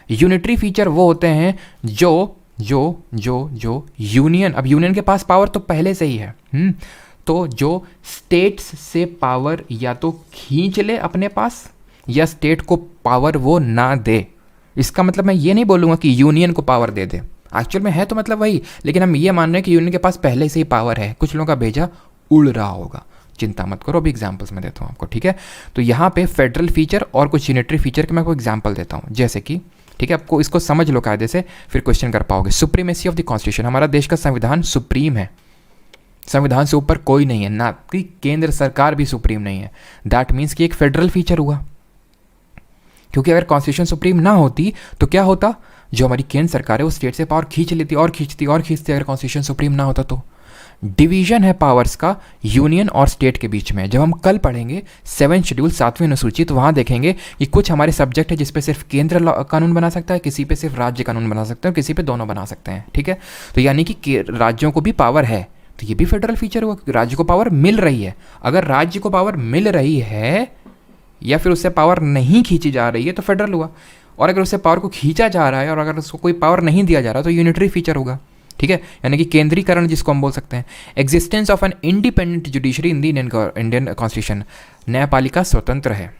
Speaker 1: यूनिटरी फीचर वो होते हैं जो जो जो जो यूनियन, अब यूनियन के पास पावर तो पहले से ही है, तो जो स्टेट्स से पावर या तो खींच ले अपने पास या स्टेट को पावर वो ना दे। इसका मतलब मैं ये नहीं बोलूँगा कि यूनियन को पावर दे दे, एक्चुअल में है तो मतलब वही, लेकिन हम ये मान रहे हैं कि यूनियन के पास पहले से ही पावर है, कुछ लोगों का भेजा उड़ रहा होगा, चिंता मत करो, अभी एग्जाम्पल्स मैं देता हूँ आपको, ठीक है। तो यहाँ पे फेडरल फीचर और कुछ यूनिटरी फीचर के मैं आपको एग्जाम्पल देता हूँ, जैसे कि, ठीक है, आपको इसको समझ लो कायदे से, फिर क्वेश्चन कर पाओगे। सुप्रीमेसी ऑफ द कॉन्स्टिट्यूशन, हमारा देश का संविधान सुप्रीम है, संविधान से ऊपर कोई नहीं है, ना कि केंद्र सरकार भी सुप्रीम नहीं है। दैट मीन्स कि एक फेडरल फीचर हुआ, क्योंकि अगर कॉन्स्टिट्यूशन सुप्रीम ना होती तो क्या होता? जो हमारी केंद्र सरकार है वो स्टेट से पावर खींच लेती और खींचती और खींचती, अगर कॉन्स्टिट्यूशन सुप्रीम ना होता तो। डिवीजन है पावर्स का यूनियन और स्टेट के बीच में। जब हम कल पढ़ेंगे 7 शेड्यूल 7वीं अनुसूची, तो वहाँ देखेंगे कि कुछ हमारे सब्जेक्ट है जिस पे सिर्फ केंद्र कानून बना सकता है, किसी पे सिर्फ राज्य कानून बना सकते हैं, किसी पे दोनों बना सकते हैं, ठीक है। तो यानी कि राज्यों को भी पावर है, तो ये भी फेडरल फीचर हुआ, क्योंकि राज्य को पावर मिल रही है। अगर राज्य को पावर मिल रही है या फिर उससे पावर नहीं खींची जा रही है तो फेडरल हुआ, और अगर उससे पावर को खींचा जा रहा है और अगर उसको कोई पावर नहीं दिया जा रहा तो यूनिटरी फीचर होगा, ठीक है, यानी कि केंद्रीकरण जिसको हम बोल सकते हैं। Existence of an independent judiciary in the Indian constitution, न्यायपालिका स्वतंत्र है,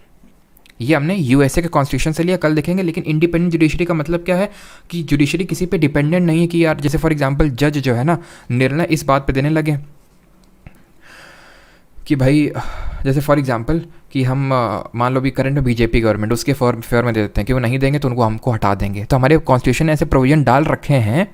Speaker 1: ये हमने यूएसए के कॉन्स्टिट्यूशन से लिया, कल देखेंगे। लेकिन इंडिपेंडेंट जुडिशरी का मतलब क्या है? कि जुडिशरी किसी पे डिपेंडेंट नहीं है, कि यार जैसे फॉर एग्जांपल जज जो है ना, निर्णय इस बात पे देने लगे कि भाई, जैसे फॉर एग्जांपल कि हम मान लो भी करंट में बीजेपी गवर्नमेंट, उसके फेवर में दे देते हैं कि वो नहीं देंगे तो उनको हमको हटा देंगे। तो हमारे कॉन्स्टिट्यूशन ने ऐसे प्रोविजन डाल रखे हैं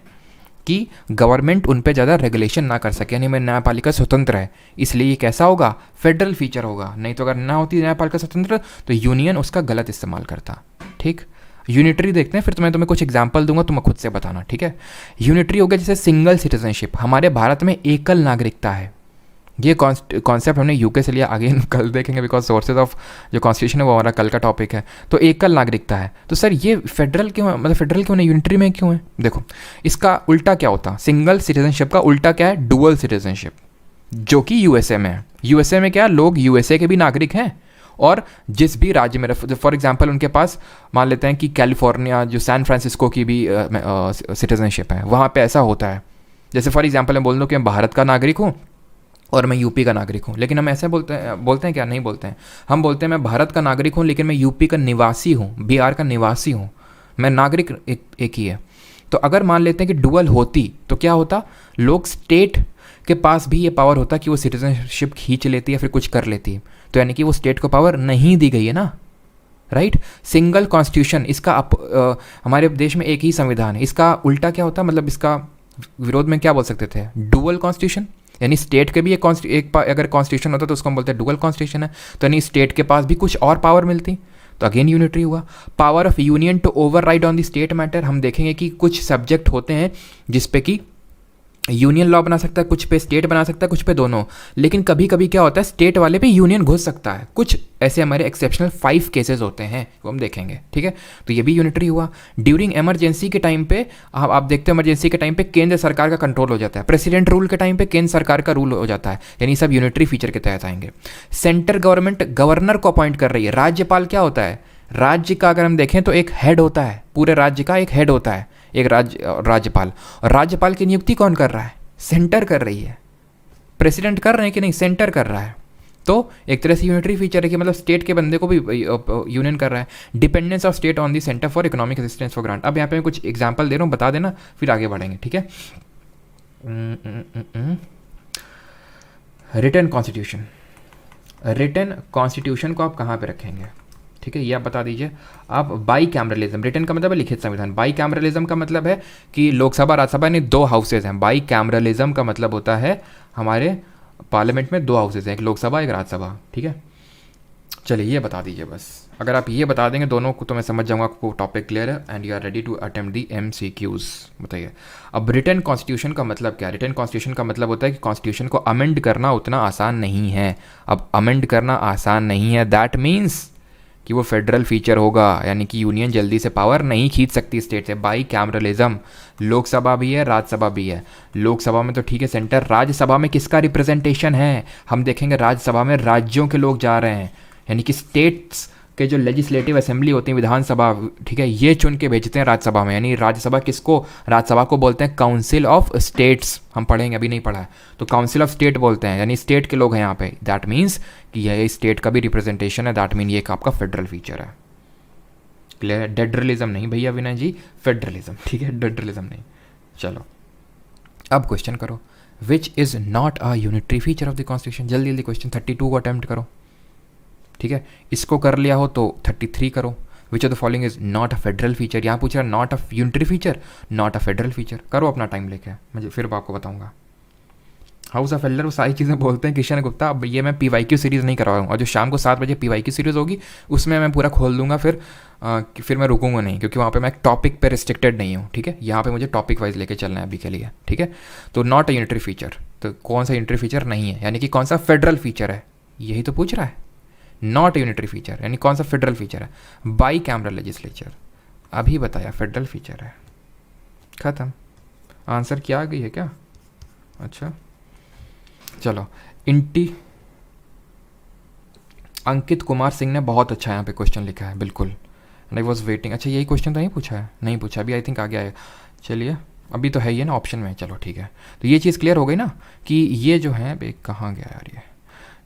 Speaker 1: कि गवर्नमेंट उन पे ज़्यादा रेगुलेशन ना कर सके, यानी में न्यायपालिका स्वतंत्र है, इसलिए ये कैसा होगा? फेडरल फीचर होगा। नहीं तो अगर ना होती न्यायपालिका स्वतंत्र तो यूनियन उसका गलत इस्तेमाल करता, ठीक। यूनिटरी देखते हैं, फिर मैं तुम्हें कुछ एग्जाम्पल दूंगा, तुम्हें खुद से बताना, ठीक है। यूनिटरी हो गया जैसे सिंगल सिटीजनशिप, हमारे भारत में एकल नागरिकता है। ये कॉन्सेप्ट हमने यूके से लिया, आगे कल देखेंगे, बिकॉज सोर्सेज ऑफ जो कॉन्स्टिट्यूशन है वो हमारा कल का टॉपिक है। तो एकल नागरिकता है, तो सर ये फेडरल क्यों है? मतलब फेडरल क्यों नहीं, यूनिटरी में क्यों है? देखो, इसका उल्टा क्या होता? सिंगल सिटीजनशिप का उल्टा क्या है? डुअल सिटीजनशिप, जो कि यूएसए में है। यूएसए में क्या, लोग यूएसए के भी नागरिक हैं और जिस भी राज्य में, फॉर एग्जांपल उनके पास मान लेते हैं कि कैलिफोर्निया, जो सैन फ्रांसिस्को की भी सिटीजनशिप है, वहाँ पे ऐसा होता है। जैसे फॉर एग्जांपल मैं बोल दूँ कि मैं भारत का नागरिक हूँ और मैं यूपी का नागरिक हूँ, लेकिन हम ऐसे बोलते हैं क्या? नहीं बोलते हैं, हम बोलते हैं मैं भारत का नागरिक हूँ लेकिन मैं यूपी का निवासी हूँ, बिहार का निवासी हूँ, मैं नागरिक एक ही है। तो अगर मान लेते हैं कि डुअल होती तो क्या होता? लोग स्टेट के पास भी ये पावर होता कि वो सिटीजनशिप खींच लेती है, फिर कुछ कर लेती है, तो यानी कि वो स्टेट को पावर नहीं दी गई है ना, राइट। सिंगल कॉन्स्टिट्यूशन, इसका हमारे देश में एक ही संविधान है, इसका उल्टा क्या होता? मतलब इसका विरोध में क्या बोल सकते थे? डुअल कॉन्स्टिट्यूशन, यानी स्टेट के भी एक अगर कॉन्स्टिट्यूशन होता तो उसको हम बोलते हैं डुअल कॉन्स्टिट्यूशन है, तो यानी स्टेट के पास भी कुछ और पावर मिलती, तो अगेन यूनिटरी हुआ। Power of union to override on the state matter, हम देखेंगे कि कुछ सब्जेक्ट होते हैं जिसपे कि यूनियन लॉ बना सकता है, कुछ पे स्टेट बना सकता है, कुछ पे दोनों। लेकिन कभी कभी क्या होता है, स्टेट वाले पे यूनियन घुस सकता है, कुछ ऐसे हमारे एक्सेप्शनल 5 केसेस होते हैं, वो हम देखेंगे, ठीक है। तो ये भी यूनिटरी हुआ। ड्यूरिंग इमरजेंसी के टाइम पे आप देखते हो, इमरजेंसी के टाइम पे केंद्र सरकार का कंट्रोल हो जाता है, प्रेसिडेंट रूल के टाइम पे केंद्र सरकार का रूल हो जाता है, यानी सब यूनिटरी फीचर के तहत आएंगे। सेंट्रल गवर्नमेंट गवर्नर को अपॉइंट कर रही है। राज्यपाल क्या होता है? राज्य का अगर हम देखें तो एक हेड होता है, पूरे राज्य का एक हेड होता है, एक राज्यपाल। और राज्यपाल की नियुक्ति कौन कर रहा है? सेंटर कर रही है। प्रेसिडेंट कर रहे हैं कि नहीं? सेंटर कर रहा है। तो एक तरह से यूनिटरी फीचर है कि मतलब स्टेट के बंदे को भी यूनियन कर रहा है। Dependence of state on the centre for economic assistance for grant. अब यहाँ पे मैं कुछ एग्जांपल दे रहा हूँ, बता देना, फिर आगे बढ़ेंगे, ठीक है। रिटन कॉन्स्टिट्यूशन, रिटन कॉन्स्टिट्यूशन को आप कहाँ पे रखेंगे? ठीक है, ये आप बता दीजिए। आप बाई कैमरलिज्म, रिटन का मतलब है लिखित संविधान, बाई कैमरलिज्म का मतलब है कि लोकसभा राज्यसभा यानी 2 हाउसेज हैं। बाई कैमरलिज्म का मतलब होता है हमारे पार्लियामेंट में 2 हाउसेज हैं, एक लोकसभा एक राज्यसभा, ठीक है। चलिए ये बता दीजिए बस, अगर आप ये बता देंगे दोनों को तो मैं समझ जाऊंगा आपको टॉपिक क्लियर है and you are ready to attempt the MCQs। बताइए अब रिटन कॉन्स्टिट्यूशन का मतलब क्या है? रिटन कॉन्स्टिट्यूशन का मतलब होता है कि कॉन्स्टिट्यूशन को अमेंड करना उतना आसान नहीं है। अब अमेंड करना आसान नहीं है, दैट मीन्स कि वो फेडरल फीचर होगा, यानी कि यूनियन जल्दी से पावर नहीं खींच सकती स्टेट से। बाई कैमरलिज्म, लोकसभा भी है राज्यसभा भी है। लोकसभा में तो ठीक है सेंटर, राज्यसभा में किसका रिप्रेजेंटेशन है, हम देखेंगे राज्यसभा में राज्यों के लोग जा रहे हैं, यानी कि स्टेट्स के जो लेजिस्लेटिव असेंबली होती है, विधानसभा, ठीक है, ये चुन के भेजते हैं राज्यसभा में। यानी राज्यसभा किसको, राज्यसभा को बोलते हैं काउंसिल ऑफ स्टेट्स, हम पढ़ेंगे, अभी नहीं पढ़ा है, तो काउंसिल ऑफ स्टेट बोलते हैं, यानी स्टेट के लोग हैं यहाँ पे। दैट मीन्स कि यह स्टेट का भी रिप्रेजेंटेशन है, दैट मीन ये आपका फेडरल फीचर है। क्लियर है, डेडरलिज्म नहीं भैया विनय जी, फेडरलिज्म, ठीक है, डेडरलिज्म नहीं। चलो अब क्वेश्चन करो, which is not a unitary feature of the constitution. जल्दी जल्दी क्वेश्चन 32 को अटेम्प्ट करो, ठीक है, इसको कर लिया हो तो 33 करो। विच of the following is not a federal feature, यहाँ पूछ रहा है not a unitary feature, not a federal feature. करो अपना टाइम लेके, मुझे फिर आपको बताऊंगा। हाउस ऑफ एल्डर वो सारी चीज़ें बोलते हैं किशन गुप्ता। अब ये मैं PYQ सीरीज़ नहीं करवा रहा हूँ, और जो शाम को 7 बजे PYQ सीरीज़ होगी उसमें मैं पूरा खोल दूंगा, फिर मैं रुकूंगा नहीं, क्योंकि वहाँ पे मैं एक टॉपिक पे रिस्ट्रिक्टेड नहीं हूँ, ठीक है, यहाँ पे मुझे टॉपिक वाइज लेके चलना है अभी के लिए, ठीक है। तो नॉट अ यूनिटरी फीचर, तो कौन सा यूनिटरी फीचर नहीं है, यानी कि कौन सा फेडरल फीचर है, यही तो पूछ रहा है। नॉट यूनिटरी फीचर यानी कौन सा फेडरल फीचर है, बाई कैमरल लेजिस्लेचर, अभी बताया फेडरल फीचर है, खत्म। आंसर क्या आ गई है क्या, अच्छा चलो। अंकित कुमार सिंह ने बहुत अच्छा यहाँ पे क्वेश्चन लिखा है, बिल्कुल, एंड आई वॉज वेटिंग। अच्छा यही क्वेश्चन तो नहीं पूछा है, नहीं पूछा अभी, आई थिंक आ गया है। चलिए अभी तो है ही ना ऑप्शन में, चलो ठीक है। तो ये चीज़ क्लियर हो गई ना कि ये जो है कहाँ गया यार,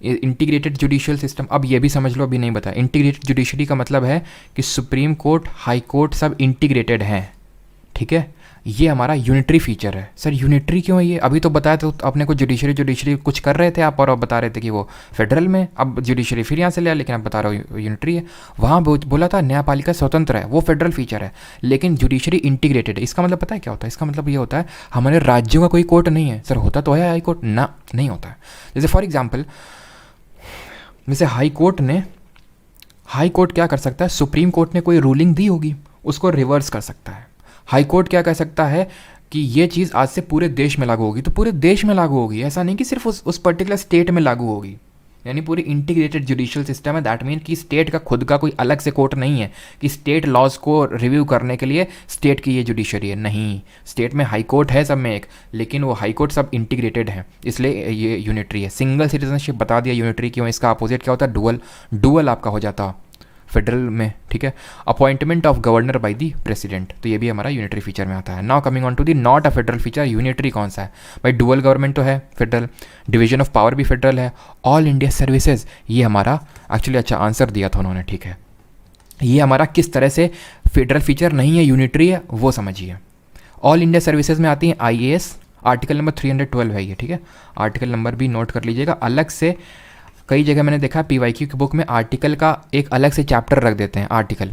Speaker 1: ये इंटीग्रेटेड जुडिशियल सिस्टम। अब ये भी समझ लो, अभी नहीं बताया। इंटीग्रेटेड जुडिशरी का मतलब है कि सुप्रीम कोर्ट, हाई कोर्ट सब इंटीग्रेटेड हैं, ठीक है। ये हमारा यूनिटरी फीचर है। सर यूनिटरी क्यों है ये, अभी तो बताया तो अपने को जुडिशरी कुछ कर रहे थे आप, और अब बता रहे थे कि वो फेडरल में, अब जुडिशरी फिर यहाँ से लिया, लेकिन अब बता रहा हूँ यूनिटरी है। वहाँ बोला था न्यायपालिका स्वतंत्र है, वो फेडरल फीचर है, लेकिन जुडिशरी इंटीग्रेटेड है। इसका मतलब पता है क्या होता है, इसका मतलब ये होता है हमारे राज्यों का कोई कोर्ट नहीं है। सर होता तो है हाई कोर्ट ना, नहीं होता है। जैसे फॉर एग्जाम्पल, जैसे हाई कोर्ट क्या कर सकता है, सुप्रीम कोर्ट ने कोई रूलिंग दी होगी उसको रिवर्स कर सकता है। हाई कोर्ट क्या कह सकता है कि ये चीज़ आज से पूरे देश में लागू होगी, तो पूरे देश में लागू होगी, ऐसा नहीं कि सिर्फ उस पर्टिकुलर स्टेट में लागू होगी। यानी पूरी इंटीग्रेटेड जुडिशियल सिस्टम है। दैट मीन कि स्टेट का खुद का कोई अलग से कोर्ट नहीं है कि स्टेट लॉज को रिव्यू करने के लिए स्टेट की ये जुडिशरी है, नहीं। स्टेट में हाई कोर्ट है सब में एक, लेकिन वो हाई कोर्ट सब इंटीग्रेटेड है, इसलिए ये यूनिटरी है। सिंगल सिटीजनशिप बता दिया यूनिटरी क्यों, इसका अपोजिट क्या होता है, डुअल आपका हो जाता फेडरल में, ठीक है। Appointment of governor by the president, तो ये भी हमारा यूनिटरी फीचर में आता है। Now coming on to the not a federal feature, unitary कौन सा है भाई, डुअल गवर्नमेंट तो है फेडरल, डिवीजन ऑफ पावर भी फेडरल है, ऑल इंडिया सर्विसेज, ये हमारा एक्चुअली अच्छा आंसर दिया था उन्होंने, ठीक है। ये हमारा किस तरह से फेडरल फीचर नहीं है, यूनिटरी है, वो समझिए। ऑल इंडिया सर्विसेज में आती है IAS, आर्टिकल नंबर 312 है ये, ठीक है। आर्टिकल नंबर भी नोट कर लीजिएगा अलग से। कई जगह मैंने देखा PYQ की बुक में आर्टिकल का एक अलग से चैप्टर रख देते हैं, आर्टिकल,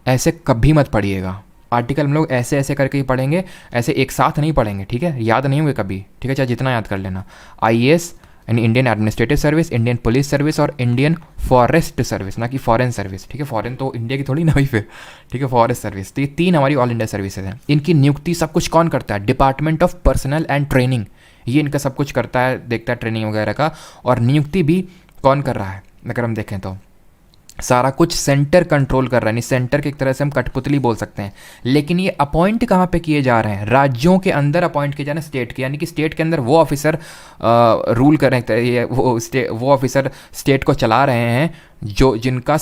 Speaker 1: ऐसे कभी मत पढ़िएगा। आर्टिकल हम लोग ऐसे ऐसे करके ही पढ़ेंगे, ऐसे एक साथ नहीं पढ़ेंगे, ठीक है, याद नहीं होंगे कभी, ठीक है, चाहे जितना याद कर लेना। IAS यानी Indian administrative service, Indian police service और इंडियन फॉरेस्ट सर्विस, ना कि फॉरेन सर्विस, ठीक है। फॉरेन तो इंडिया की थोड़ी ना हुई फिर, ठीक है, फॉरेस्ट सर्विस। तो ये 3 हमारी ऑल इंडिया सर्विसेज हैं। इनकी नियुक्ति सब कुछ कौन करता है, department of personal and training, ये इनका सब कुछ करता है, देखता है ट्रेनिंग वगैरह का, और नियुक्ति भी कौन कर रहा है, अगर हम देखें तो सारा कुछ सेंटर कंट्रोल कर रहा है। नहीं, सेंटर की एक तरह से हम कठपुतली बोल सकते हैं, लेकिन ये अपॉइंट कहाँ पे किए जा रहे हैं, राज्यों के अंदर अपॉइंट किए जा रहे हैं, स्टेट के, यानी कि स्टेट के अंदर वो ऑफिसर रूल कर रहे हैं, वो ऑफिसर स्टेट को चला रहे हैं जो जिनका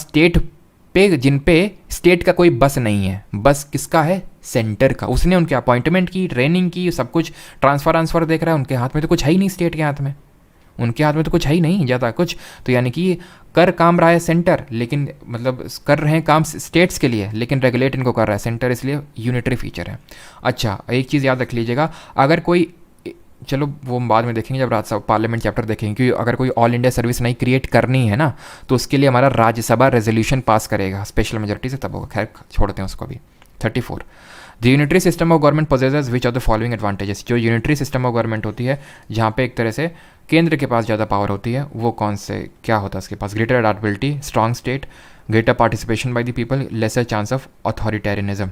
Speaker 1: जिन पे स्टेट का कोई बस नहीं है, बस किसका है, सेंटर का। उसने उनके अपॉइंटमेंट की, ट्रेनिंग की, सब कुछ ट्रांसफ़र देख रहा है, उनके हाथ में तो कुछ है ही नहीं, स्टेट के हाथ में, उनके हाथ में तो कुछ है ही नहीं ज़्यादा कुछ। तो यानी कि कर काम रहा है सेंटर, लेकिन मतलब कर रहे हैं काम स्टेट्स के लिए, लेकिन रेगुलेट इनको कर रहा है सेंटर, इसलिए यूनिटरी फीचर है। अच्छा एक चीज़ याद रख लीजिएगा, अगर कोई, चलो वो बाद में देखेंगे जब राज्यसभा पार्लियामेंट चैप्टर देखेंगे, क्योंकि अगर कोई ऑल इंडिया सर्विस नहीं क्रिएट करनी है ना, तो उसके लिए हमारा राज्यसभा रेजोल्यूशन पास करेगा स्पेशल मेजोरिटी से, तब होगा। खैर छोड़ते हैं उसको भी। 34 the unitary system of government possesses which are the following advantages. जो यूनिटरी सिस्टम ऑफ गवर्नमेंट होती है, जहाँ पे एक तरह से केंद्र के पास ज़्यादा पावर होती है, वो कौन से क्या होता है उसके पास, greater adaptability, strong state, greater participation by the people, lesser chance of authoritarianism.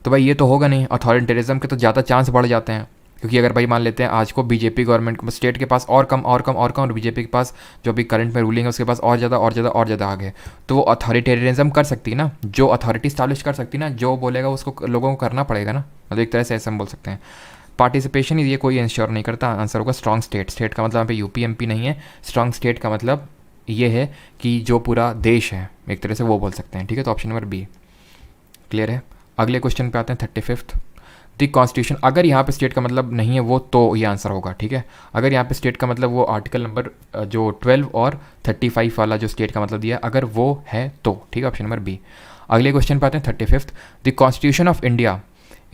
Speaker 1: तो भाई ये तो होगा नहीं, अथॉरिटेरिज्म के तो ज़्यादा चांस बढ़ जाते हैं, क्योंकि अगर भाई मान लेते हैं आज को बीजेपी गवर्नमेंट स्टेट के पास और कम और कम और कम, और बीजेपी के पास जो अभी करंट में रूलिंग है उसके पास और ज़्यादा और ज़्यादा और ज़्यादा आगे, तो वो अथॉरिटेरियनिज्म कर सकती है ना, जो अथॉरिटी स्टैब्लिश कर सकती है ना, जो बोलेगा उसको लोगों को करना पड़ेगा ना, मतलब एक तरह से ऐसा हम बोल सकते हैं। पार्टिसिपेशन ये कोई इंश्योर नहीं करता। आंसर होगा स्ट्रॉन्ग स्टेट। स्टेट का मतलब यहाँ पे यूपी एमपी नहीं है, स्ट्रॉन्ग स्टेट का मतलब ये है कि जो पूरा देश है, एक तरह से वो बोल सकते हैं, ठीक है। तो ऑप्शन नंबर बी क्लियर है। अगले क्वेश्चन पे आते हैं 35th। द कॉन्स्टिट्यूशन, अगर यहाँ पे स्टेट का मतलब नहीं है वो, तो ये आंसर होगा, ठीक है। अगर यहाँ पे स्टेट का मतलब वो आर्टिकल नंबर जो 12 और 35 वाला जो स्टेट का मतलब दिया, अगर वो है तो, ठीक है, ऑप्शन नंबर बी। अगले क्वेश्चन पे आते हैं 35th। The constitution of India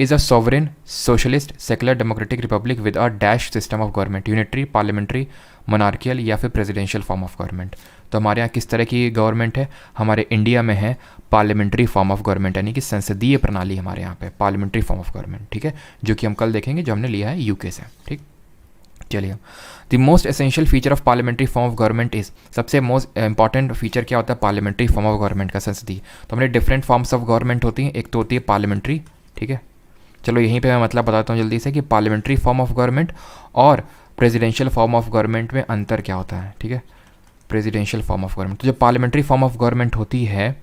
Speaker 1: is a sovereign socialist secular democratic Republic with a dash system of government, unitary, parliamentary, monarchial या फिर प्रेसिडेंशियल फॉर्म ऑफ गवर्नमेंट। तो हमारे यहाँ किस तरह की गवर्नमेंट है? हमारे इंडिया में है पार्लियामेंट्री फॉर्म ऑफ गवर्नमेंट, यानी कि संसदीय प्रणाली हमारे यहाँ पे पार्लियामेंट्री फॉर्म ऑफ गवर्नमेंट, ठीक है, जो कि हम कल देखेंगे, जो हमने लिया है यूके से, ठीक। चलिए, the most essential feature of parliamentary form of government is, सबसे मोस्ट इंपॉर्टेंट फीचर क्या होता है पार्लियामेंट्री फॉर्म ऑफ गवर्नमेंट का? संसदीय। तो हमने डिफरेंट फॉर्म्स ऑफ गवर्नमेंट होती हैं, एक तो होती है पार्लियामेंट्री, ठीक है। चलो यहीं पे मैं मतलब बताता हूँ जल्दी से कि पार्लियामेंट्री फॉर्म ऑफ गवर्नमेंट और प्रेसिडेंशियल फॉर्म ऑफ गवर्नमेंट में अंतर क्या होता है, ठीक है। प्रेसिडेंशियल फॉर्म ऑफ गवर्नमेंट, तो जो पार्लियामेंट्री फॉर्म ऑफ गवर्नमेंट होती है,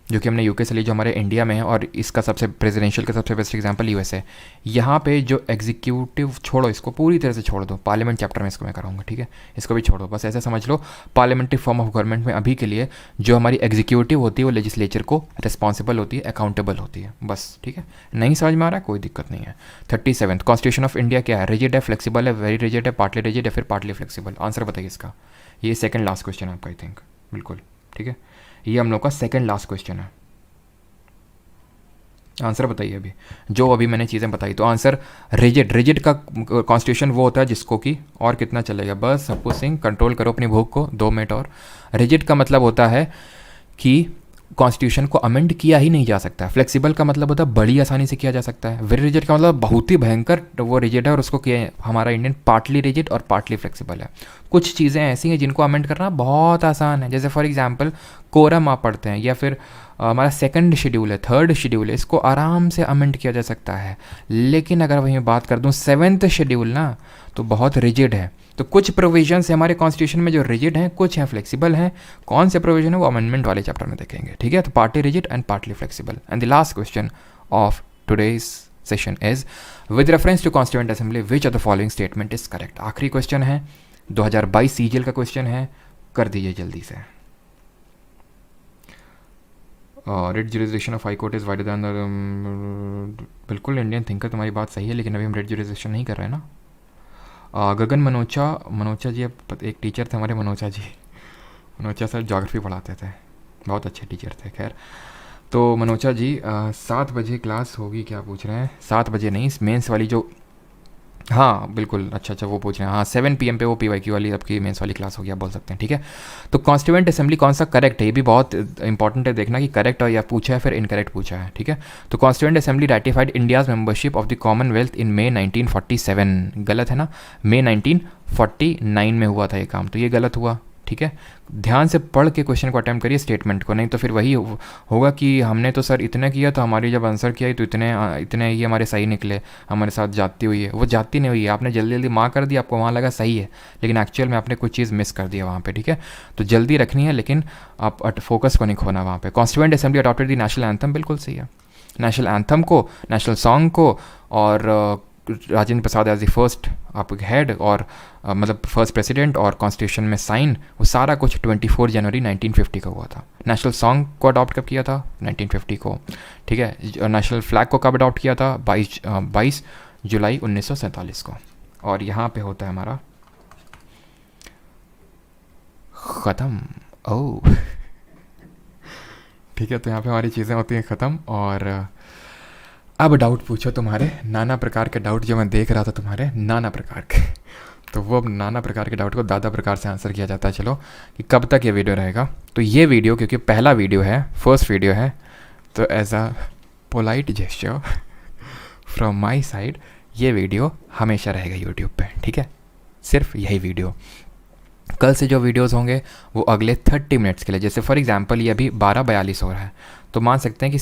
Speaker 1: जो कि हमने यूके से ली, जो हमारे इंडिया में है, और इसका सबसे प्रेसिडेंशियल का सबसे बेस्ट एग्जांपल यूएस है। यहाँ पे जो एग्जीक्यूटिव, छोड़ो इसको, पूरी तरह से छोड़ दो, पार्लियामेंट चैप्टर में इसको मैं कराऊंगा, ठीक है, इसको भी छोड़ दो, बस ऐसे समझ लो पार्लियामेंट्री फॉर्म ऑफ गवर्नमेंट में अभी के लिए जो हमारी एग्जीक्यूटिव होती है वो लेजिस्लेचर को रिस्पॉन्सिबल होती है, अकाउंटेबल होती है, बस, ठीक है। नहीं समझ में आ रहा है, कोई दिक्कत नहीं है। 37th, कॉन्स्टिट्यूशन ऑफ इंडिया क्या है? रिजिड है, फ्लेक्सिबल है, वेरी रिजिड है, पार्टली रिजिड है, फिर पार्टली फ्लेक्सिबल? आंसर बताइए इसका। ये सेकंड लास्ट क्वेश्चन है आपका, आई थिंक, बिल्कुल, ठीक है, ये हम लोग का सेकंड लास्ट क्वेश्चन है। आंसर बताइए अभी, जो अभी मैंने चीज़ें बताई। तो आंसर रिजिड, रिजिड का कॉन्स्टिट्यूशन वो होता है जिसको कि, और कितना चलेगा, बस सप्पू सिंह कंट्रोल करो अपनी भूख को, 2 मिनट और। रिजिड का मतलब होता है कि कॉन्स्टिट्यूशन को अमेंड किया ही नहीं जा सकता है। फ्लेक्सिबल का मतलब होता है बड़ी आसानी से किया जा सकता है। वेरी रिजिड का मतलब बहुत ही भयंकर वो रिजिड है, और उसको किया हमारा इंडियन पार्टली रिजिड और पार्टली फ्लेक्सिबल है। कुछ चीज़ें ऐसी हैं जिनको अमेंड करना बहुत आसान है, जैसे फॉर एग्जांपल कोरम आप पढ़ते हैं, या फिर हमारा सेकंड शेड्यूल है, थर्ड शेड्यूल है, इसको आराम से अमेंड किया जा सकता है। लेकिन अगर वहीं बात कर दूँ 7th शेड्यूल ना, तो बहुत रिजिड है। तो कुछ प्रोविजंस है हमारे कॉन्स्टिट्यूशन में जो रिजिड हैं, कुछ हैं फ्लेक्सिबल हैं। कौन से प्रोविजन है वो अमेंडमेंट वाले चैप्टर में देखेंगे, ठीक है। तो partly rigid and partly flexible. And the last question of today's session is, with reference to constituent assembly which of the following statement is correct? आखिरी क्वेश्चन है, 2022 सीजीएल का क्वेश्चन है, कर दीजिए जल्दी से। Read jurisdiction of high court is wider than, बिल्कुल इंडियन थिंकर, तुम्हारी बात सही है, लेकिन अभी हम रेड जुरिस्डिक्शन नहीं कर रहे हैं ना। गगन मनोचा जी, अब एक टीचर थे हमारे, मनोचा सर ज्योग्राफी पढ़ाते थे, बहुत अच्छे टीचर थे। खैर, तो मनोचा जी 7 बजे क्लास होगी क्या पूछ रहे हैं? 7 बजे नहीं, मेंस वाली जो, हाँ बिल्कुल, अच्छा वो पूछ रहे हैं, हाँ 7 PM पे वो PYQ वाली आपकी मेंस वाली क्लास होगी, आप बोल सकते हैं, ठीक है। तो कॉन्स्टिट्यूएंट असेंबली कौन सा करेक्ट है, ये भी बहुत इंपॉर्टेंट है देखना कि करेक्ट और या पूछा है फिर इनकरेक्ट पूछा है, ठीक है। तो constituent assembly ratified India's membership of the Commonwealth in May 1947, गलत है ना, May 1949 में हुआ था ये काम, तो ये गलत हुआ, ठीक है। ध्यान से पढ़ के क्वेश्चन को अटैम्प्ट करिए, स्टेटमेंट को, नहीं तो फिर वही होगा कि हमने तो सर इतना किया, तो हमारी जब आंसर किया तो इतने ही हमारे सही निकले, हमारे साथ जाती हुई है, वो जाती नहीं हुई है, आपने जल्दी जल्दी माँ कर दी, आपको वहाँ लगा सही है, लेकिन एक्चुअल में आपने कुछ चीज़ मिस कर दिया वहाँ पे, ठीक है। तो जल्दी रखनी है, लेकिन आप फोकस को नहीं खोना वहाँ पे। Constituent assembly adopted the national anthem, बिल्कुल सही है। नेशनल एंथम को, नेशनल सॉन्ग को, और Rajendra Prasad as the first आप हेड, और मतलब फर्स्ट प्रेसिडेंट, और कॉन्स्टिट्यूशन में साइन, वो सारा कुछ 24 जनवरी 1950 का हुआ था। नेशनल सॉन्ग को अडॉप्ट कब किया था? 1950 को, ठीक है। नेशनल फ्लैग को कब अडॉप्ट किया था? 22 जुलाई 1947 को। और यहाँ पे होता है हमारा ख़त्म, ओह ठीक है। तो यहाँ पे हमारी चीज़ें होती हैं ख़त्म, और अब डाउट पूछो तुम्हारे, नाना प्रकार के डाउट जो मैं देख रहा था तुम्हारे, नाना प्रकार के, तो वो अब नाना प्रकार के डाउट को दादा प्रकार से आंसर किया जाता है। चलो, कि कब तक ये वीडियो रहेगा? तो ये वीडियो क्योंकि पहला वीडियो है, फर्स्ट वीडियो है, तो as a polite gesture from my side ये वीडियो हमेशा रहेगा यूट्यूब पे, ठीक है। सिर्फ यही वीडियो, कल से जो वीडियोस होंगे वो अगले 30 मिनट्स के लिए। जैसे फॉर एग्जांपल ये अभी 12:42 हो रहा है, तो मान सकते हैं कि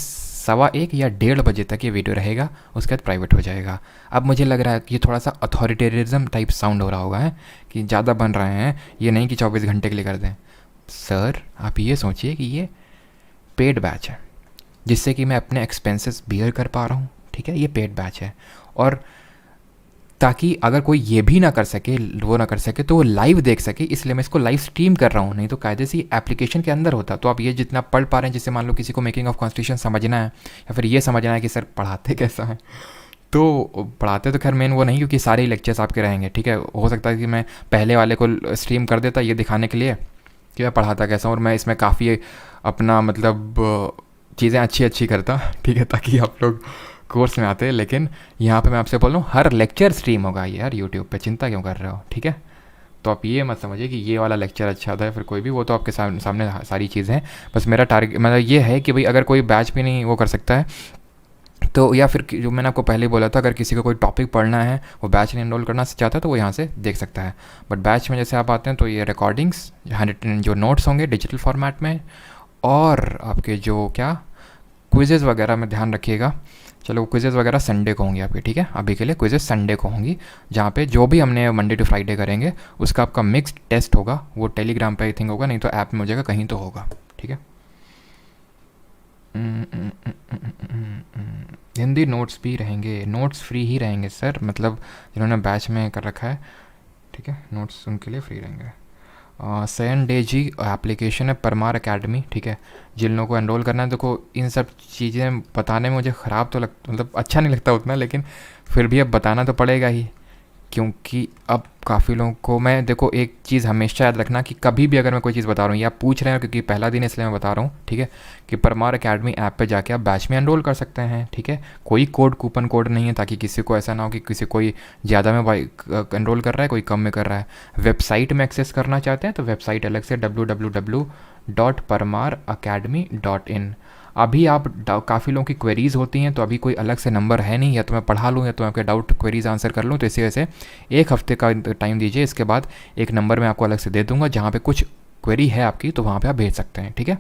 Speaker 1: 1:15 या 1:30 तक ये वीडियो रहेगा, उसके बाद प्राइवेट हो जाएगा। अब मुझे लग रहा है कि ये थोड़ा सा अथॉरिटेरिज्म टाइप साउंड हो रहा होगा है कि ज़्यादा बन रहे हैं, ये नहीं कि 24 घंटे के लिए कर दें। सर आप ये सोचिए कि ये पेड बैच है जिससे कि मैं अपने एक्सपेंसेस बियर कर पा रहा हूँ, ठीक है, ये पेड बैच है। और ताकि अगर कोई ये भी ना कर सके, वो ना कर सके, तो वो लाइव देख सके, इसलिए मैं इसको लाइव स्ट्रीम कर रहा हूँ। नहीं तो कायदे से एप्लीकेशन के अंदर होता। तो आप ये जितना पढ़ पा रहे हैं, जैसे मान लो किसी को मेकिंग ऑफ कॉन्स्टिट्यूशन समझना है या फिर ये समझना है कि सर पढ़ाते कैसा है, तो पढ़ाते तो खैर मेन वो नहीं, क्योंकि सारे ही लेक्चर्स आपके रहेंगे, ठीक है। हो सकता है कि मैं पहले वाले को स्ट्रीम कर देता ये दिखाने के लिए कि मैं पढ़ाता कैसा हूँ, और मैं इसमें काफ़ी अपना मतलब चीज़ें अच्छी अच्छी करता, ठीक है, ताकि आप लोग कोर्स में आते। लेकिन यहाँ पे मैं आपसे बोल रहा हूँ हर लेक्चर स्ट्रीम होगा यार यूट्यूब पे, चिंता क्यों कर रहे हो, ठीक है। तो आप ये मत समझिए कि ये वाला लेक्चर अच्छा था या फिर कोई भी, वो तो आपके सामने सारी चीज़ें हैं। बस मेरा टारगेट मतलब ये है कि भाई अगर कोई बैच भी नहीं वो कर सकता है तो, या फिर जो मैंने आपको पहले बोला था, अगर किसी को कोई टॉपिक पढ़ना है, वो बैच में इनरोल करना चाहता है तो वो यहाँ से देख सकता है। बट बैच में जैसे आप आते हैं तो ये रिकॉर्डिंग्स, 100 जो नोट्स होंगे डिजिटल फॉर्मेट में, और आपके जो क्या क्विजेज़ वगैरह में ध्यान रखिएगा। चलो क्विजेज़ वगैरह संडे को होंगी आपकी, ठीक है, अभी के लिए क्विजेज़ संडे को होंगी, जहाँ पे जो भी हमने मंडे टू फ्राइडे करेंगे उसका आपका मिक्स्ड टेस्ट होगा। वो टेलीग्राम पे आई थिंक होगा, नहीं तो ऐप में हो जाएगा, कहीं तो होगा, ठीक है। हिंदी नोट्स भी रहेंगे, नोट्स फ्री ही रहेंगे सर, मतलब जिन्होंने बैच में कर रखा है, ठीक है, नोट्स उनके लिए फ्री रहेंगे। 7 डे जी एप्लीकेशन है परमार एकेडमी, ठीक है। जिन लोगों को एनरोल करना है, देखो इन सब चीज़ें बताने में मुझे ख़राब तो मतलब अच्छा नहीं लगता उतना, लेकिन फिर भी अब बताना तो पड़ेगा ही, क्योंकि अब काफ़ी लोगों को मैं, देखो एक चीज़ हमेशा याद रखना कि कभी भी अगर मैं कोई चीज़ बता रहा हूँ या पूछ रहे हैं, क्योंकि पहला दिन इसलिए मैं बता रहा हूँ, ठीक है, कि परमार एकेडमी ऐप पे जाके आप बैच में एनरोल कर सकते हैं, ठीक है। कोई कूपन कोड नहीं है, ताकि किसी को ऐसा ना हो कि किसी कोई ज़्यादा में एनरोल कर रहा है, कोई कम में कर रहा है। वेबसाइट में एक्सेस करना चाहते हैं तो वेबसाइट अलग से www.parmaracademy.in। अभी आप काफ़ी लोगों की क्वेरीज़ होती हैं, तो अभी कोई अलग से नंबर है नहीं, या तो मैं पढ़ा लूँ या तो मैं आपके डाउट क्वेरीज़ आंसर कर लूँ। तो इसी वजह से 1 हफ्ते का टाइम दीजिए, इसके बाद एक नंबर मैं आपको अलग से दे दूँगा, जहाँ पे कुछ क्वेरी है आपकी तो वहाँ पे आप भेज सकते हैं, ठीक है।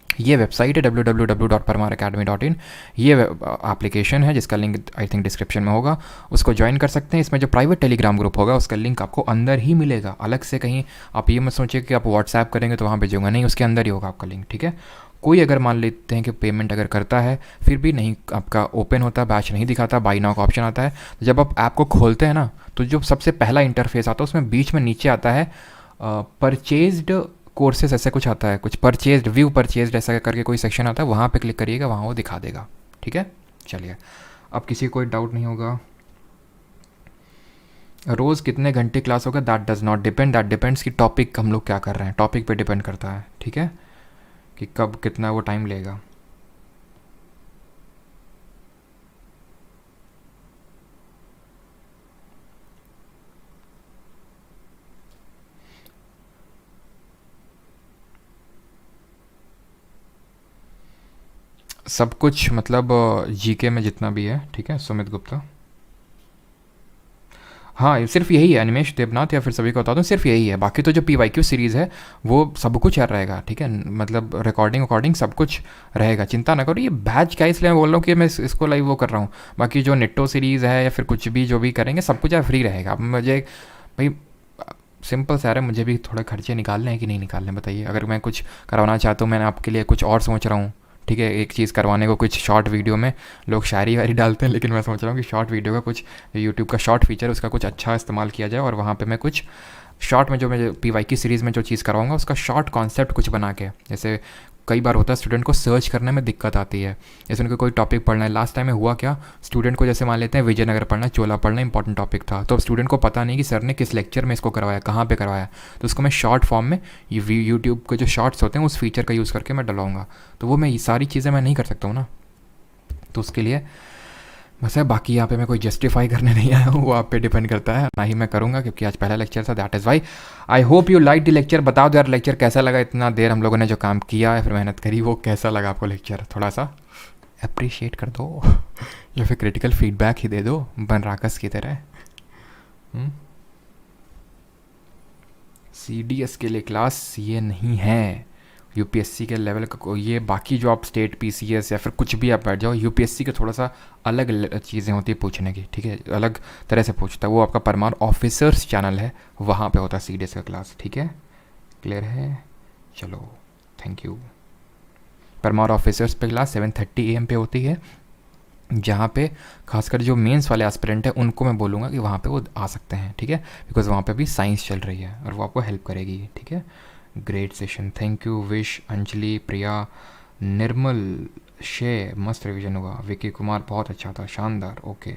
Speaker 1: ये वेबसाइट है www.parmaracademy.in। ये एप्लीकेशन है जिसका लिंक आई थिंक डिस्क्रिप्शन में होगा, उसको ज्वाइन कर सकते हैं। इसमें जो प्राइवेट टेलीग्राम ग्रुप होगा उसका लिंक आपको अंदर ही मिलेगा, अलग से कहीं आप ये मत सोचिए कि आप व्हाट्सएप करेंगे तो वहाँ भेजूंगा, नहीं, उसके अंदर ही होगा आपका लिंक, ठीक है। कोई अगर मान लेते हैं कि पेमेंट अगर करता है फिर भी नहीं आपका ओपन होता, बैच नहीं दिखाता, बाई नाउ का ऑप्शन आता है, तो जब आप ऐप को खोलते हैं ना, तो जो सबसे पहला इंटरफेस आता है उसमें बीच में नीचे आता है परचेज्ड कोर्सेज, ऐसा कुछ आता है, कुछ परचेज्ड, व्यू परचेज्ड ऐसा करके कोई सेक्शन आता है, वहाँ पे क्लिक करिएगा, वहाँ वो दिखा देगा, ठीक है। चलिए, अब किसी को कोई डाउट नहीं होगा। रोज़ कितने घंटे क्लास होगा, that does not depend, that depends कि टॉपिक हम लोग क्या कर रहे हैं, टॉपिक पे डिपेंड करता है, ठीक है, कि कब कितना वो टाइम लेगा। सब कुछ मतलब जीके में जितना भी है, ठीक है, सुमित गुप्ता। हाँ, ये सिर्फ यही है, अनिमेश देवनाथ, या फिर सभी को बता दूँ सिर्फ यही है। बाकी तो जो PYQ सीरीज़ है वो सब कुछ यार रहेगा, ठीक है, मतलब रिकॉर्डिंग सब कुछ रहेगा, चिंता ना करो। ये बैच क्या, इसलिए मैं बोल रहा हूँ कि मैं इसको लाइव वो कर रहा हूँ। बाकी जो नेटो सीरीज़ है या फिर कुछ भी जो भी करेंगे सब कुछ यार फ्री रहेगा। अब मुझे भाई सिंपल सा है, मुझे भी थोड़े खर्चे निकालने हैं कि नहीं निकालने, बताइए। अगर मैं कुछ करवाना चाहता हूँ, मैंने आपके लिए कुछ और सोच रहा हूँ, ठीक है, एक चीज़ करवाने को, कुछ शॉर्ट वीडियो में लोग शायरी वायरी डालते हैं, लेकिन मैं सोच रहा हूँ कि शॉर्ट वीडियो का कुछ, यूट्यूब का शॉर्ट फीचर उसका कुछ अच्छा इस्तेमाल किया जाए, और वहाँ पे मैं कुछ शॉर्ट में जो मैं PYQ सीरीज़ में जो चीज़ करवाऊँगा उसका शॉर्ट कॉन्सेप्ट कुछ बना के, जैसे कई बार होता है स्टूडेंट को सर्च करने में दिक्कत आती है, जैसे उनको कोई टॉपिक पढ़ना है। लास्ट टाइम में हुआ क्या, स्टूडेंट को जैसे मान लेते हैं विजयनगर पढ़ना है, चोला पढ़ना इंपॉर्टेंट टॉपिक था, तो अब स्टूडेंट को पता नहीं कि सर ने किस लेक्चर में इसको करवाया, कहाँ पे करवाया, तो उसको मैं शॉर्ट फॉर्म में यूट्यूब के जो शॉर्ट्स होते हैं उस फीचर का यूज़ करके मैं डलवाऊँगा। तो वो मैं ये सारी चीज़ें मैं नहीं कर सकता हूँ ना, तो उसके लिए बस है। बाकी यहाँ पे मैं कोई जस्टिफाई करने नहीं आया हूँ, वो आप पे डिपेंड करता है, ना ही मैं करूँगा, क्योंकि आज पहला लेक्चर था, that is why. I hope you like the lecture. बता दो यार लेक्चर कैसा लगा, इतना देर हम लोगों ने जो काम किया या फिर मेहनत करी, वो कैसा लगा आपको लेक्चर, थोड़ा सा अप्रिशिएट कर दो या फिर क्रिटिकल फीडबैक ही दे दो बन राकस की तरह। CDS के लिए क्लास ये नहीं है, यूपीएससी के लेवल का ये बाकी जो आप स्टेट पीसीएस या फिर कुछ भी आप बैठ जाओ, यूपीएससी के थोड़ा सा अलग चीज़ें होती है पूछने की, ठीक है, अलग तरह से पूछता है वो। आपका परमार ऑफिसर्स चैनल है, वहाँ पे होता है सीडीएस का क्लास, ठीक है, क्लियर है। चलो थैंक यू। परमार ऑफिसर्स पे क्लास 7:30 AM पे होती है, जहाँ पे खासकर जो मेंस वाले एस्पिरेंट हैं उनको मैं बोलूँगा कि वहाँ पे वो आ सकते हैं, ठीक है, बिकॉज वहाँ पे भी साइंस चल रही है और वो आपको हेल्प करेगी, ठीक है। ग्रेट सेशन, थैंक यू विश, अंजलि, प्रिया, निर्मल, शे, मस्त रिवीजन हुआ, विकी कुमार बहुत अच्छा था, शानदार, ओके।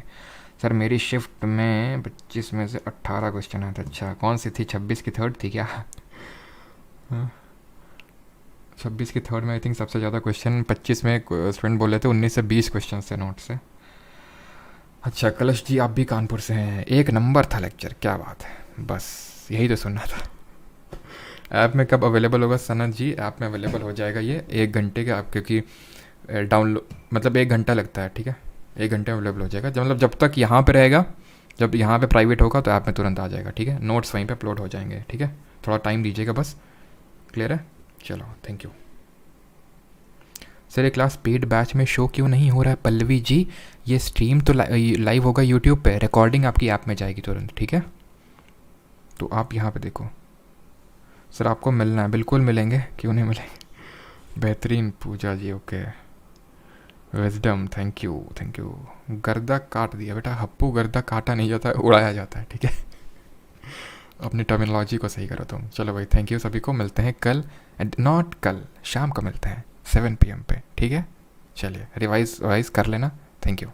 Speaker 1: सर मेरी शिफ्ट में 25 में से 18 क्वेश्चन आए थे। अच्छा कौन सी थी, 26 की थर्ड थी क्या? 26 की थर्ड में आई थिंक सबसे ज़्यादा क्वेश्चन 25 में स्टूडेंट बोले थे, 19 से 20 क्वेश्चन थे नोट से। अच्छा कलश जी आप भी कानपुर से हैं, एक नंबर था लेक्चर, क्या बात है, बस यही तो सुनना था। ऐप में कब अवेलेबल होगा सनत जी? ऐप में अवेलेबल हो जाएगा ये 1 घंटे के आप, क्योंकि डाउनलोड मतलब 1 घंटा लगता है, ठीक है, 1 घंटे में अवेलेबल हो जाएगा। मतलब जब तक यहाँ पे रहेगा, जब यहाँ पे प्राइवेट होगा तो ऐप में तुरंत आ जाएगा, ठीक है, नोट्स वहीं पे अपलोड हो जाएंगे, ठीक है, थोड़ा टाइम दीजिएगा बस, क्लियर है। चलो थैंक यू। सर ये क्लास पेड बैच में शो क्यों नहीं हो रहा है पल्लवी जी? ये स्ट्रीम तो लाइव होगा यूट्यूब पे, रिकॉर्डिंग आपकी ऐप में जाएगी तुरंत, ठीक है, तो आप यहाँ पे देखो। सर आपको मिलना है, बिल्कुल मिलेंगे, क्यों नहीं मिलेंगे। बेहतरीन Pooja ji, okay, wisdom, thank you thank you. गर्दा काट दिया बेटा, हप्पू गर्दा काटा नहीं जाता है, उड़ाया जाता है, ठीक है। अपनी टर्मिनोलॉजी को सही करो तुम। चलो भाई थैंक यू सभी को, मिलते हैं कल, एंड नॉट कल, शाम को मिलते हैं 7 PM पे, ठीक है। चलिए रिवाइज कर लेना, थैंक यू।